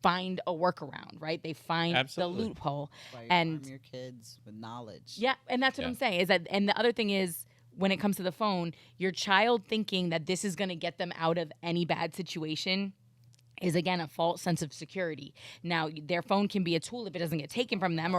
find a workaround, right? They find the loophole. and arm your kids with knowledge. Yeah, and that's what I'm saying. And the other thing is, when it comes to the phone, your child thinking that this is going to get them out of any bad situation is, again, a false sense of security. Now, their phone can be a tool if it doesn't get taken from them,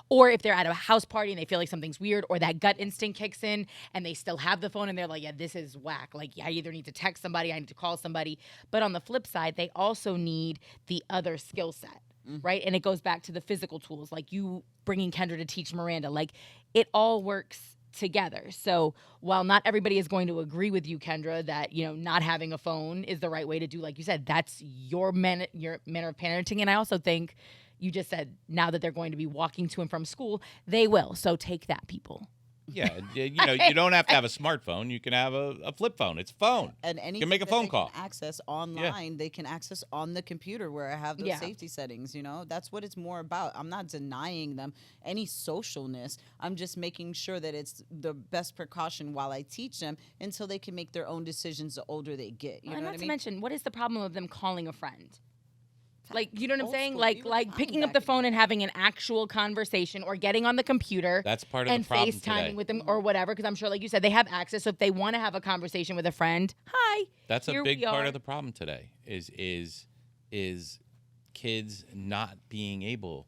or if they're at a house party and they feel like something's weird, or that gut instinct kicks in and they still have the phone and they're like, yeah, this is whack. Like, I either need to text somebody, I need to call somebody. But on the flip side, they also need the other skill set, right? And it goes back to the physical tools, like you bringing Kendra to teach Miranda. Like, it all works together. So while not everybody is going to agree with you, Kendra, that, you know, not having a phone is the right way to do, like you said, that's your manner of parenting. And I also think you just said now that they're going to be walking to and from school, they will. So take that, people. Yeah, you know, you don't have to have a smartphone. You can have a flip phone. It's a phone. And you anything can make a that phone they call. can access online, they can access on the computer where I have those safety settings, you know? That's what it's more about. I'm not denying them any socialness. I'm just making sure that it's the best precaution while I teach them until they can make their own decisions the older they get. You know And what not I to mean? mention, what is the problem of them calling a friend? Like, you know what I'm Old saying? school. Like You were fine picking up back the in the phone and day. having an actual conversation or getting on the computer. That's part of and the problem FaceTiming today. with them or whatever, because I'm sure, like you said, they have access. So if they want to have a conversation with a friend, hi. That's a here big we part are. of the problem today. Is kids not being able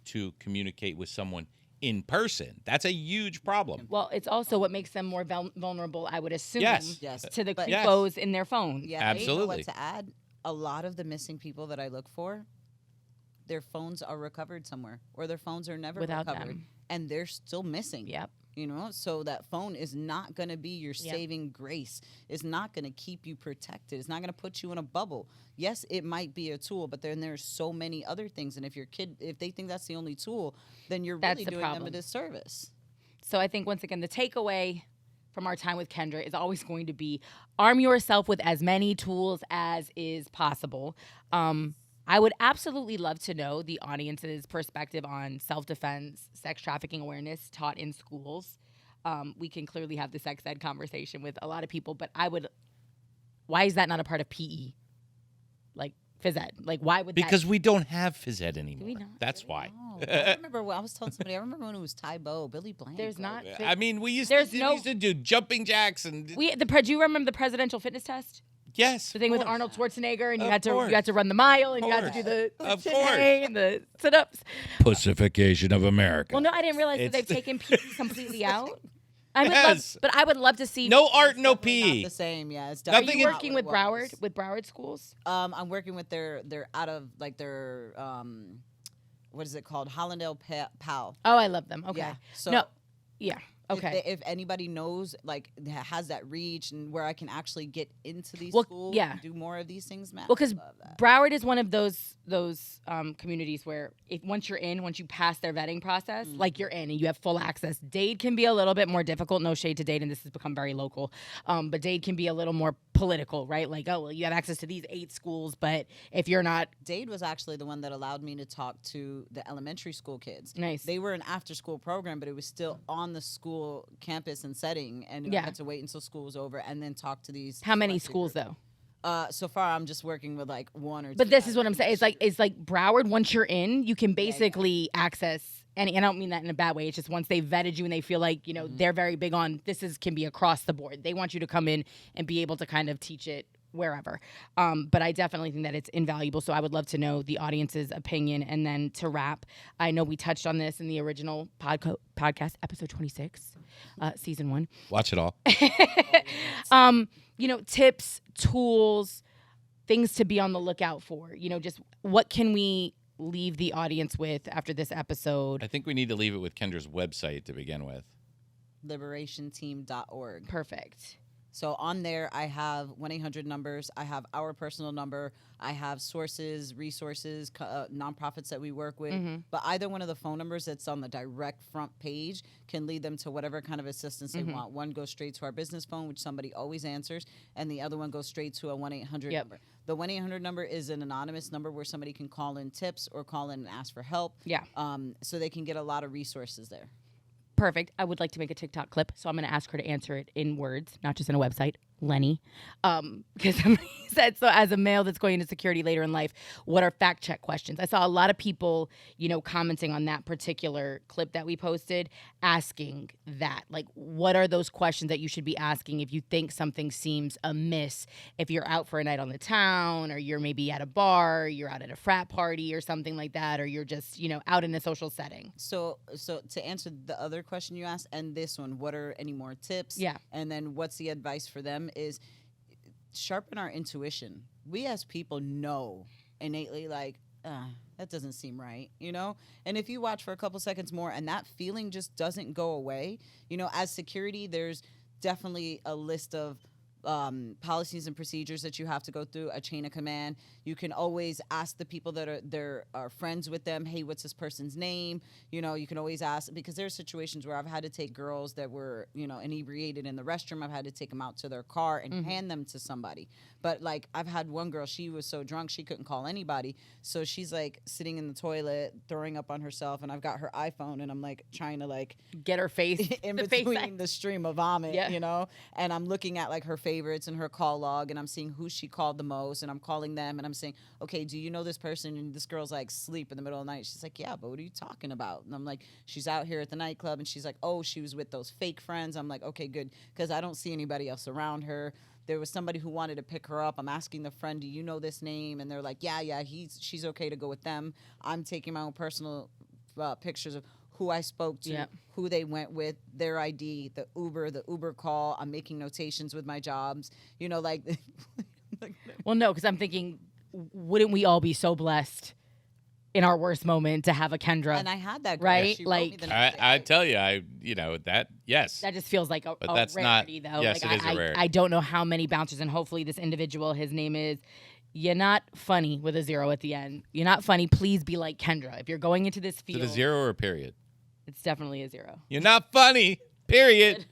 to communicate with someone in person. That's a huge problem. Well, it's also what makes them more vulnerable, I would assume, Yes. to the But- creepos in their phone. Yeah, and you know Absolutely. what to add? A lot of the missing people that I look for, their phones are recovered somewhere, or their phones are never Without recovered, them. and they're still missing. Yep. You know, so that phone is not going to be your Yep. saving grace. It's not going to keep you protected. It's not going to put you in a bubble. Yes, it might be a tool, but then there's so many other things. And if your kid, if they think that's the only tool, then you're That's really the doing them a problem. disservice. So I think, once again, the takeaway from our time with Kendra is always going to be arm yourself with as many tools as is possible. I would absolutely love to know the audience's perspective on self-defense, sex trafficking awareness taught in schools. We can clearly have the sex ed conversation with a lot of people, but why is that not a part of PE? Like phys ed? Like, why would Because we don't have phys ed anymore. we not? That's why. Oh, I remember when I was telling somebody, I remember when it was Tybo, Billy Blank. There's not. I mean, we used There's to, no- we used to do jumping jacks and Do you remember the presidential fitness test? yes, The thing of with course. Arnold Schwarzenegger, and you Of had to course. run the mile, and you had to course. do the Of chin course. hang and the sit-ups. Pussification of America. Well, no, I didn't realize that they've It's- taken PE completely out. I would Yes. but I would love to see. No art, no Definitely PE. not the same. Yeah, it's Are definitely you not working what with it was. Broward schools? I'm working with their out of like their what is it called? Hollandale Pal. Oh, I love them. Okay. Yeah. So no. Yeah. Okay. If anybody knows, like, has that reach and where I can actually get into these Well, schools yeah. and do more of these things, man. Well, because I love that. Broward is one of those communities where once you pass their vetting process, like, you're in and you have full access. Dade can be a little bit more difficult. No shade to Dade, and this has become very local. But Dade can be a little more political, right? Like, oh, well, you have access to these 8 schools, but if you're not Dade was actually the one that allowed me to talk to the elementary school kids. Nice. They were an after-school program, but it was still on the school campus and setting, and Yeah. I had to wait until school was over and then talk to these. how many selected schools group. though? So far, I'm just working with like 1 or 2. But this is what I'm saying. It's like Broward. Once you're in, you can basically access any. And I don't mean that in a bad way. It's just once they've vetted you and they feel like they're very big on can be across the board. They want you to come in and be able to kind of teach it wherever. But I definitely think that it's invaluable. So I would love to know the audience's opinion. And then to wrap, I know we touched on this in the original podcast, episode 26, season 1. Watch it all. Tips, tools, things to be on the lookout for. Just what can we leave the audience with after this episode? I think we need to leave it with Kendra's website to begin with. liberationteam.org. Perfect. So on there, I have 1-800 numbers. I have our personal number. I have sources, resources, nonprofits that we work with. But either one of the phone numbers that's on the direct front page can lead them to whatever kind of assistance they want. One goes straight to our business phone, which somebody always answers, and the other one goes straight to a 1-800 number. The 1-800 number is an anonymous number where somebody can call in tips or call in and ask for help. Yeah. So they can get a lot of resources there. Perfect. I would like to make a TikTok clip, so I'm going to ask her to answer it in words, not just in a website. Lenny, because somebody said, so as a male that's going into security later in life, what are fact check questions? I saw a lot of people, commenting on that particular clip that we posted, asking that, like, what are those questions that you should be asking if you think something seems amiss, if you're out for a night on the town, or you're maybe at a bar, you're out at a frat party or something like that, or you're just, out in a social setting. So to answer the other question you asked and this one, what are any more tips? Yeah. And then what's the advice for them is sharpen our intuition. We as people know innately, like, that doesn't seem right, you know? And if you watch for a couple seconds more and that feeling just doesn't go away, you know, as security, there's definitely a list of policies and procedures that you have to go through, a chain of command. You can always ask the people that are friends with them, hey, what's this person's name? You know, you can always ask, because there are situations where I've had to take girls that were, you know, inebriated in the restroom. I've had to take them out to their car and hand them to somebody. But like, I've had one girl, she was so drunk she couldn't call anybody, so she's like sitting in the toilet throwing up on herself, and I've got her iPhone and I'm like trying to like get her face in the between face. the stream of vomit, you know, and I'm looking at like her favorites and her call log, and I'm seeing who she called the most, and I'm calling them, and I'm saying, okay, do you know this person? And this girl's like sleep in the middle of the night. She's like, yeah, but what are you talking about? And I'm like, she's out here at the nightclub, and she's like, oh, she was with those fake friends. I'm like, okay, good, because I don't see anybody else around her. There was somebody who wanted to pick her up. I'm asking the friend, do you know this name? And they're like, yeah, she's okay to go with them. I'm taking my own personal pictures of who I spoke to, who they went with, their ID, the Uber call. I'm making notations with my jobs, you know, like. Well, no, because I'm thinking, wouldn't we all be so blessed in our worst moment to have a Kendra? And I had that girl. Right? She wrote me Like, the next day. I tell you, that, yes. that just feels like a that's rarity, not, though. yes, like, it is a rarity. I don't know how many bouncers, and hopefully this individual, his name is You're Not Funny with a 0 at the end. You're Not Funny. Please be like Kendra. If you're going into this field. Is it a 0 or a period? It's definitely a 0. You're not funny, period.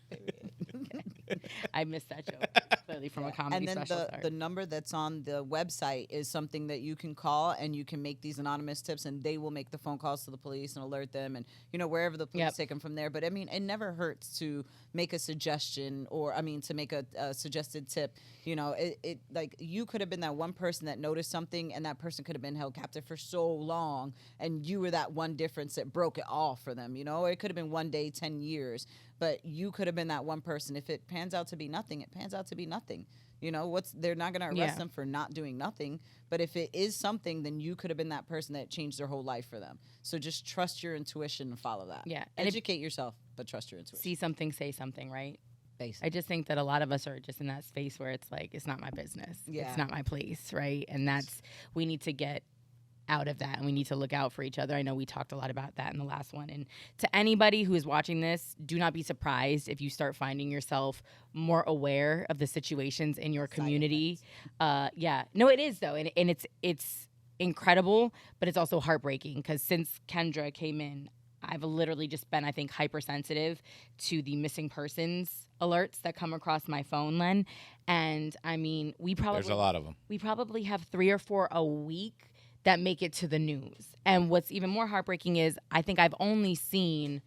I missed that joke clearly from a comedy And then special. the number that's on the website is something that you can call, and you can make these anonymous tips, and they will make the phone calls to the police and alert them, and, you know, wherever the police take them from there. But I mean, it never hurts to make a suggestion, or to make a suggested tip. You know, it like, you could have been that one person that noticed something, and that person could have been held captive for so long, and you were that one difference that broke it all for them. You know, it could have been one day, 10 years. But you could have been that one person. If it pans out to be nothing, it pans out to be nothing. You know, they're not going to arrest them for not doing nothing. But if it is something, then you could have been that person that changed their whole life for them. So just trust your intuition and follow that. Yeah. And educate yourself, but trust your intuition. See something, say something, right? Basically. I just think that a lot of us are just in that space where it's like, it's not my business. Yeah. It's not my place, right? And we need to get out of that, and we need to look out for each other. I know we talked a lot about that in the last one. And to anybody who is watching this, do not be surprised if you start finding yourself more aware of the situations in your community. No, it is though, and it's incredible, but it's also heartbreaking, because since Kendra came in, I've literally just been, I think, hypersensitive to the missing persons alerts that come across my phone, Len. And I mean, There's a lot of them. We probably have 3 or 4 a week that make it to the news. And what's even more heartbreaking is I think I've only seen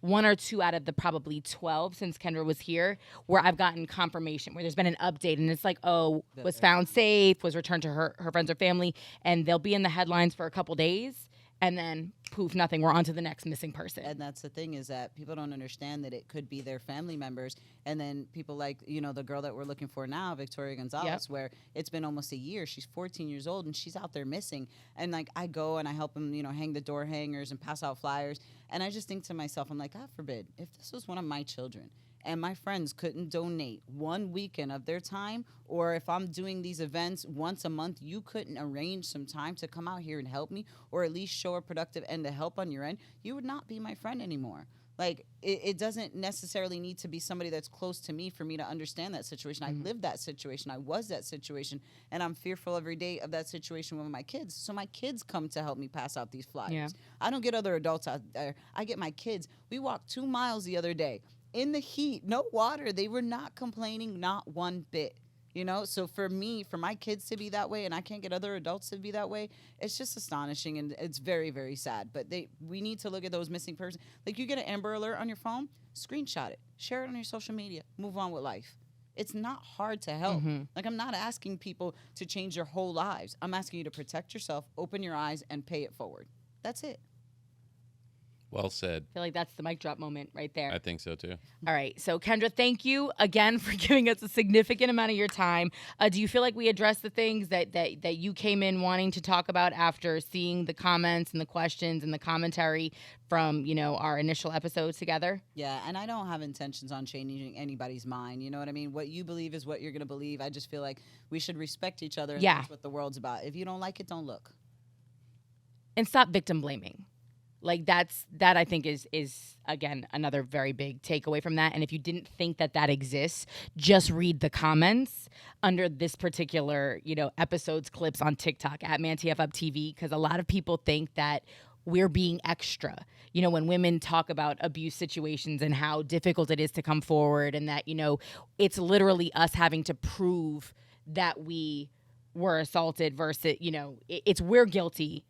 1 or 2 out of the probably 12 since Kendra was here where I've gotten confirmation, where there's been an update, and it's like, oh, was found safe, was returned to her friends or family, and they'll be in the headlines for a couple days, and then poof, nothing. We're on to the next missing person. And that's the thing, is that people don't understand that it could be their family members. And then people like, you know, the girl that we're looking for now, Victoria Gonzalez, where it's been almost a year. She's 14 years old, and she's out there missing. And like, I go and I help them, you know, hang the door hangers and pass out flyers. And I just think to myself, I'm like, God forbid, if this was one of my children, and my friends couldn't donate one weekend of their time, or if I'm doing these events once a month, you couldn't arrange some time to come out here and help me, or at least show a productive end to help on your end, you would not be my friend anymore. Like, it doesn't necessarily need to be somebody that's close to me for me to understand that situation. I lived that situation. I was that situation. And I'm fearful every day of that situation with my kids. So my kids come to help me pass out these flyers. Yeah. I don't get other adults out there. I get my kids. We walked 2 miles the other day in the heat, no water. They were not complaining, not one bit. You know, so for me, for my kids to be that way, and I can't get other adults to be that way, it's just astonishing, and it's very, very sad. But we need to look at those missing persons. Like, you get an Amber Alert on your phone, screenshot it, share it on your social media, move on with life. It's not hard to help. Like, I'm not asking people to change their whole lives. I'm asking you to protect yourself, open your eyes, and pay it forward. That's it. Well said. I feel like that's the mic drop moment right there. I think so, too. All right. So, Kendra, thank you again for giving us a significant amount of your time. Do you feel like we addressed the things that you came in wanting to talk about after seeing the comments and the questions and the commentary from, you know, our initial episodes together? Yeah, and I don't have intentions on changing anybody's mind. You know what I mean? What you believe is what you're going to believe. I just feel like we should respect each other, and that's what the world's about. If you don't like it, don't look. and stop victim blaming. Like that I think is again another very big takeaway from that. And if you didn't think that exists, just read the comments under this particular, episode's clips on TikTok at ManTFup TV, because a lot of people think that we're being extra. When women talk about abuse situations and how difficult it is to come forward, and that, it's literally us having to prove that we were assaulted versus, it's we're guilty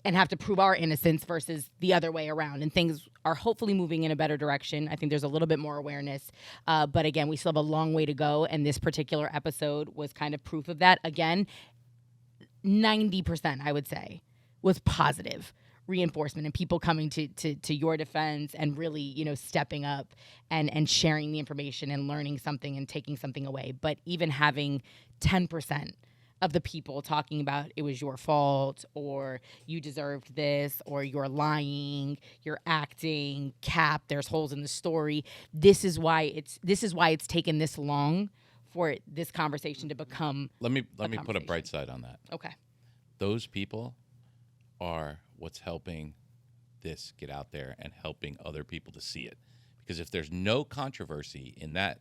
and have to prove our innocence versus the other way around. And things are hopefully moving in a better direction. I think there's a little bit more awareness. But again, we still have a long way to go. And this particular episode was kind of proof of that. Again, 90%, I would say, was positive reinforcement and people coming to your defense and really, stepping up and sharing the information and learning something and taking something away. But even having 10% of the people talking about it was your fault, or you deserved this, or you're lying, you're acting, cap, there's holes in the story. This is why it's taken this long for this conversation to become Let me put a bright side on that. Okay. Those people are what's helping this get out there and helping other people to see it. Because if there's no controversy in that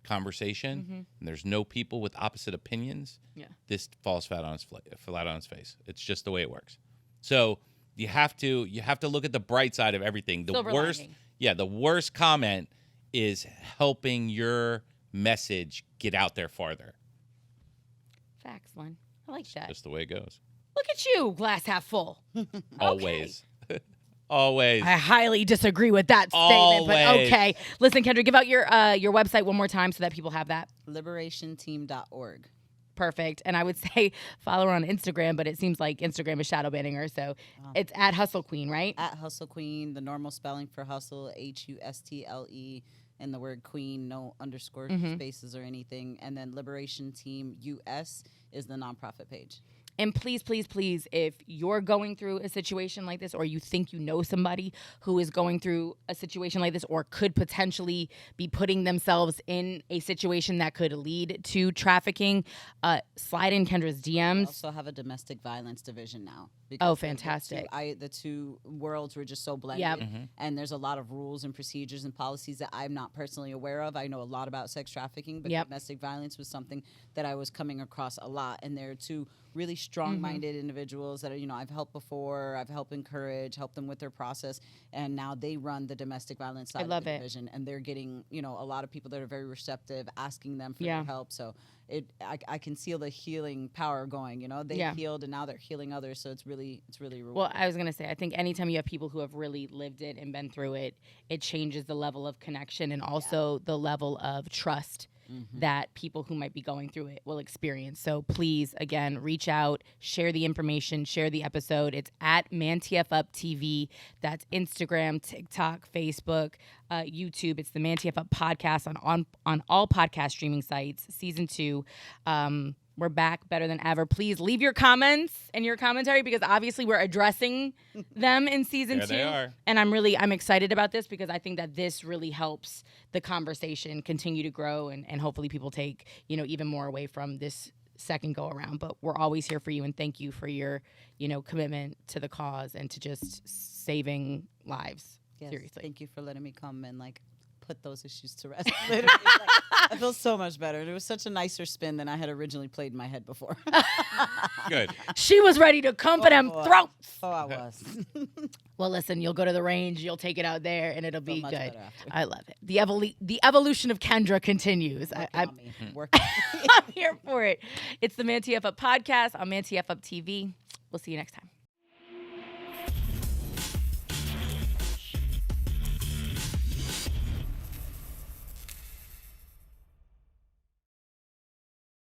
conversation and there's no people with opposite opinions, this falls flat on its face. It's just the way it works. So you have to look at the bright side of everything. The worst comment is helping your message get out there farther. Facts, Len. I like that. Just the way it goes. Look at you, glass half full. Always. Always. I highly disagree with that statement, but Always. okay. Listen, Kendra, give out your website one more time so that people have that. liberationteam.org. Perfect. And I would say follow her on Instagram, but it seems like Instagram is shadow banning her. So it's at Hustle Queen, right? At Hustle Queen, the normal spelling for hustle, HUSTLE, and the word queen, no underscore spaces or anything. And then Liberation Team US is the nonprofit page. And please, please, please, if you're going through a situation like this, or you think you know somebody who is going through a situation like this, or could potentially be putting themselves in a situation that could lead to trafficking, slide in Kendra's DMs. We also have a domestic violence division now. Oh, fantastic. The two worlds were just so blended. Yep. And there's a lot of rules and procedures and policies that I'm not personally aware of. I know a lot about sex trafficking, but domestic violence was something that I was coming across a lot. And there are two really strong-minded individuals that are, I've helped before, I've helped encourage, helped them with their process, and now they run the domestic violence side of the division, and they're getting, a lot of people that are very receptive, asking them for their help. So I can see the healing power going. They healed, and now they're healing others. So it's really rewarding. Well, I was gonna say, I think anytime you have people who have really lived it and been through it, it changes the level of connection and also the level of trust that people who might be going through it will experience. So please, again, reach out, share the information, share the episode. It's at ManTFup TV. That's Instagram, TikTok, Facebook, YouTube. It's the ManTFup podcast on all podcast streaming sites. Season 2. We're back better than ever. Please leave your comments and your commentary, because obviously we're addressing them in season 2. They are. And I'm excited about this, because I think that this really helps the conversation continue to grow, and hopefully people take, even more away from this second go around. But we're always here for you, and thank you for your, commitment to the cause and to just saving lives. Yes, Seriously. Thank you for letting me come and put those issues to rest. Literally, I feel so much better. It was such a nicer spin than I had originally played in my head before. Good. She was ready to come for them throats. Oh, I was. Well, listen, you'll go to the range, you'll take it out there, and it'll be much good. better after. I love it. The evolution of Kendra continues. I'm here for it. It's the ManTFup podcast on ManTFup TV. We'll see you next time.